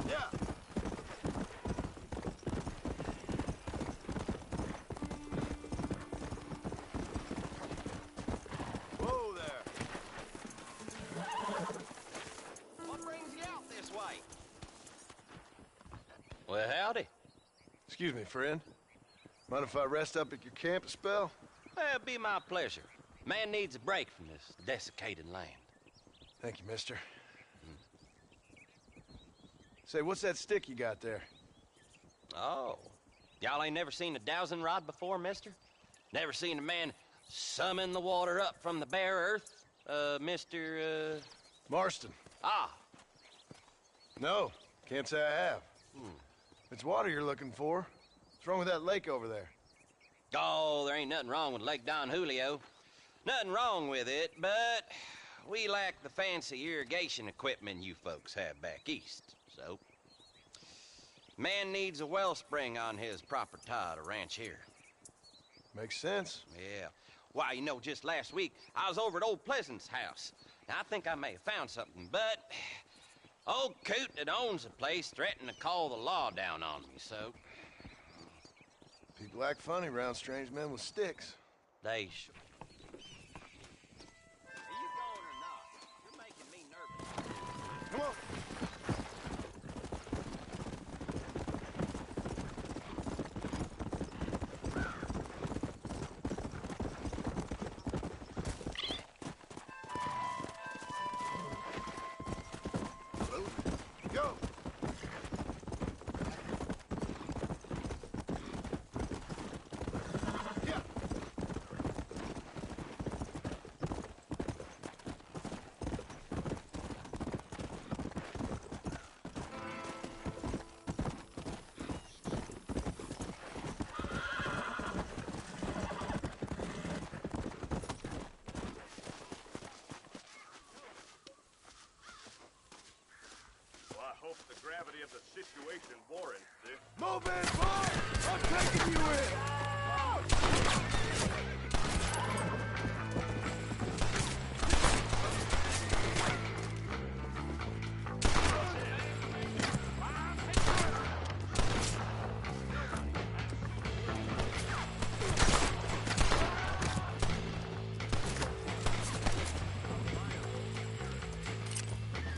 Yeah. Whoa there. What brings you out this way? Well, howdy. Excuse me, friend. Mind if I rest up at your camp a spell? It'd be my pleasure. Man needs a break from this desiccated land. Thank you, mister. Say, what's that stick you got there? Oh. Y'all ain't never seen a dowsing rod before, mister? Never seen a man summon the water up from the bare earth? Mr. Marston. Ah. No, can't say I have. It's water you're looking for. What's wrong with that lake over there? Oh, there ain't nothing wrong with Lake Don Julio. Nothing wrong with it, but we lack the fancy irrigation equipment you folks have back east, so... Man needs a wellspring on his proper tie to ranch here. Makes sense. Yeah. Why, you know, just last week, I was over at old Pleasant's house. Now, I think I may have found something, but... Old coot that owns the place threatened to call the law down on me, so... People act funny around strange men with sticks. They should. Come on. situation boring, see? Move in, boy! I'm taking you in!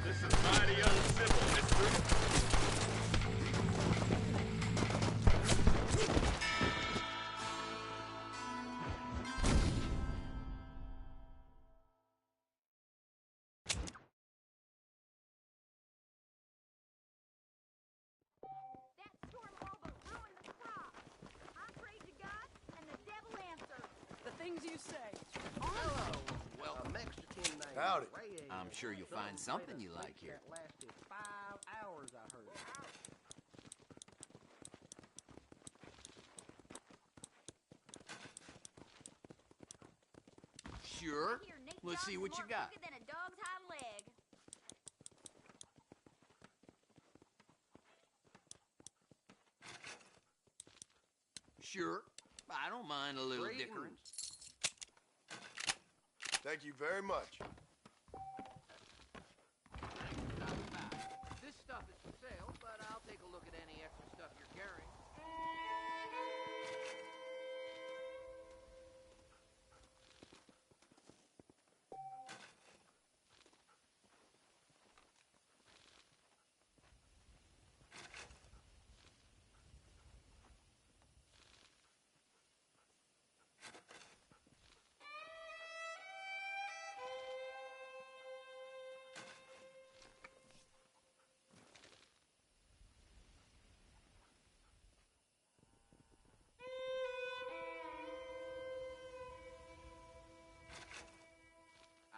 This is mighty uncivil, mister. That storm harbor ruined the crops. I prayed to God, and the devil answered. The things you say. Hello. Well, a Mexican named Howdy. Ray. I'm sure you'll find something you like here. That lasted 5 hours, I heard. Sure. Here, Nate Let's see John's what you more got. crooked than a dog's hind leg. Sure. I don't mind a little Greetings. dickering. Thank you very much. This stuff is for sale, but I'll take a look at any extra stuff you're carrying.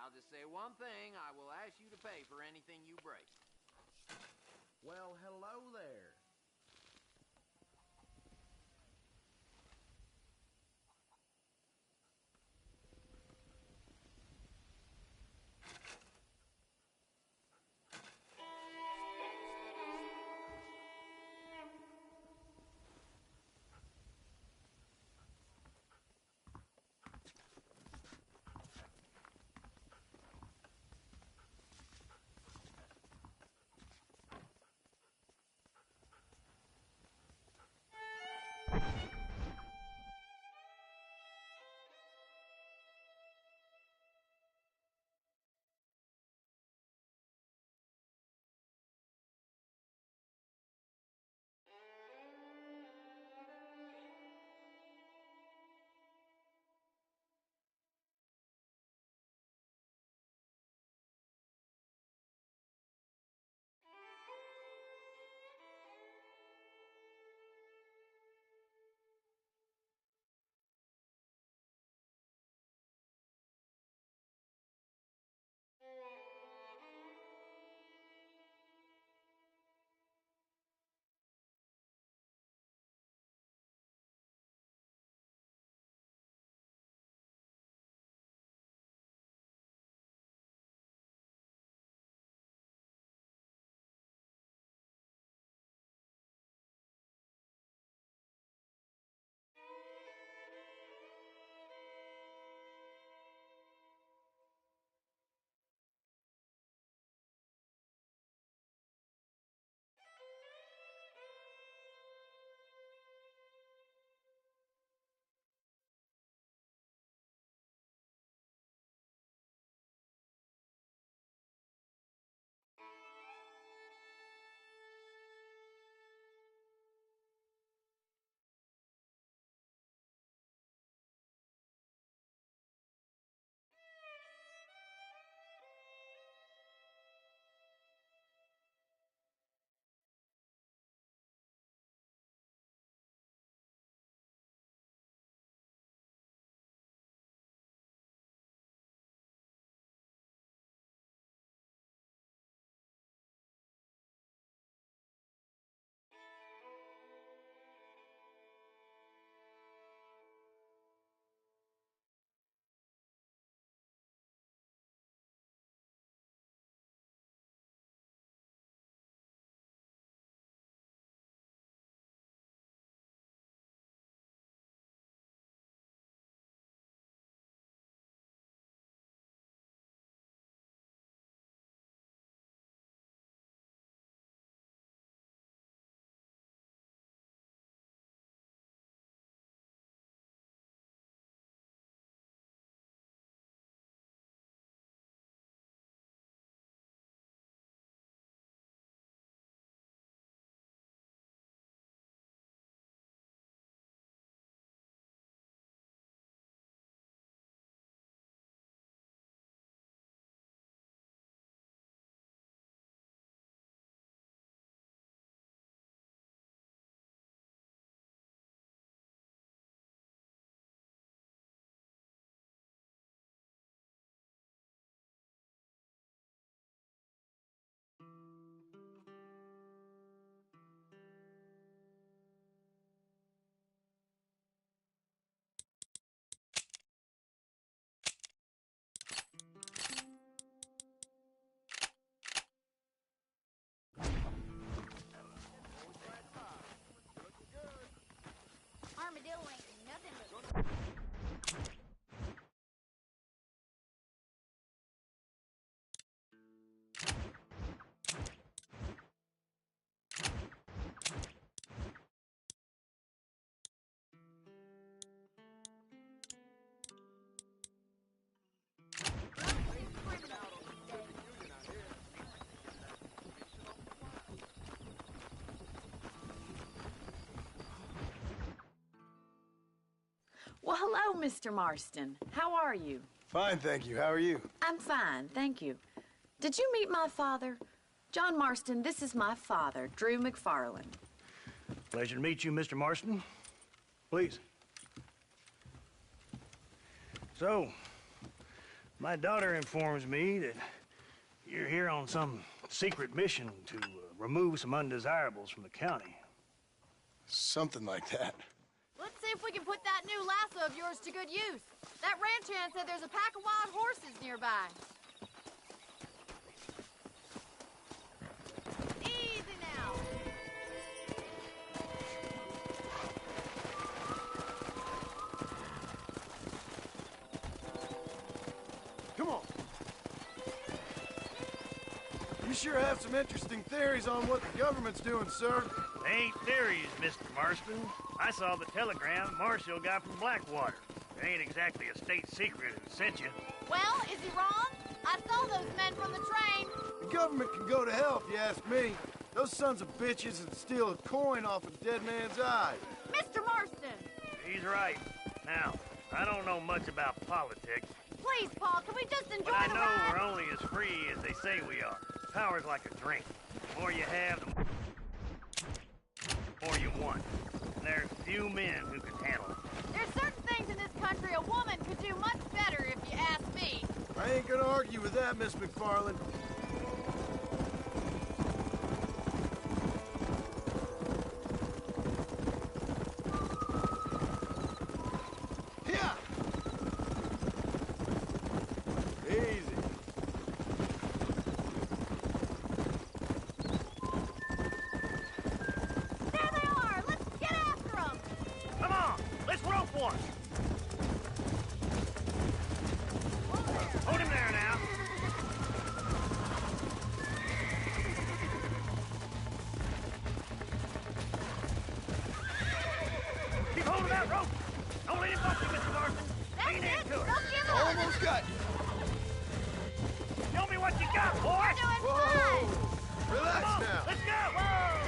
I'll just say one thing. I will ask you to pay for anything you break. Well, hello there. Well, hello, Mr. Marston. How are you? Fine, thank you. How are you? I'm fine, thank you. Did you meet my father? John Marston, this is my father, Drew McFarland. Pleasure to meet you, Mr. Marston. Please. So, my daughter informs me that you're here on some secret mission to remove some undesirables from the county. Something like that. Let's see if we can put that new lasso of yours to good use. That ranch hand said there's a pack of wild horses nearby. Easy now. Come on. You sure have some interesting theories on what the government's doing, sir. They ain't theories, Mr. Marston. I saw the telegram Marshall got from Blackwater. It ain't exactly a state secret who sent you. Well, is he wrong? I saw those men from the train. The government can go to hell if you ask me. Those sons of bitches would steal a coin off a dead man's eye. Mr. Marston! He's right. Now, I don't know much about politics, Please, Paul, can we just enjoy but I the know ride? we're only as free as they say we are. Power's like a drink. The more you have, the more you want. And there's few men who can handle it. There's certain things in this country a woman could do much better if you ask me. I ain't gonna argue with that, Miss McFarland. Easy. There they are! Let's get after them! Come on, let's rope one. Hold him there now. Keep hold of that rope. Don't let him bump you, Mr. Marston. That's Lean it! into it. Don't give up! Almost got you. Show me what you got, boy. We're doing Whoa! fine! Relax Come on, now. let's go. Whoa!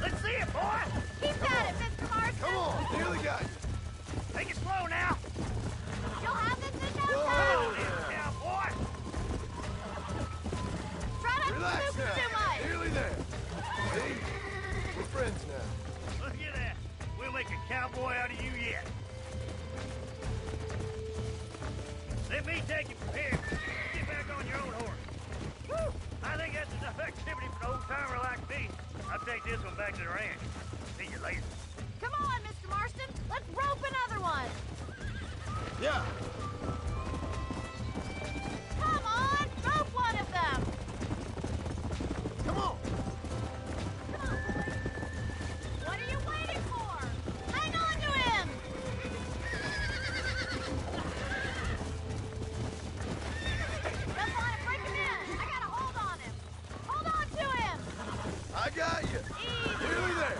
Let's see it, boy. Keep at it, Mr. Marston! Come on, nearly got you. Take it slow now. You'll have this in no Come time! on, now, boy. Try not to Relax scoop now. too much! Nearly there. See? We're friends now. Look at that. We'll make a cowboy out of you yet. Let me take you from here. Get back on your own horse. Woo! I think that's enough activity for an old-timer like me. I'll take this one back to the ranch. See you later. Come on, Mr. Marston! Let's rope another one! Yeah. Come on! Rope one of them! Come on. Come on, boys! What are you waiting for? Hang on to him! Don't want to break him in! I got a hold on him! Hold on to him! I got you. Easy! Nearly there.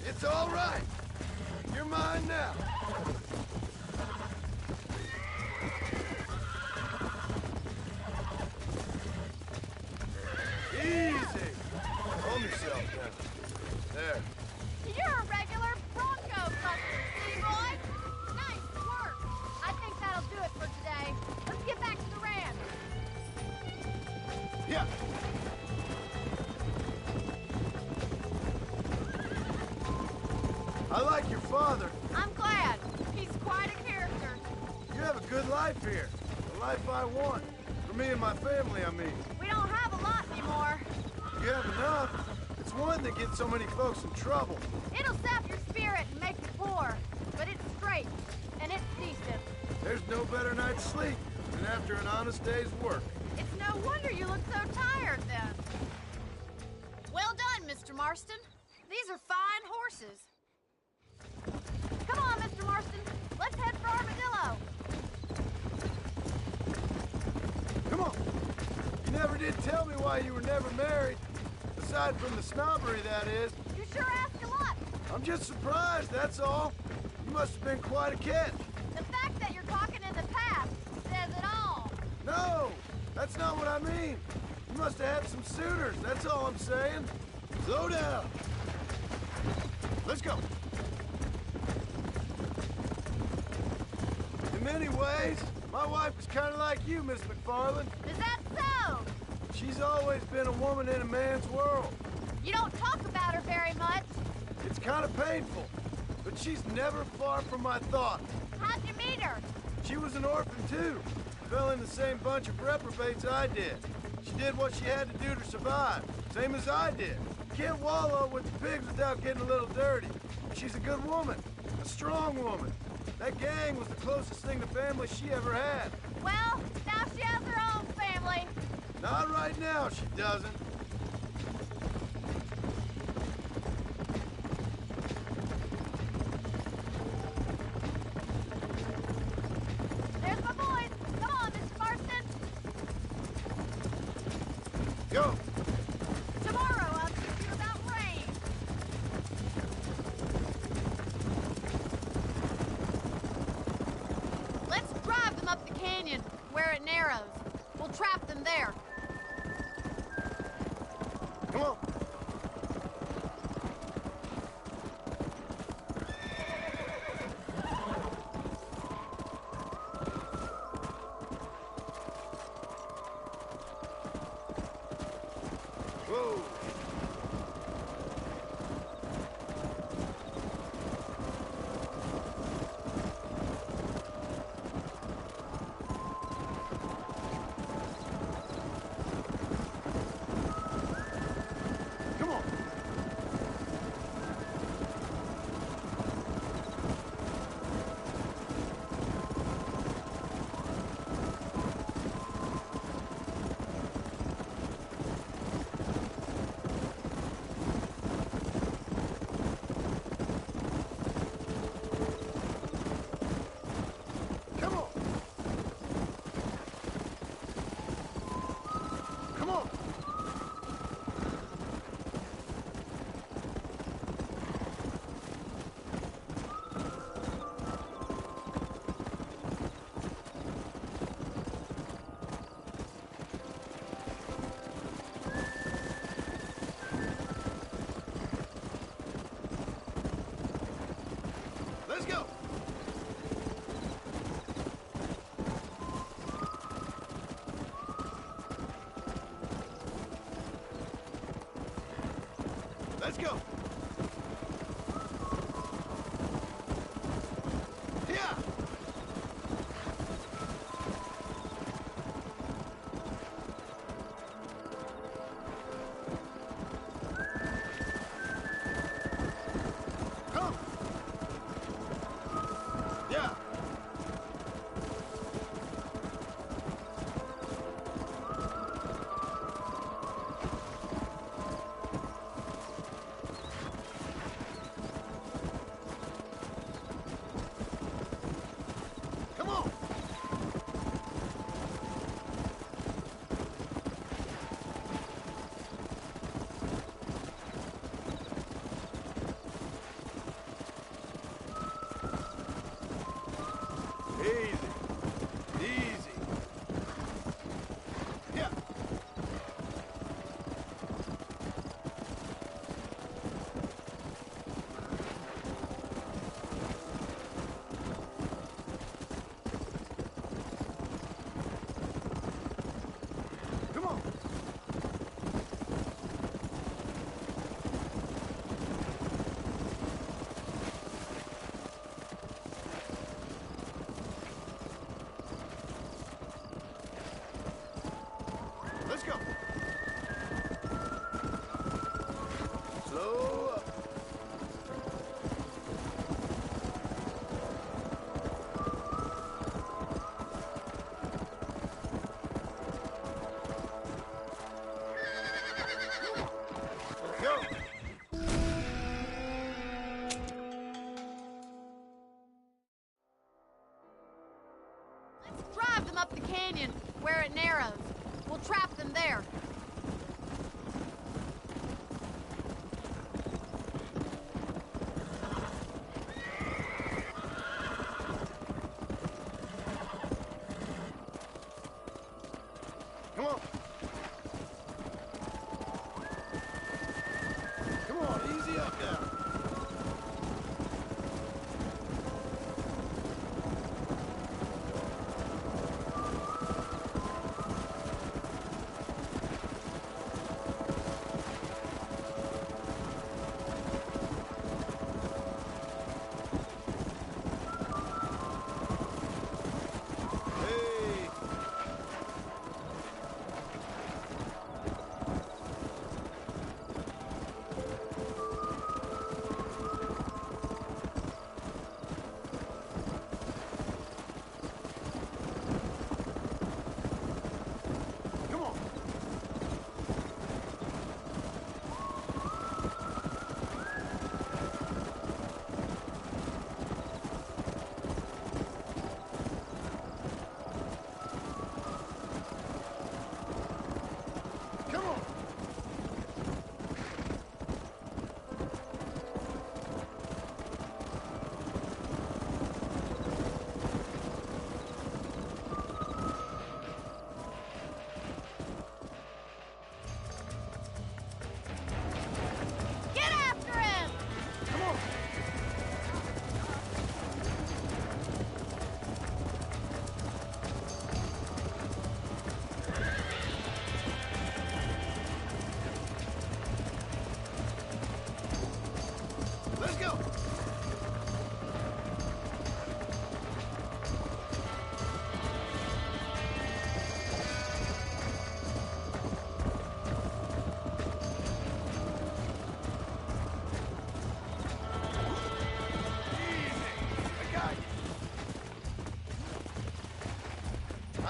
It's all right. You're mine now. Easy. Calm yourself down. There. You're a regular Bronco buster, city boy! Nice work! I think that'll do it for today. Let's get back to the ranch. Yeah. I like your father. I'm glad. He's quite a character. You have a good life here. The life I want. For me and my family, I mean. We don't have a lot anymore. You have enough. It's one that gets so many folks in trouble. It'll sap your spirit and make you poor. But it's straight, and it's decent. There's no better night's sleep than after an honest day's work. It's no wonder you look so tired, then. Well done, Mr. Marston. These are fine horses. Come on, Mr. Marston. Let's head for Armadillo. Come on. You never did tell me why you were never married. Aside from the snobbery, that is. You sure ask a lot. I'm just surprised, that's all. You must have been quite a catch. The fact that you're talking in the past says it all. No, that's not what I mean. You must have had some suitors, that's all I'm saying. Slow down. Let's go. In many ways, my wife is kind of like you, Miss McFarland. Is that so? She's always been a woman in a man's world. You don't talk about her very much. It's kind of painful, but she's never far from my thoughts. How'd you meet her? She was an orphan, too. Fell in the same bunch of reprobates I did. She did what she had to do to survive, same as I did. Can't wallow with the pigs without getting a little dirty. She's a good woman, a strong woman. That gang was the closest thing to family she ever had. Well, now she has her own family. Not right now, she doesn't. There's my boys. Come on, Mr. Marston. Go. Tomorrow I'll teach you about rain. Let's drive them up the canyon where it narrows. We'll trap them there. Come on. Whoa. Come on. Come on. Come on. Let's go. Let's go. Yeah. Come. Yeah. Come on. Easy. Easy. Yeah. Come on. Let's go. Slow up. Go. Let's drive them up the canyon where it narrows. We'll trap them there. Come on.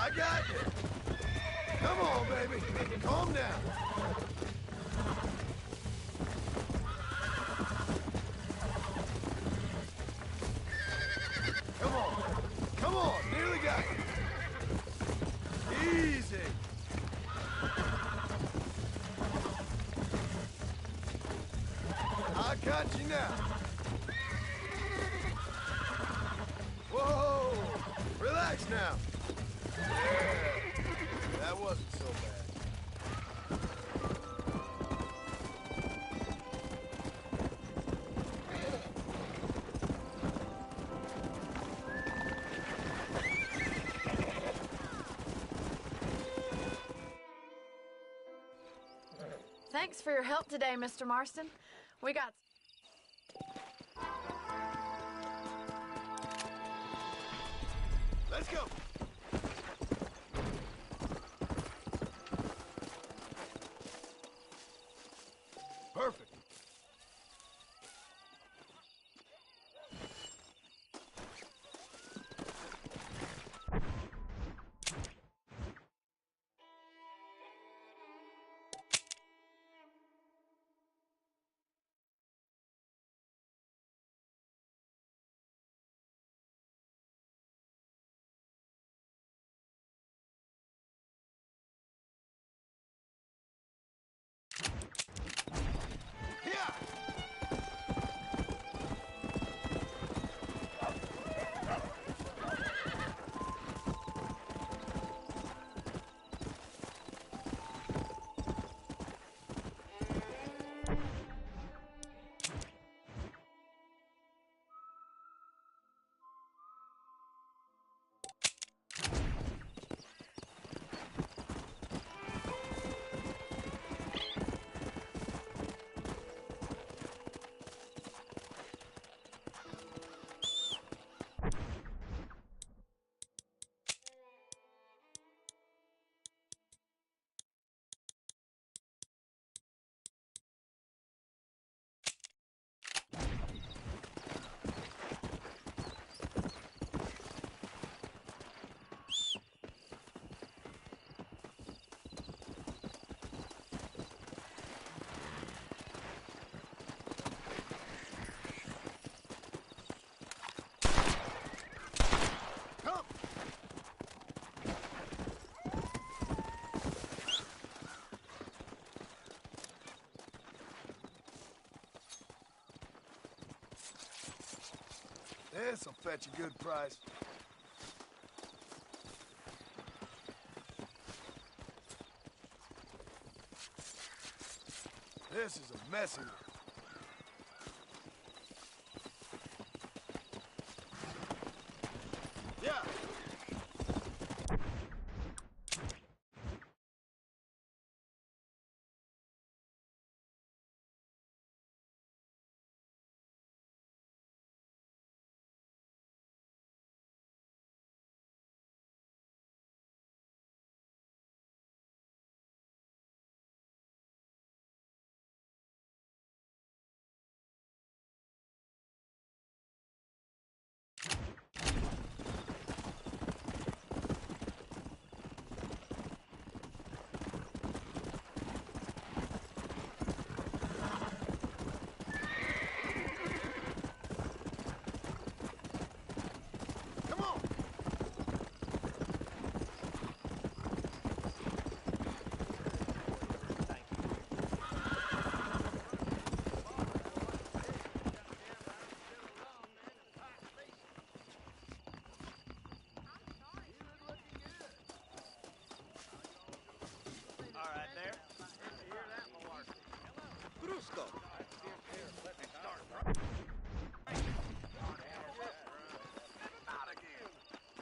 I got you. Come on, baby. Calm down. Come on. Come on. Nearly got you. Easy. I got you now. Whoa! Relax now. Yeah. That wasn't so bad. Thanks for your help today, Mr. Marston. We got... Let's go. Perfect. This'll fetch a good price. This is a messy one. Yeah.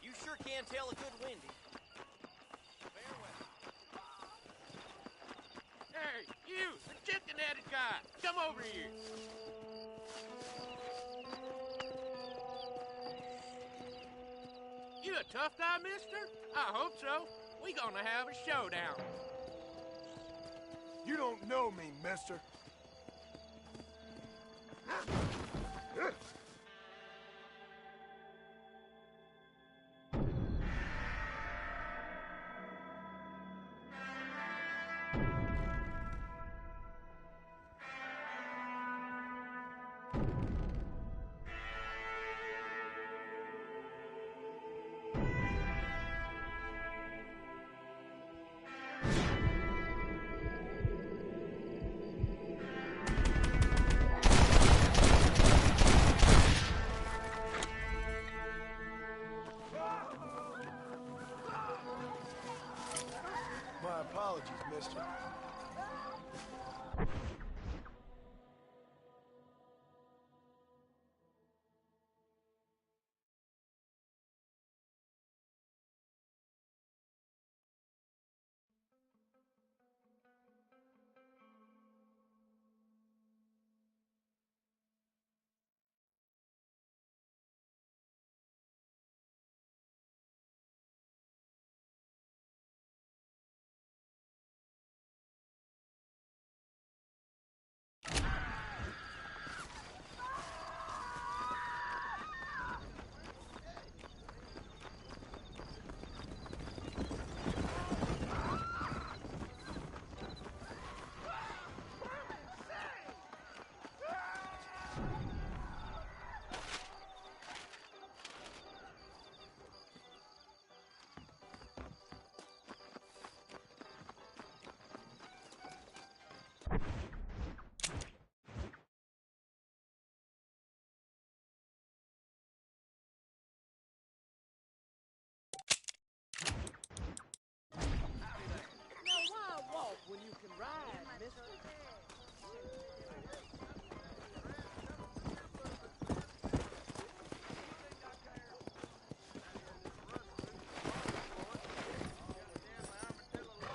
You sure can tell a good Wendy. Hey, you, the chicken-headed guy, come over here. You a tough guy, mister? I hope so. We gonna have a showdown. You don't know me, mister. apologies, mister. When you can ride, mister.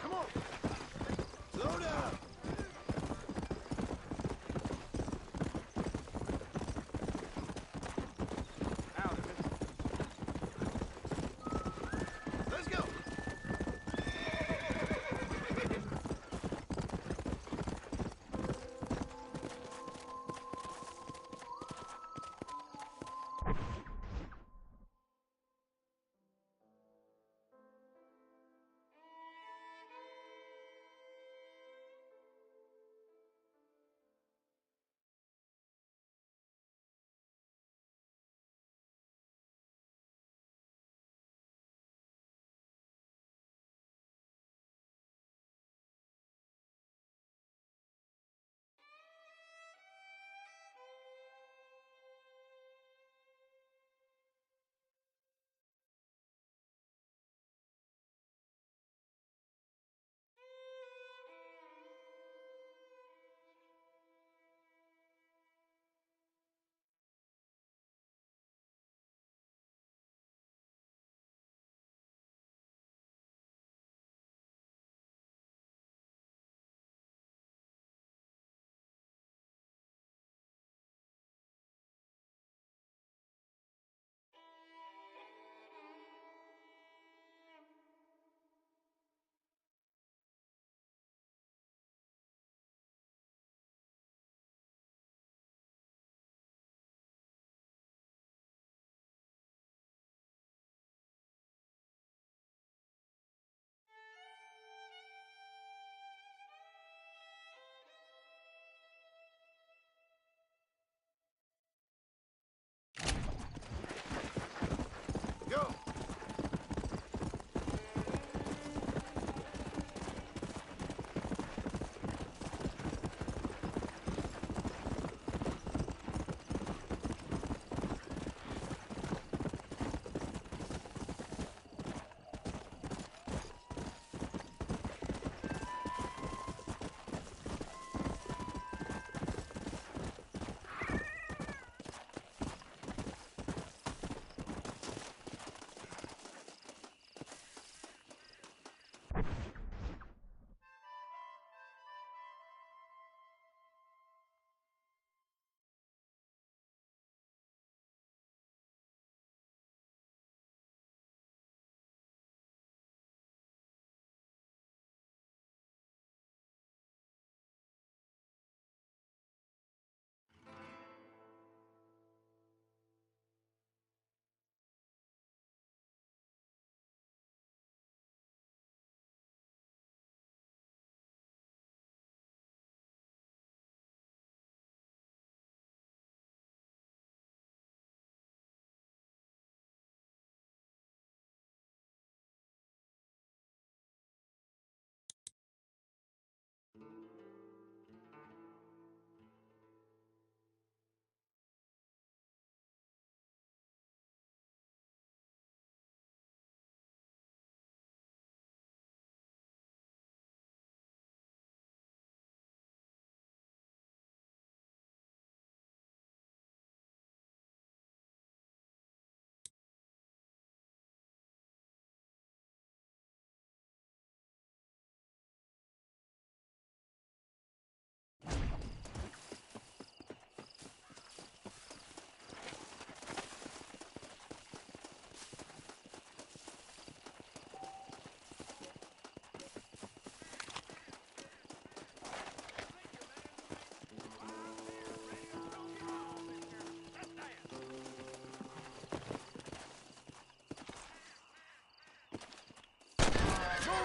Come on! Slow down! Let's go!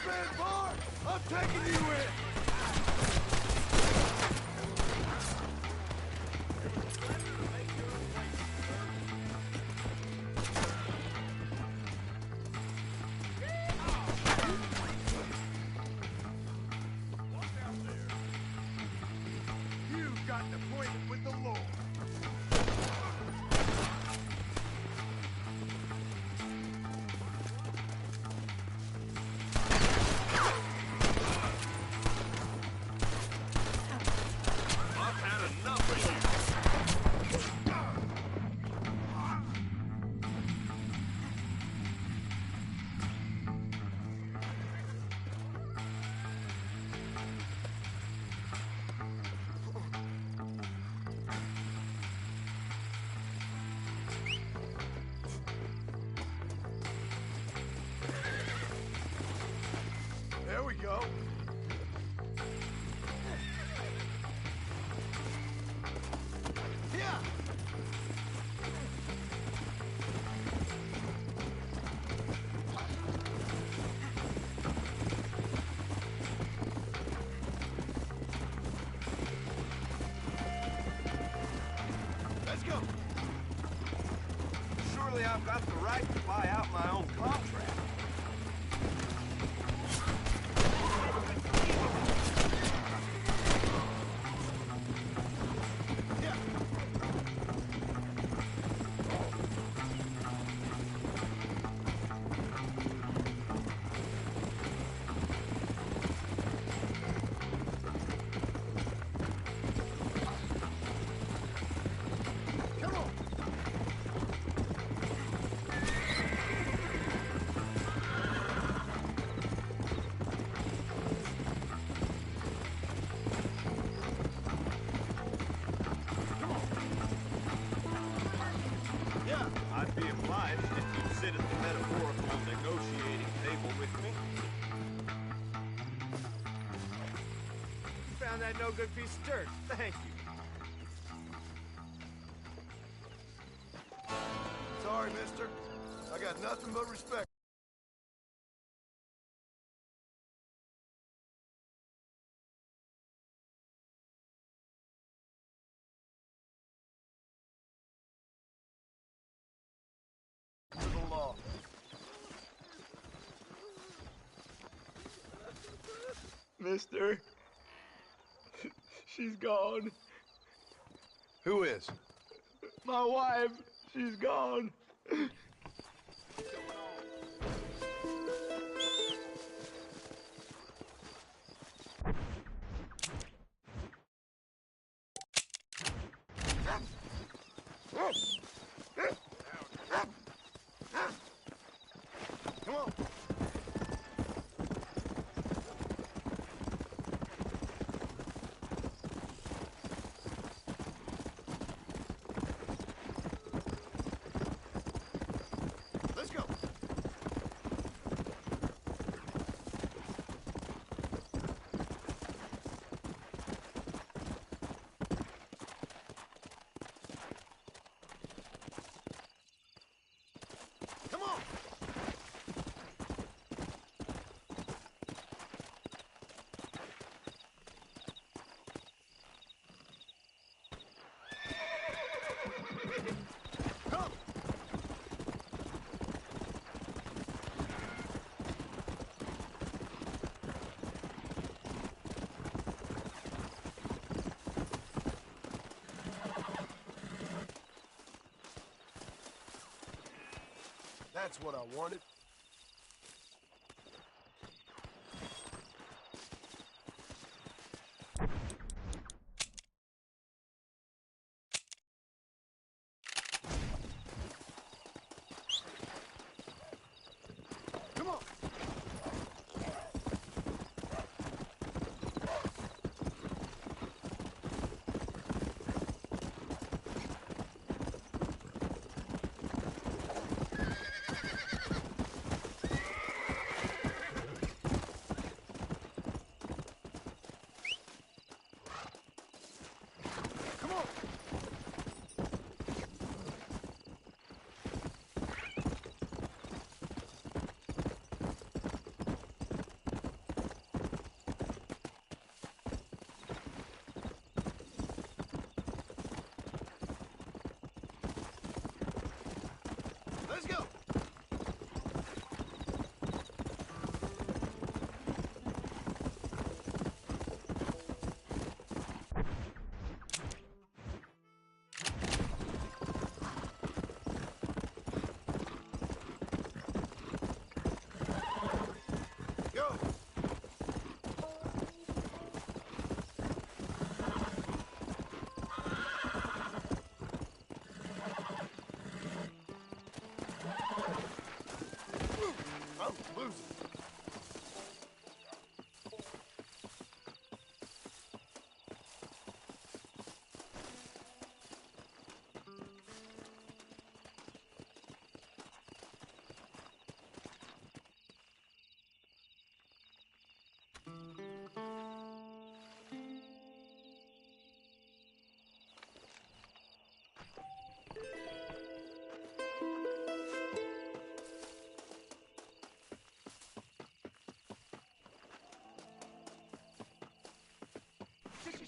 man far, I'm taking you in. You've got an appointment with the Lord. I've had enough of you. There we go. Yeah. Let's go. Surely I've got the right to buy out my own contract. Come on. Yeah, I'd be obliged if you'd sit at the metaphorical negotiating table with me. Found that no good piece of dirt. Thank you. Sorry, mister. I got nothing but respect. To the law. Mister, she's gone. Who is? My wife, she's gone. Come on. Let's go. Come on. Come. That's what I wanted. Come on.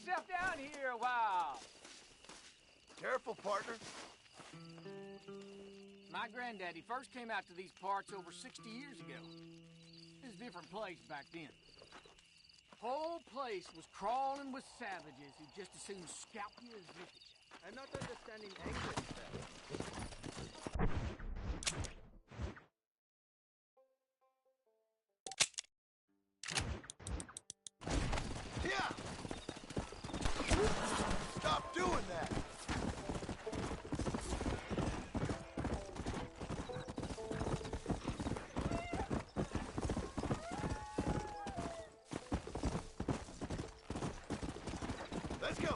yourself down here a while. Careful, partner. My granddaddy first came out to these parts over 60 years ago. It was a different place back then. Whole place was crawling with savages who just as soon scalp you as look at you. I'm not understanding English, sir. Stop doing that! Let's go!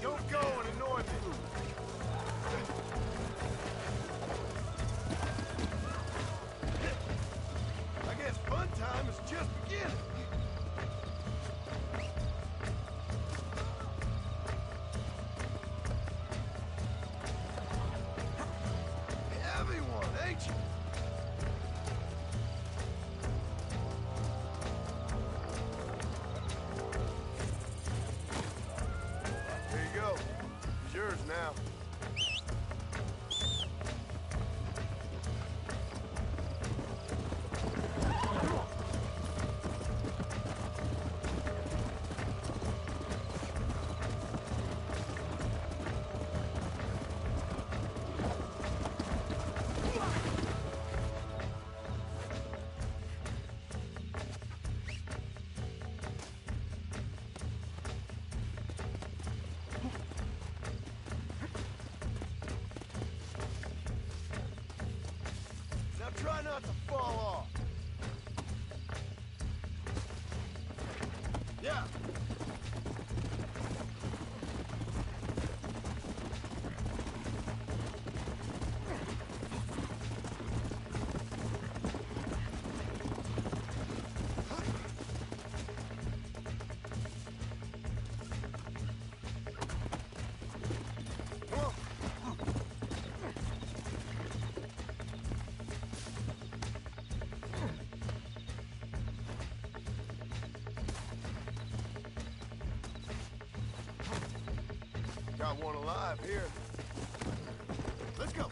Don't go and annoy me. I guess fun time is just beginning. Heavy one, ain't you? There you go. It's yours now. Now try not to fall off. Yeah. Got one alive here. Let's go.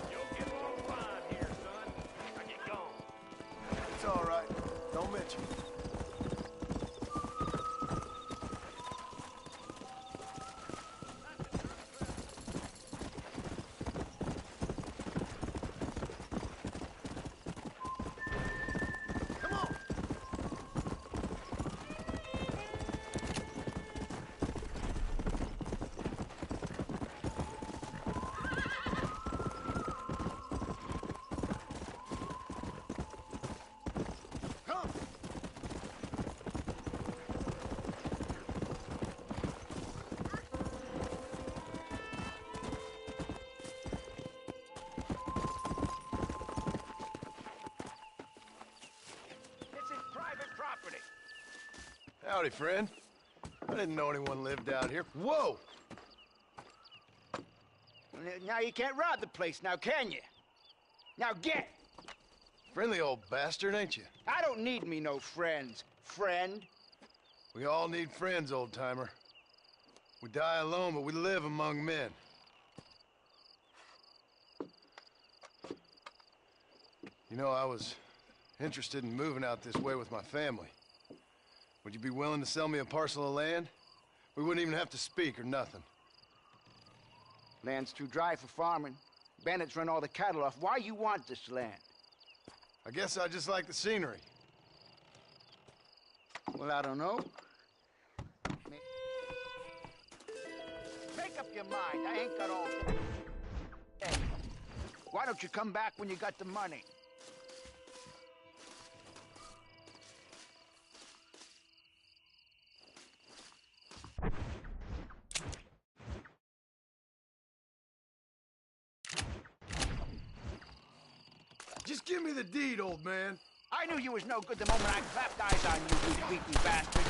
You'll get along fine here, son. I get gone. It's all right. Don't mention it. Come on. Come. This is private property. Howdy, friend. I didn't know anyone lived out here. Whoa! Now you can't rob the place now, can you? Now get! Friendly old bastard, ain't you? I don't need me no friends, friend. We all need friends, old-timer. We die alone, but we live among men. You know, I was interested in moving out this way with my family. Would you be willing to sell me a parcel of land? We wouldn't even have to speak or nothing. Land's too dry for farming. Bandits run all the cattle off. Why you want this land? I guess I just like the scenery. Well, I don't know. Make up your mind. I ain't got all day. Why don't you come back when you got the money? Just give me the deed, old man. I knew you was no good the moment I clapped eyes on you, you beaky bastard.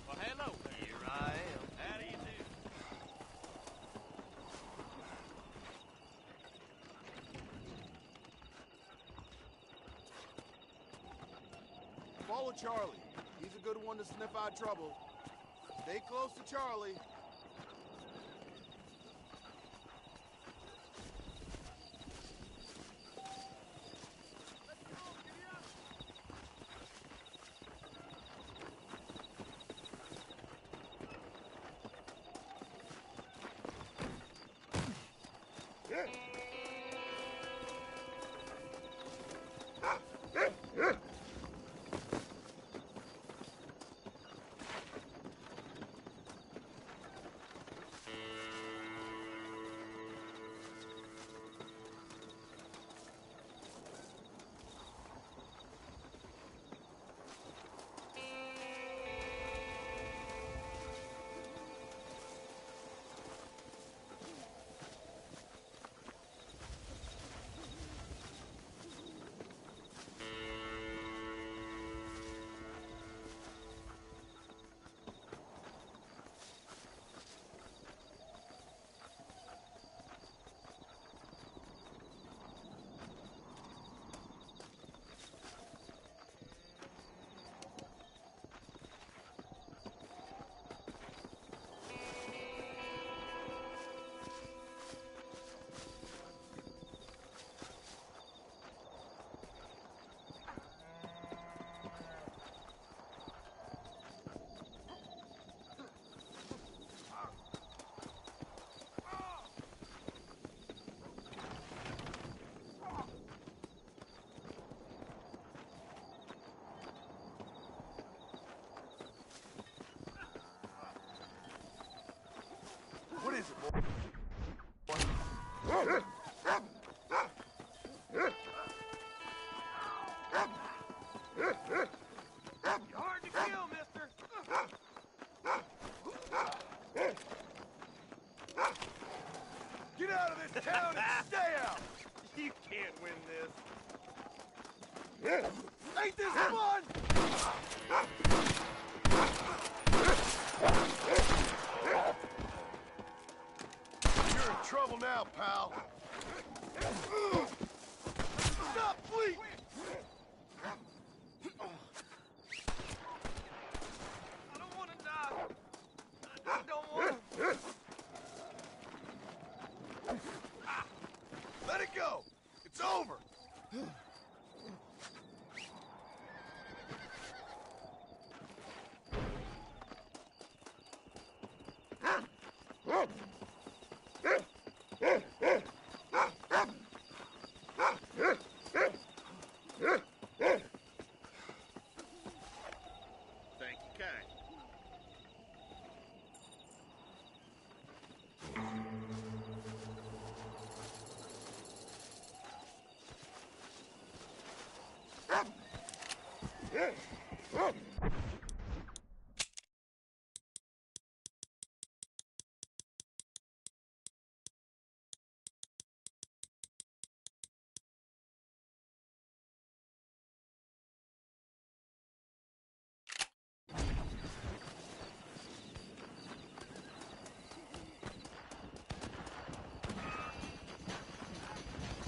Well, hello there. Here I am. How do you do? Follow Charlie. He's a good one to sniff out trouble. Stay close to Charlie. What is it, boy? You're hard to kill, mister. Get out of this town and stay out! You can't win this. Ain't this fun? You're in trouble now, pal. Stop, please! I don't want to die. I don't want to. Let it go! It's over! Thank you, kind.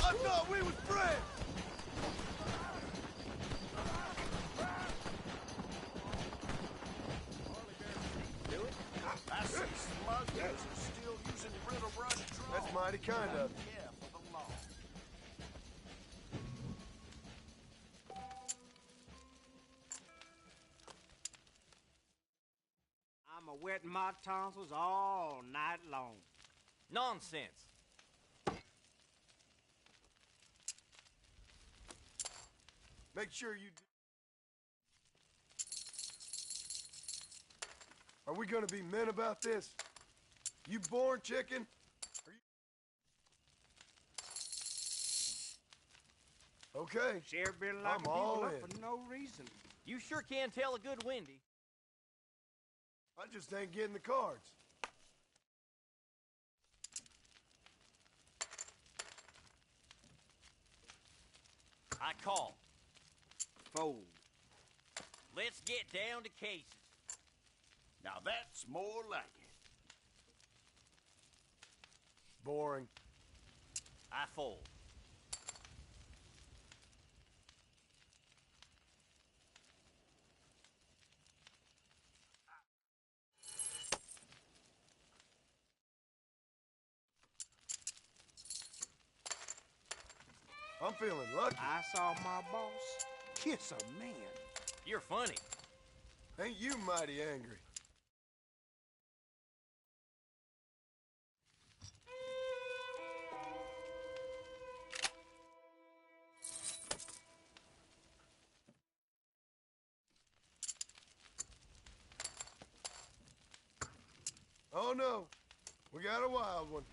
I thought we was friends! mighty kind of you. care for the law. I'm a wetting my tonsils all night long. Nonsense. Make sure you do. Are we gonna be men about this? You born chicken? Okay. Sheriff been I'm locking all people up in. for no reason. You sure can tell a good Wendy. I just ain't getting the cards. I call. Fold. Let's get down to cases. Now that's more like it. Boring. I fold. I'm feeling lucky. I saw my boss kiss a man. You're funny. Ain't you mighty angry? Oh no, we got a wild one.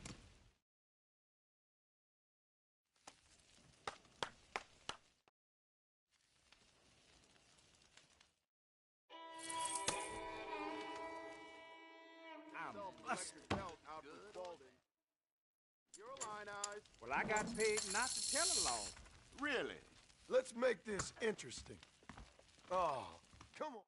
Well, I got paid not to tell a law. Really? Let's make this interesting. Oh, come on.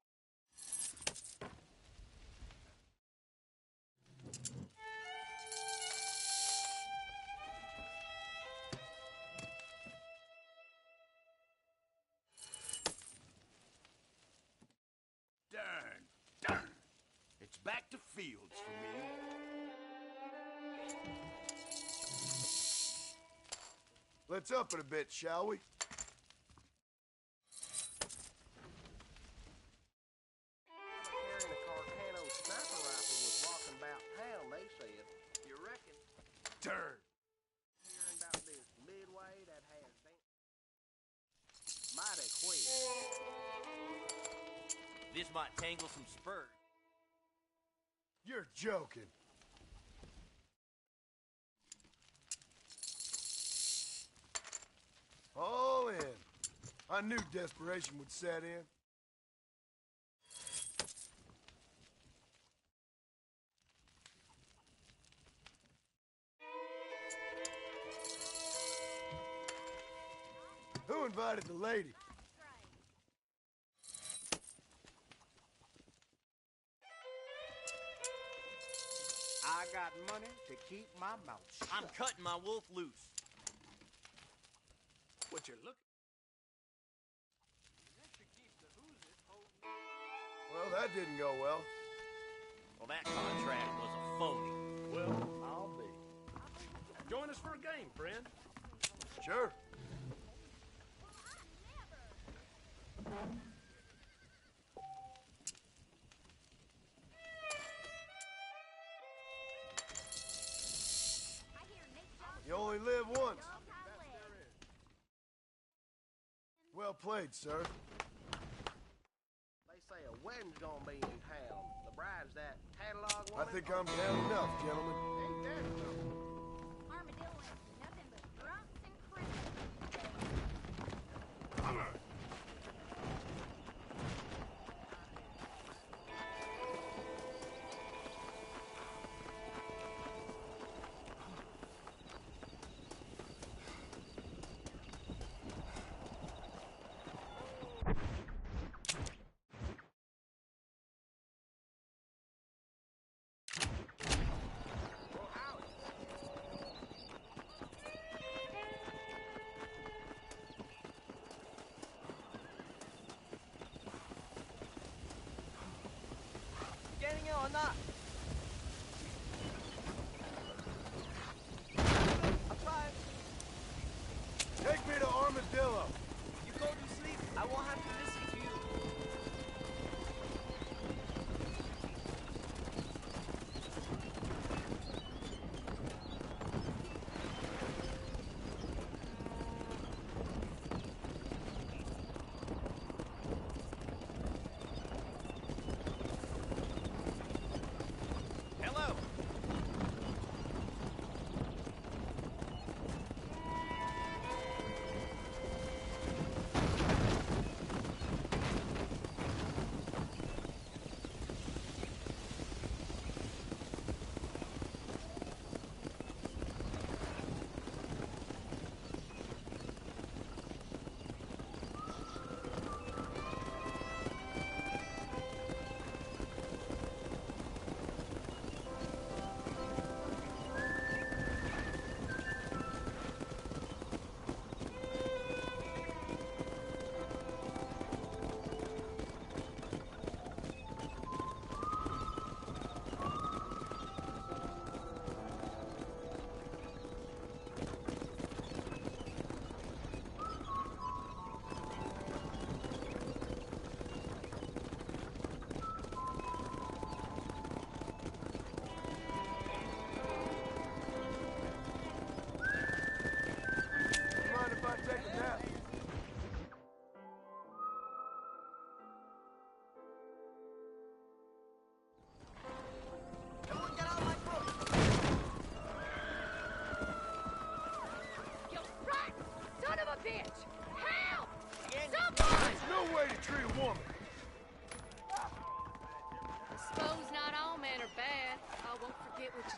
Darn. It's back to fields for me. Let's up it a bit, shall we? Carrying a Carcano sniper rifle was walking about town, they said. You reckon? Turn. Hearing about this midway that has mighty quick. This might tangle some spurs. You're joking. All in. I knew desperation would set in. Who invited the lady? I got money to keep my mouth shut. I'm cutting my wolf loose. What you looking? Well, that didn't go well. Well, that contract was a phony. Well, I'll be. Join us for a game, friend. Sure. You only live once. Well played, sir. They say a wedding's gonna be in town. The bride's that catalog I woman. think I'm down enough, gentlemen. Ain't that so? Armadillo ain't nothing but drunks and criminals.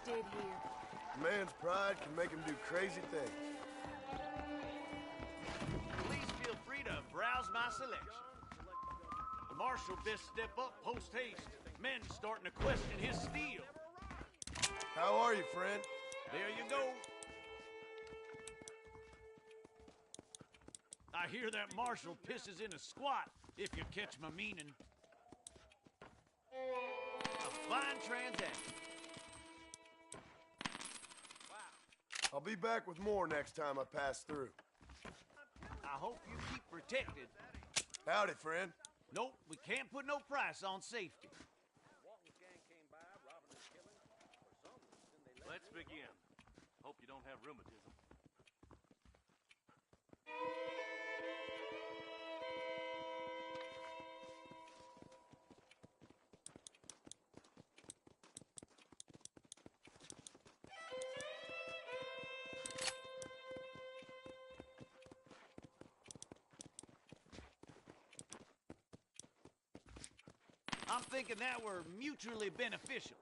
did here. A man's pride can make him do crazy things. Please feel free to browse my selection. The marshal best step up post haste. Men starting to question his steel. How are you, friend? There you go. I hear that marshal pisses in a squat, if you catch my meaning. A fine transaction. I'll be back with more next time I pass through. I hope you keep protected. Howdy, friend. Nope, we can't put no price on safety. Let's begin. Hope you don't have rheumatism. I'm thinking that were mutually beneficial.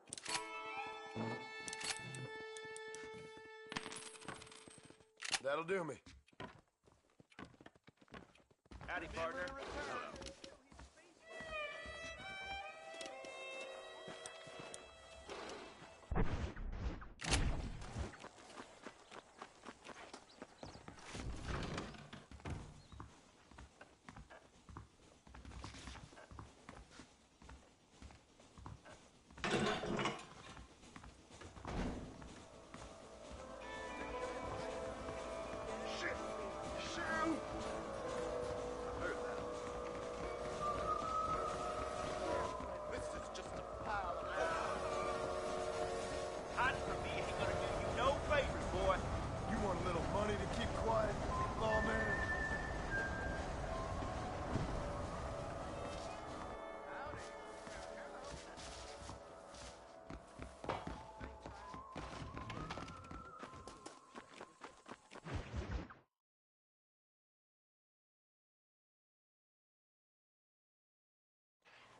That'll do me. Howdy, partner.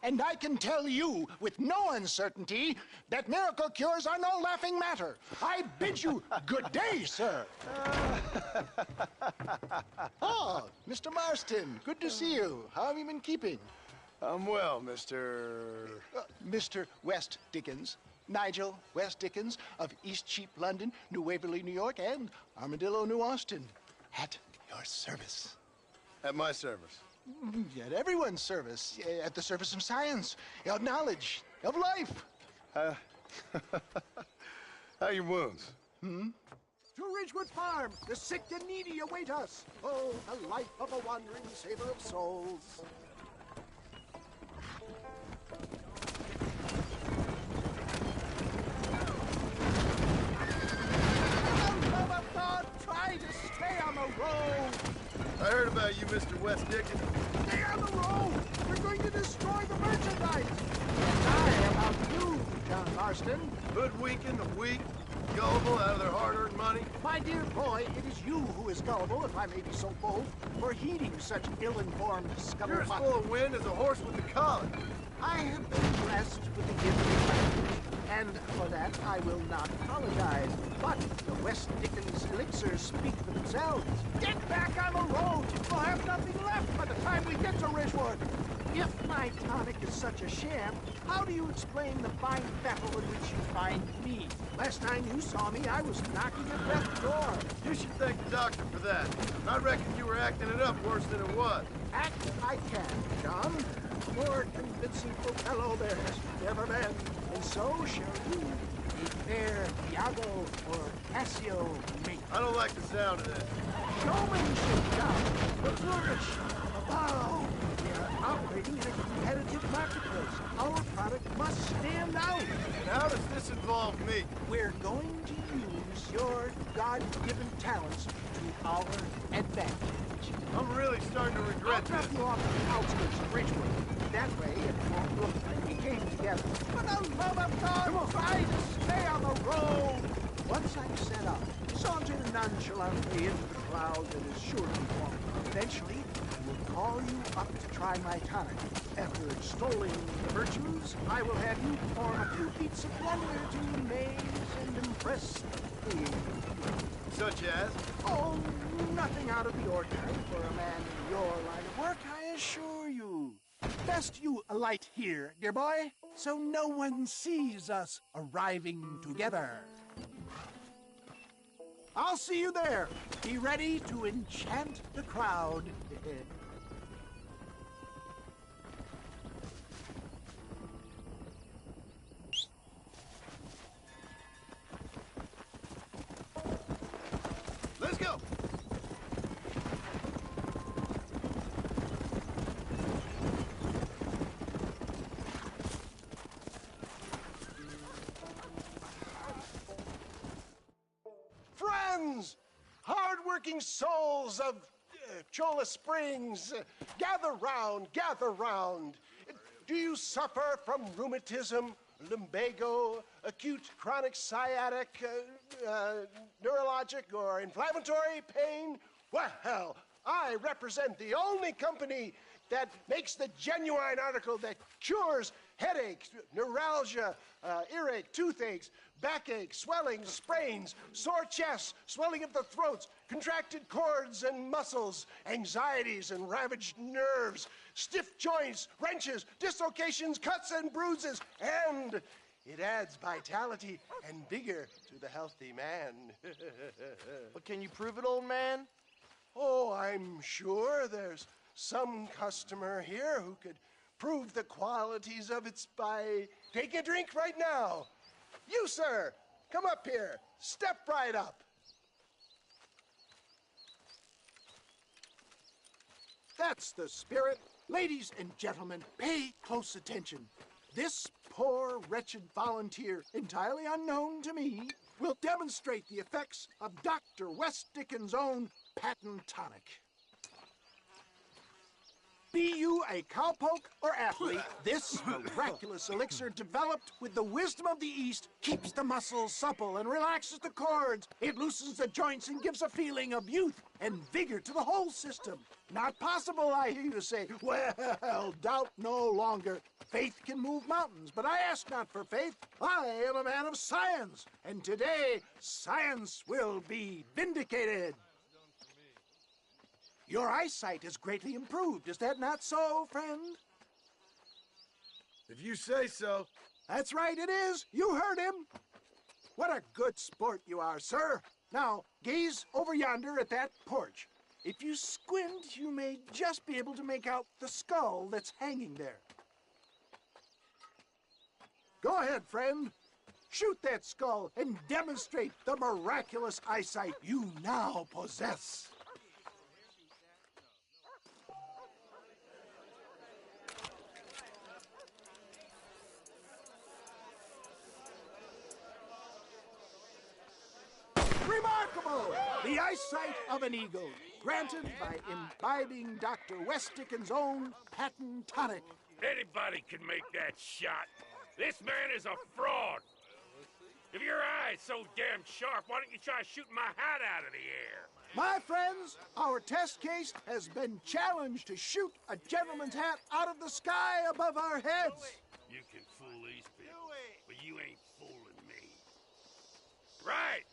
And I can tell you with no uncertainty that miracle cures are no laughing matter. I bid you good day, sir. Oh, Mr. Marston, good to see you. How have you been keeping? I'm well, Mr. Mr. West Dickens. Nigel West Dickens of East Cheap, London, New Waverly, New York, and Armadillo, New Austin. At your service. At my service. At everyone's service. At the service of science, of knowledge, of life. How are your wounds? To Ridgewood Farm, the sick and needy await us. Oh, the life of a wandering saver of souls. For the love of God, try to stay on the road. I heard about you, Mr. West Dickens. Stay on the road! We're going to destroy the merchandise! And I about you, John Marston. Hoodwinking the weak, gullible out of their hard-earned money. My dear boy, it is you who is gullible, if I may be so bold, for heeding such ill-informed scuttlebutt. You're as full of wind as a horse with the collar. I have been blessed with the gift of language, and for that I will not apologize. But the West Dickens elixirs speak for themselves. Get back on the road! We'll have nothing left by the time we get to Ridgewood. If my tonic is such a sham, how do you explain the fine battle in which you find me? Last time you saw me, I was knocking at death's door. You should thank the doctor for that. I reckon you were acting it up worse than it was. Act I can, John. More convincing Othello there has never been, and so shall you. A fair Iago or Cassio mate. I don't like the sound of this. Showmanship, John. The flourish. Oh, we are operating in a competitive marketplace. Our product must stand out. And how does this involve me? We're going to use your God-given talents to our advantage. I'm really starting to regret I'll this. drop you off at the outskirts of Ridgewood. That way, it won't look like we came together. For the love of God, try to stay on the road. Once I'm set up, saunter nonchalantly into the cloud that is sure to be forming. Eventually, will call you up to try my tonic. After extolling the virtues, I will have you perform a few feats of wonder to amaze and impress the creative. Such as? Oh, nothing out of the ordinary for a man in your line of work, I assure you. Best you alight here, dear boy, so no one sees us arriving together. I'll see you there. Be ready to enchant the crowd. Let's go. Friends, hard-working souls of Cholla Springs, gather round, gather round. Do you suffer from rheumatism, lumbago, acute chronic sciatic, neurologic, or inflammatory pain? Well, I represent the only company that makes the genuine article that cures headaches, neuralgia, earache, toothaches, backache, swelling, sprains, sore chests, swelling of the throats, contracted cords and muscles, anxieties and ravaged nerves, stiff joints, wrenches, dislocations, cuts and bruises, and it adds vitality and vigor to the healthy man. But can you prove it, old man? Oh, I'm sure there's some customer here who could prove the qualities of it by taking a drink right now. You, sir, come up here. Step right up. That's the spirit. Ladies and gentlemen, pay close attention. This poor, wretched volunteer, entirely unknown to me, will demonstrate the effects of Dr. West Dickens' own patent tonic. Be you a cowpoke or athlete, this miraculous elixir developed with the wisdom of the East keeps the muscles supple and relaxes the cords. It loosens the joints and gives a feeling of youth and vigor to the whole system. Not possible, I hear you say. Well, doubt no longer. Faith can move mountains, but I ask not for faith. I am a man of science, and today science will be vindicated. Your eyesight has greatly improved. Is that not so, friend? If you say so. That's right, it is. You heard him. What a good sport you are, sir. Now, gaze over yonder at that porch. If you squint, you may just be able to make out the skull that's hanging there. Go ahead, friend. Shoot that skull and demonstrate the miraculous eyesight you now possess. Remarkable! The eyesight of an eagle, granted by imbibing Dr. West Dickens' own patent tonic. Anybody can make that shot. This man is a fraud. If your eye's so damn sharp, why don't you try shooting my hat out of the air? My friends, our test case has been challenged to shoot a gentleman's hat out of the sky above our heads. You can fool these people, but you ain't fooling me. Right.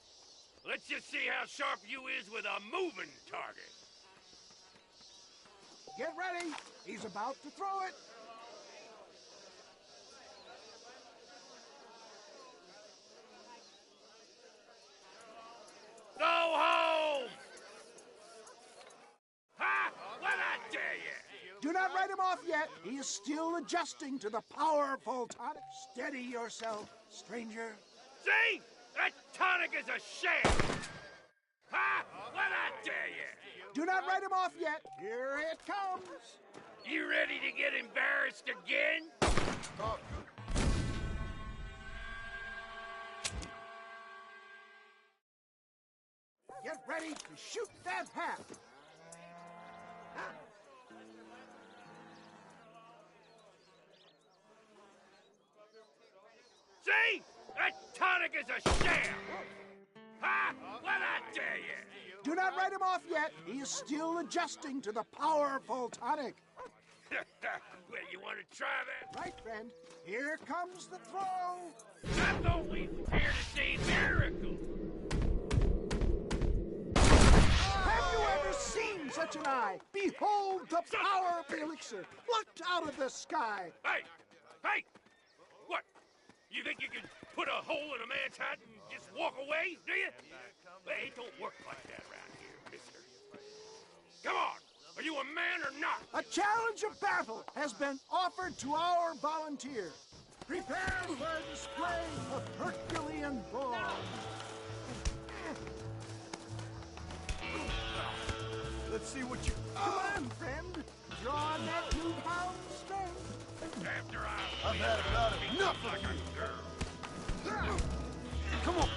Let's just see how sharp you is with a moving target. Get ready. He's about to throw it. Go home! Ha! What I tell you? Do not write him off yet. He is still adjusting to the powerful tonic. Steady yourself, stranger. See? That tonic is a sham! Ha! What I tell you? Do not write him off yet. Here it comes. You ready to get embarrassed again? Get ready to shoot that hat. See? That tonic is a sham! Ha! What I tell you? Do not write him off yet. He is still adjusting to the powerful tonic. Well, you want to try that? Right, friend. Here comes the throw. I thought we were here to see miracles. Have you ever seen such an eye? Behold the power of the elixir, plucked out of the sky. Hey! Hey! What? You think you can put a hole in a man's hat and just walk away, do you? Well, it don't work like that around here, mister. Come on! Are you a man or not? A challenge of battle has been offered to our volunteers. Prepare for a display of Herculean ball. Let's see what you... Come on, friend. Draw on that 2-pound strength. After I've had about enough of you. Come on.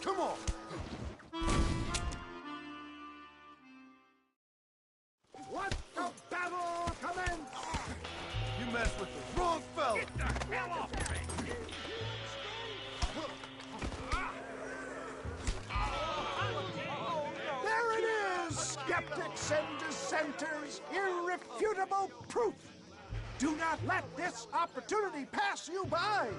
Come on. Let the battle commence! You messed with the wrong fella. Get the hell off me! There it is, skeptics and dissenters, irrefutable proof. Do not let this opportunity pass you by.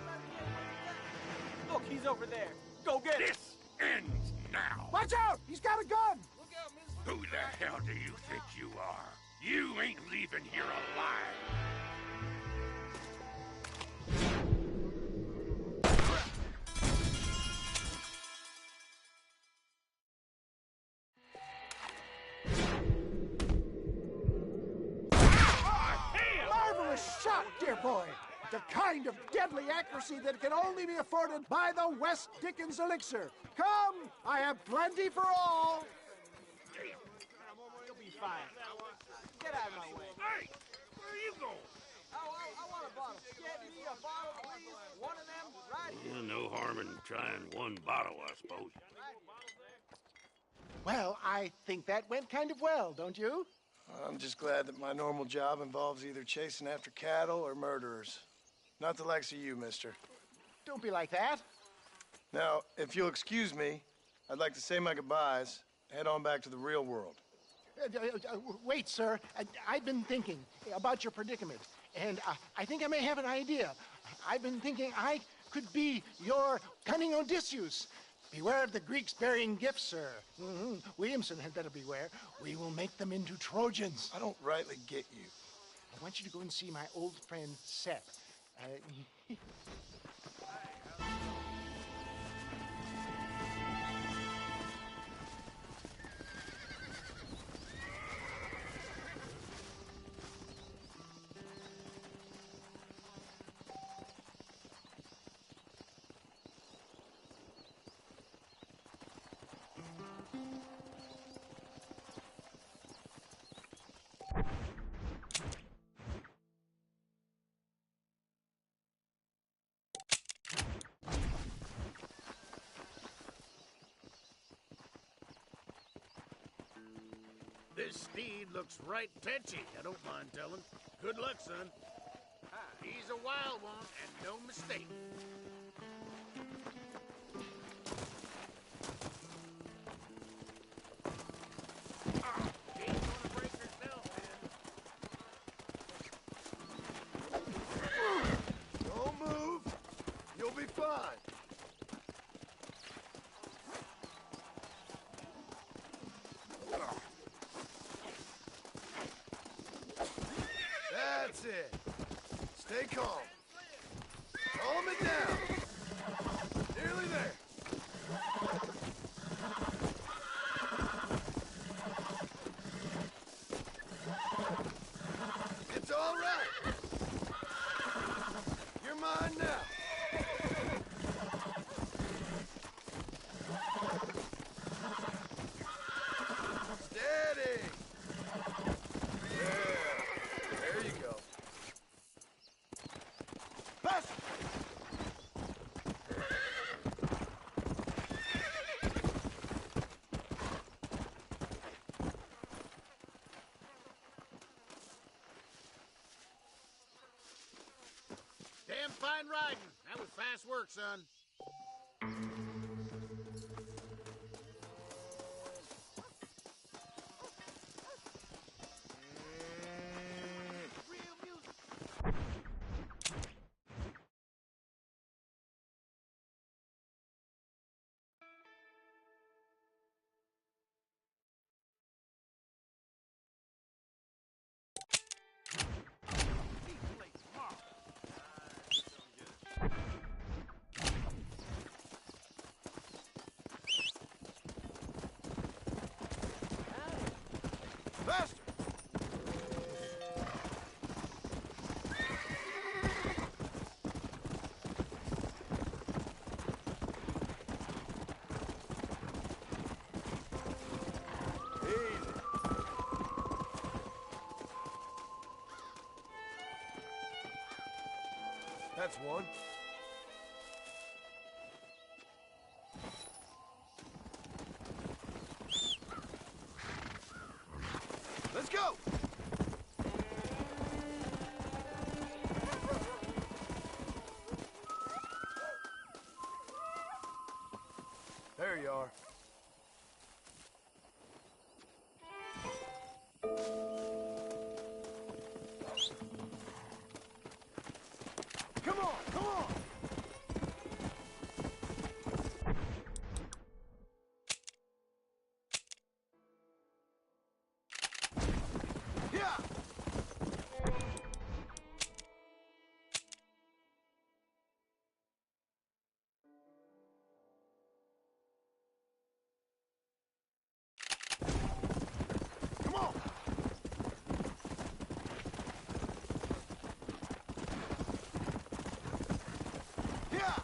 Look, he's over there. Go get him. This ends now. Watch out! He's got a gun! Who the hell do you think you are? You ain't leaving here alive. Marvelous shot, dear boy. The kind of deadly accuracy that can only be afforded by the West Dickens elixir. Come, I have plenty for all. You'll be fine. Get out of my way. Hey, where are you going? I want a bottle. Get me a bottle, please. One of them right here. No harm in trying one bottle, I suppose. Well, I think that went kind of well, don't you? I'm just glad that my normal job involves either chasing after cattle or murderers. Not the likes of you, mister. Don't be like that. Now, if you'll excuse me, I'd like to say my goodbyes, head on back to the real world. Wait, sir. I've been thinking about your predicament, and I think I may have an idea. I've been thinking I could be your cunning Odysseus. Beware of the Greeks bearing gifts, sir. Williamson had better beware. We will make them into Trojans. I don't rightly get you. I want you to go and see my old friend Seth. This steed looks right tetchy, I don't mind telling. Good luck, son. He's a wild one, and no mistake. She's gonna break herself, man. Don't move. You'll be fine. That's it. Stay calm. Calm it down. Nearly there. It's all right. You're mine now. Steady. There you go. Pass. Damn fine riding. That was fast work, son. Faster! That's one. Let's go! There you are. Come on, come on! Yeah! Come on! Yeah!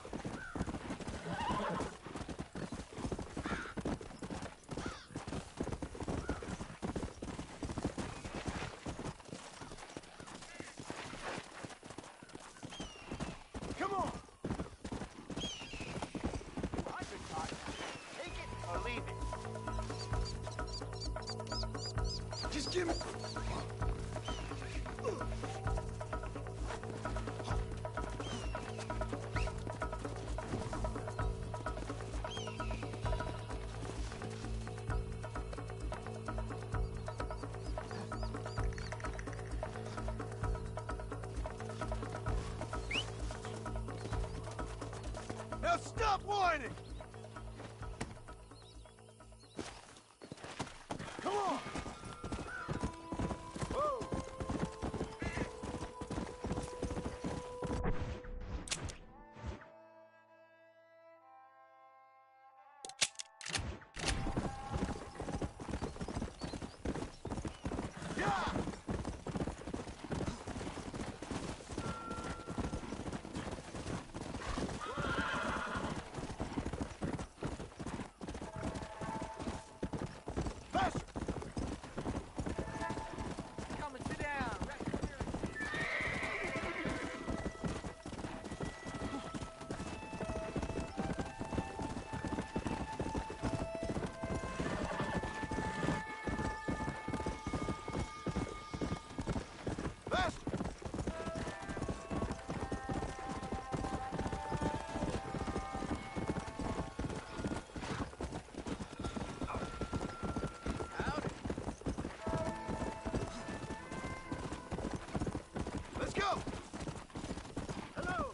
Come on! Take it or leave it. Just give me... Now stop whining! Come on! Whoa! Yeah! Faster! Come and sit down. Right here. Faster! Let's go! Hello.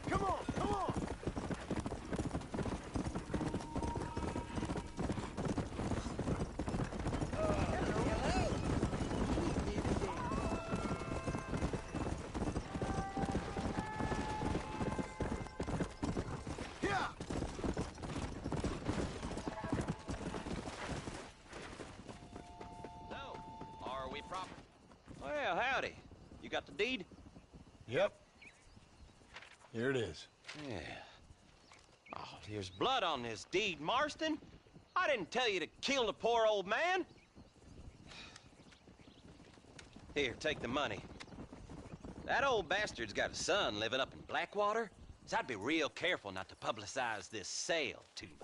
Come on, come on! Yeah! So, are we proper? Well, howdy. You got the deed? Yep. Here it is. Yeah. Oh, there's blood on this deed, Marston. I didn't tell you to kill the poor old man. Here, take the money. That old bastard's got a son living up in Blackwater, so I'd be real careful not to publicize this sale to him.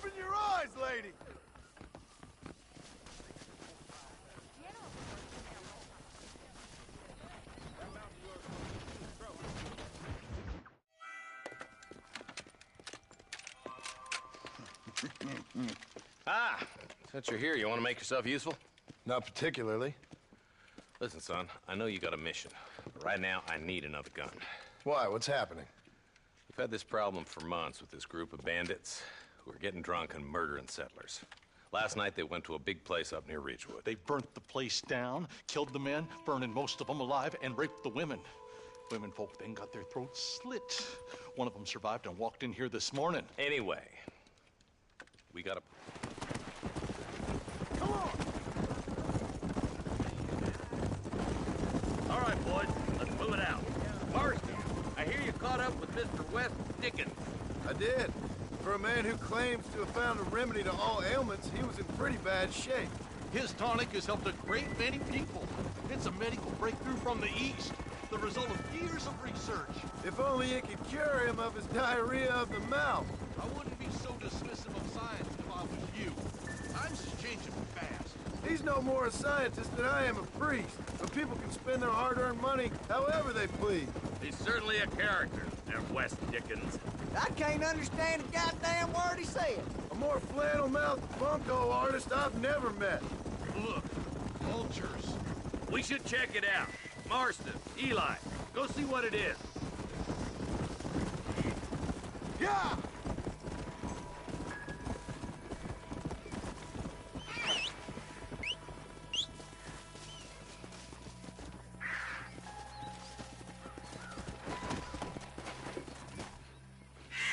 Open your eyes, lady! Ah, since you're here, you want to make yourself useful? Not particularly. Listen, son, I know you got a mission, but right now I need another gun. Why? What's happening? We've had this problem for months with this group of bandits who are getting drunk and murdering settlers. Last night they went to a big place up near Ridgewood. They burnt the place down, killed the men, burning most of them alive, and raped the women. Women folk then got their throats slit. One of them survived and walked in here this morning. Anyway, we gotta... Come on! All right, boys, let's move it out. Marston, I hear you caught up with Mr. West Dickens. I did. For a man who claims to have found a remedy to all ailments, he was in pretty bad shape. His tonic has helped a great many people. It's a medical breakthrough from the East, the result of years of research. If only it could cure him of his diarrhea of the mouth. I wouldn't be so dismissive of science if I was you. Times is changing fast. He's no more a scientist than I am a priest, but people can spend their hard-earned money however they please. He's certainly a character, that West Dickens. I can't understand a goddamn word he said. A more flannel-mouthed bunko artist I've never met. Look, vultures. We should check it out. Marston, Eli, go see what it is. Yeah!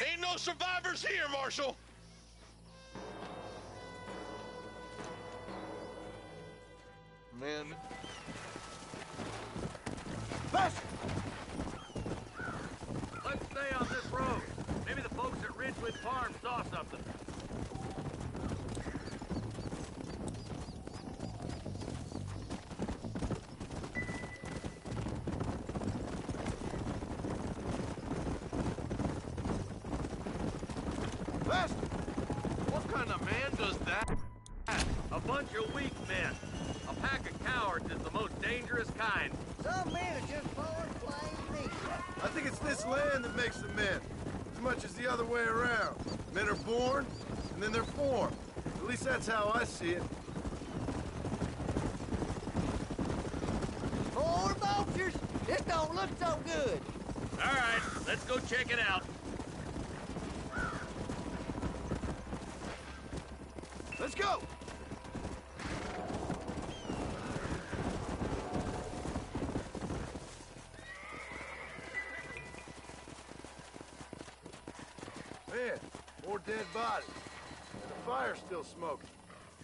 Ain't no survivors here, Marshal! Men. Faster! Let's stay on this road. Maybe the folks at Ridgewood Farm saw something. Faster! What kind of man does that? A bunch of weak men. A pack of cowards is the most dangerous kind. Some men are just born plain neat. I think it's this land that makes the men, as much as the other way around. Men are born, and then they're formed. At least that's how I see it. Poor vultures! This don't look so good. All right, let's go check it out. Let's go! Man, more dead bodies. And the fire's still smoking.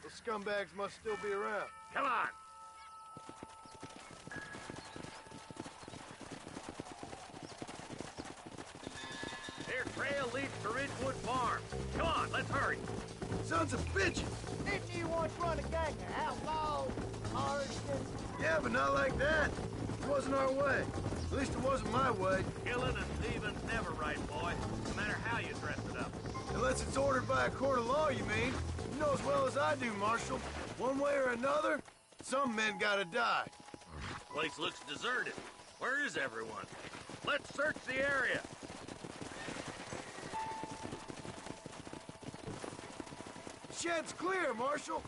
Those scumbags must still be around. Come on. Their trail leads to Ridgewood Farm. Come on, let's hurry. Sons of bitches! Didn't you once run a gang of outlaws, Marston? Yeah, but not like that. It wasn't our way. At least it wasn't my way. Killing and thieving's never right, boy. No matter how you dress it up. Unless it's ordered by a court of law, you mean? You know as well as I do, Marshal. One way or another, some men gotta die. Place looks deserted. Where is everyone? Let's search the area. Shed's clear, Marshal.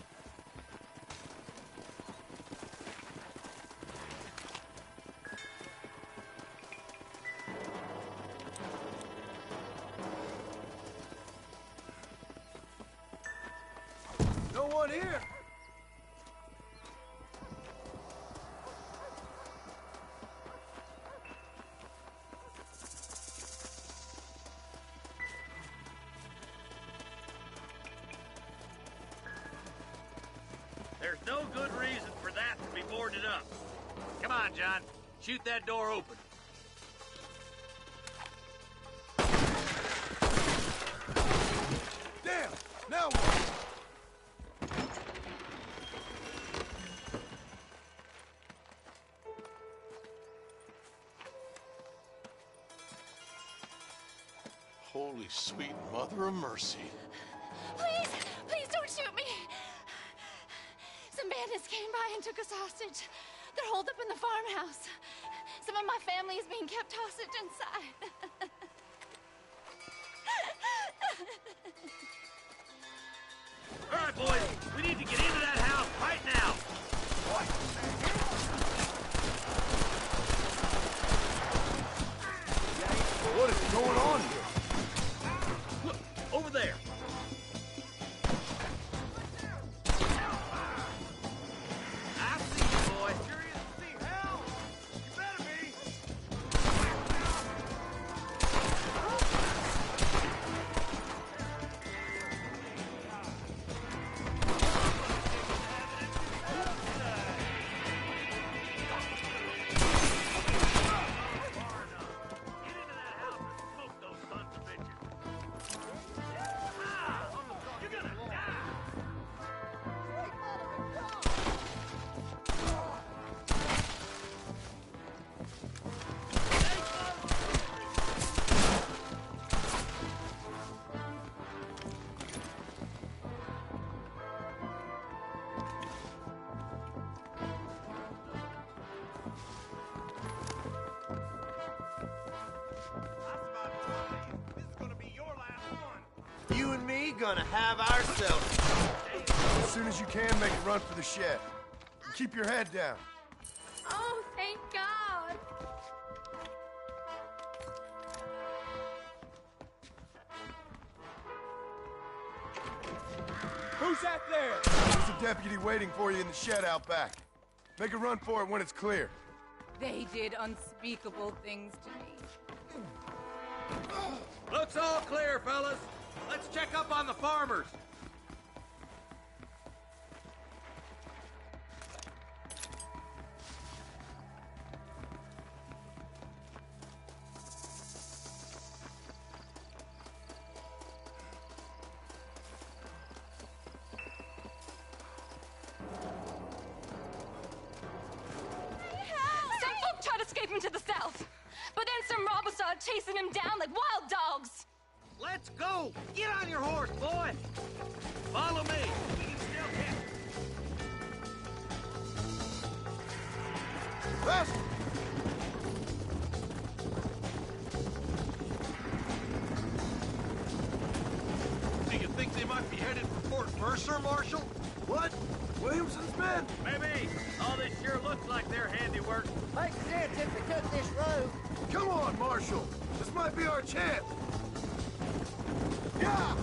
No one here. There's no good reason for that to be boarded up. Come on, John. Shoot that door open. Damn! Now what? Holy sweet mother of mercy. Please, please don't shoot me. Some bandits came by and took us hostage. They're holed up in the farmhouse. Some of my family is being kept hostage inside. All right, boys, we need to get into that house right now. What is going on here? Look, over there. I see you, boy. Curious to see hell. You better be. You and me gonna have ourselves. As soon as you can, make a run for the shed. And keep your head down. Oh, thank God. Who's that there? There's a deputy waiting for you in the shed out back. Make a run for it when it's clear. They did unspeakable things to me. Looks all clear, fellas. Let's check up on the farmers. Some folk tried escaping to the south, but then some robbers started chasing him down like wild dogs. Let's go! Get on your horse, boy! Follow me! We can still hit! Faster! Do you think they might be headed for Fort Mercer, Marshal? What? Williamson's men? Maybe. All this sure looks like their handiwork. Makes sense if they took this road. Come on, Marshal! This might be our chance! Yeah!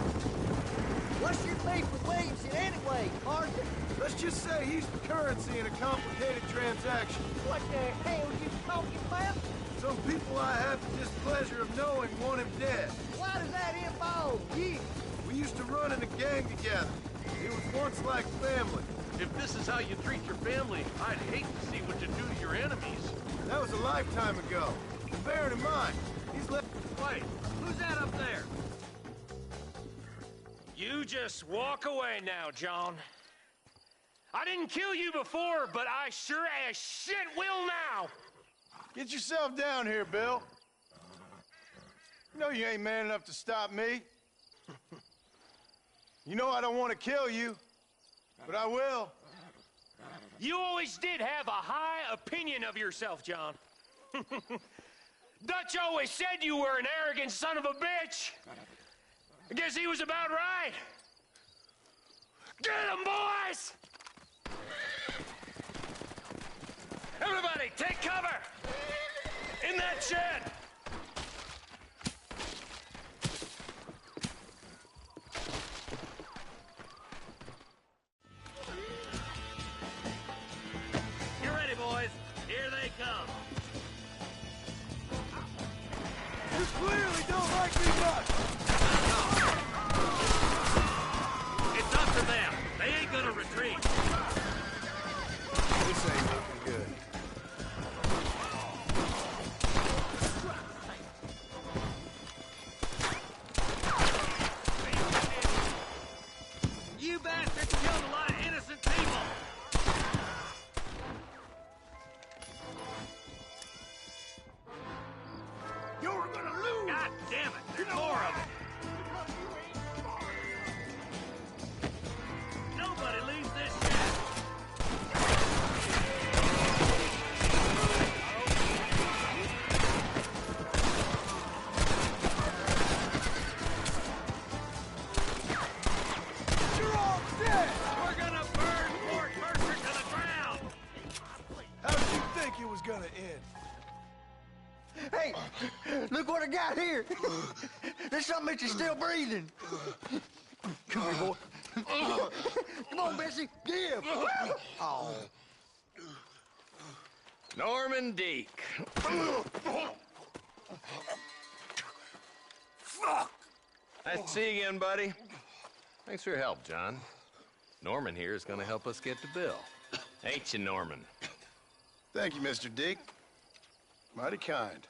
What's your beef with Williamson anyway, Marston? Let's just say he's the currency in a complicated transaction. What the hell you talking about? Some people I have the displeasure of knowing want him dead. Why does that involve you? We used to run in a gang together. It was once like family. If this is how you treat your family, I'd hate to see what you do to your enemies. That was a lifetime ago. And bear it in mind, he's left... Wait, who's that up there? You just walk away now, John. I didn't kill you before, but I sure as shit will now. Get yourself down here, Bill. You know you ain't man enough to stop me. You know I don't want to kill you, but I will. You always did have a high opinion of yourself, John. Dutch always said you were an arrogant son of a bitch. I guess he was about right. Get him, boys! Everybody, take cover! In that shed! You ready, boys? Here they come. You clearly don't like me much. It's up to them. They ain't gonna retreat. This ain't looking good. out here. There's something that you're still breathing. Come here, boy. Come on, Bessie. Give. Oh. Norman Deek. Fuck! Nice to see you again, buddy. Thanks for your help, John. Norman here is gonna help us get to Bill. Ain't you, Norman? Thank you, Mr. Deek. Mighty kind.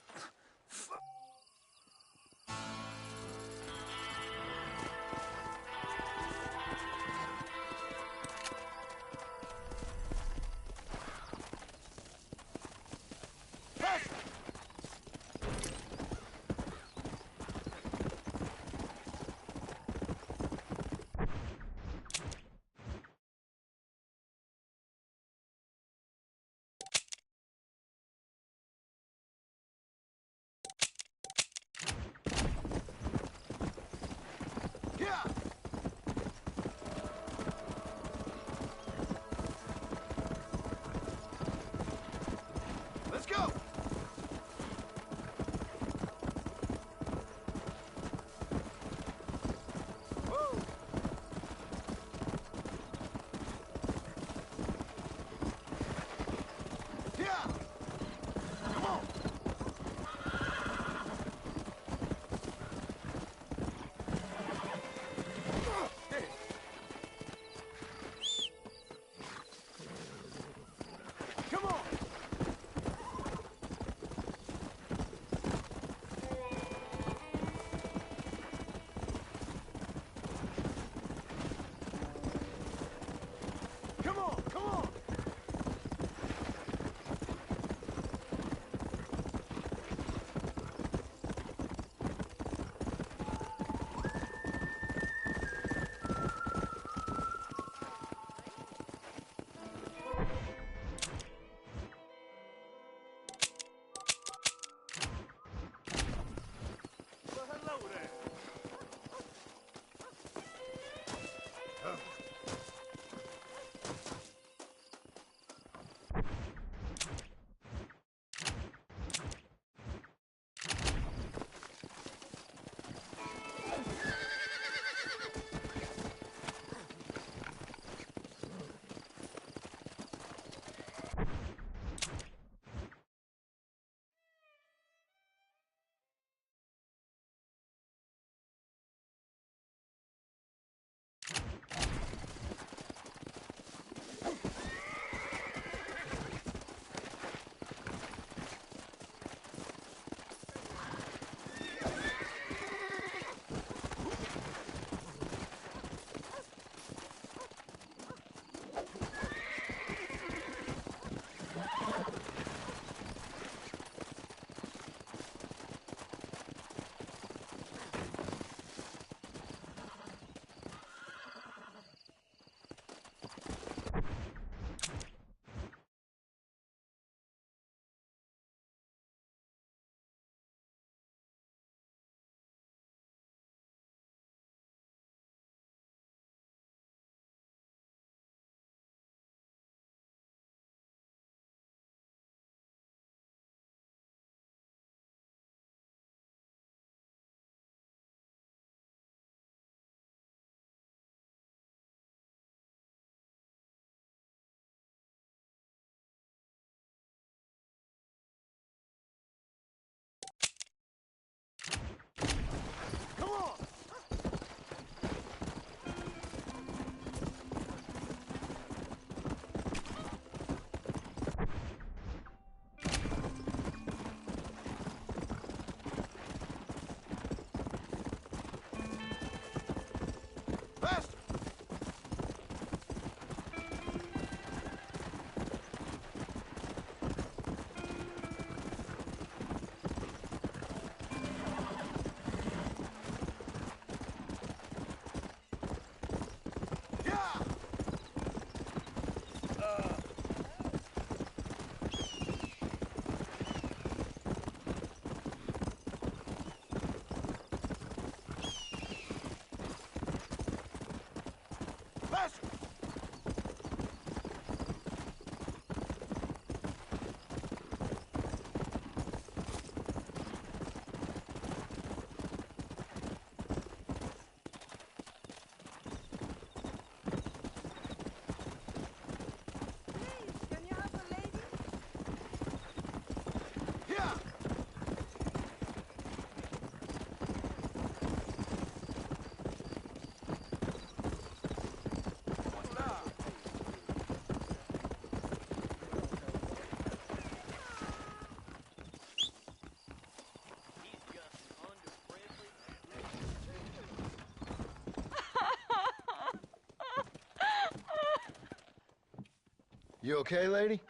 You okay, lady?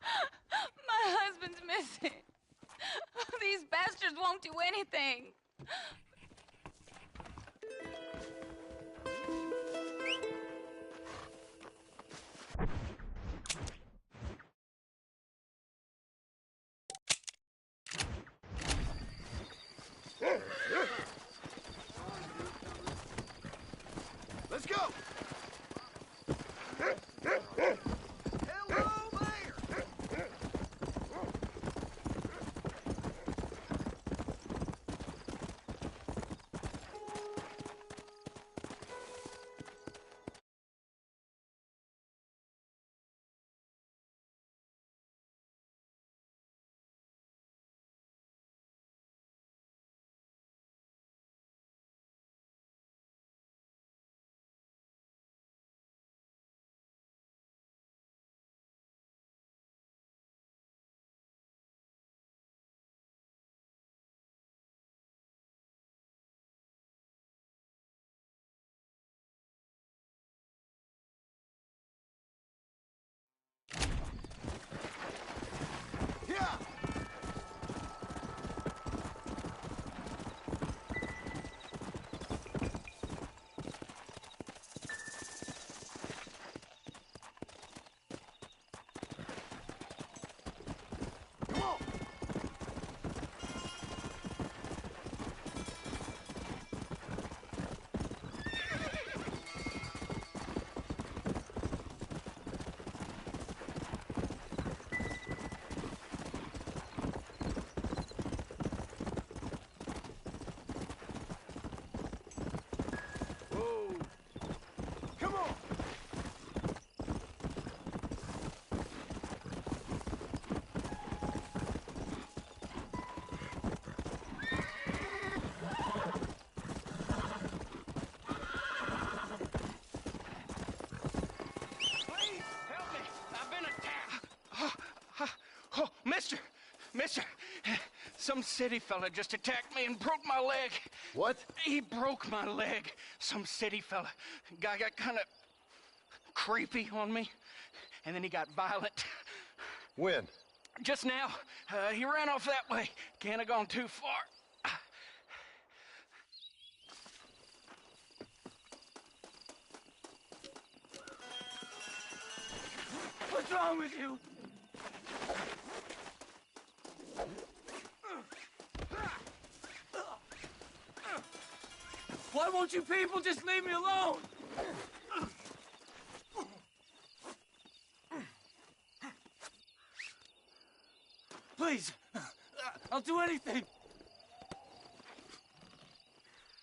My husband's missing. These bastards won't do anything. Let's go! Mister, some city fella just attacked me and broke my leg. What? He broke my leg. Some city fella. Guy got kind of creepy on me, and then he got violent. When? Just now. He ran off that way. Can't have gone too far. What's wrong with you? Why won't you people just leave me alone? Please, I'll do anything.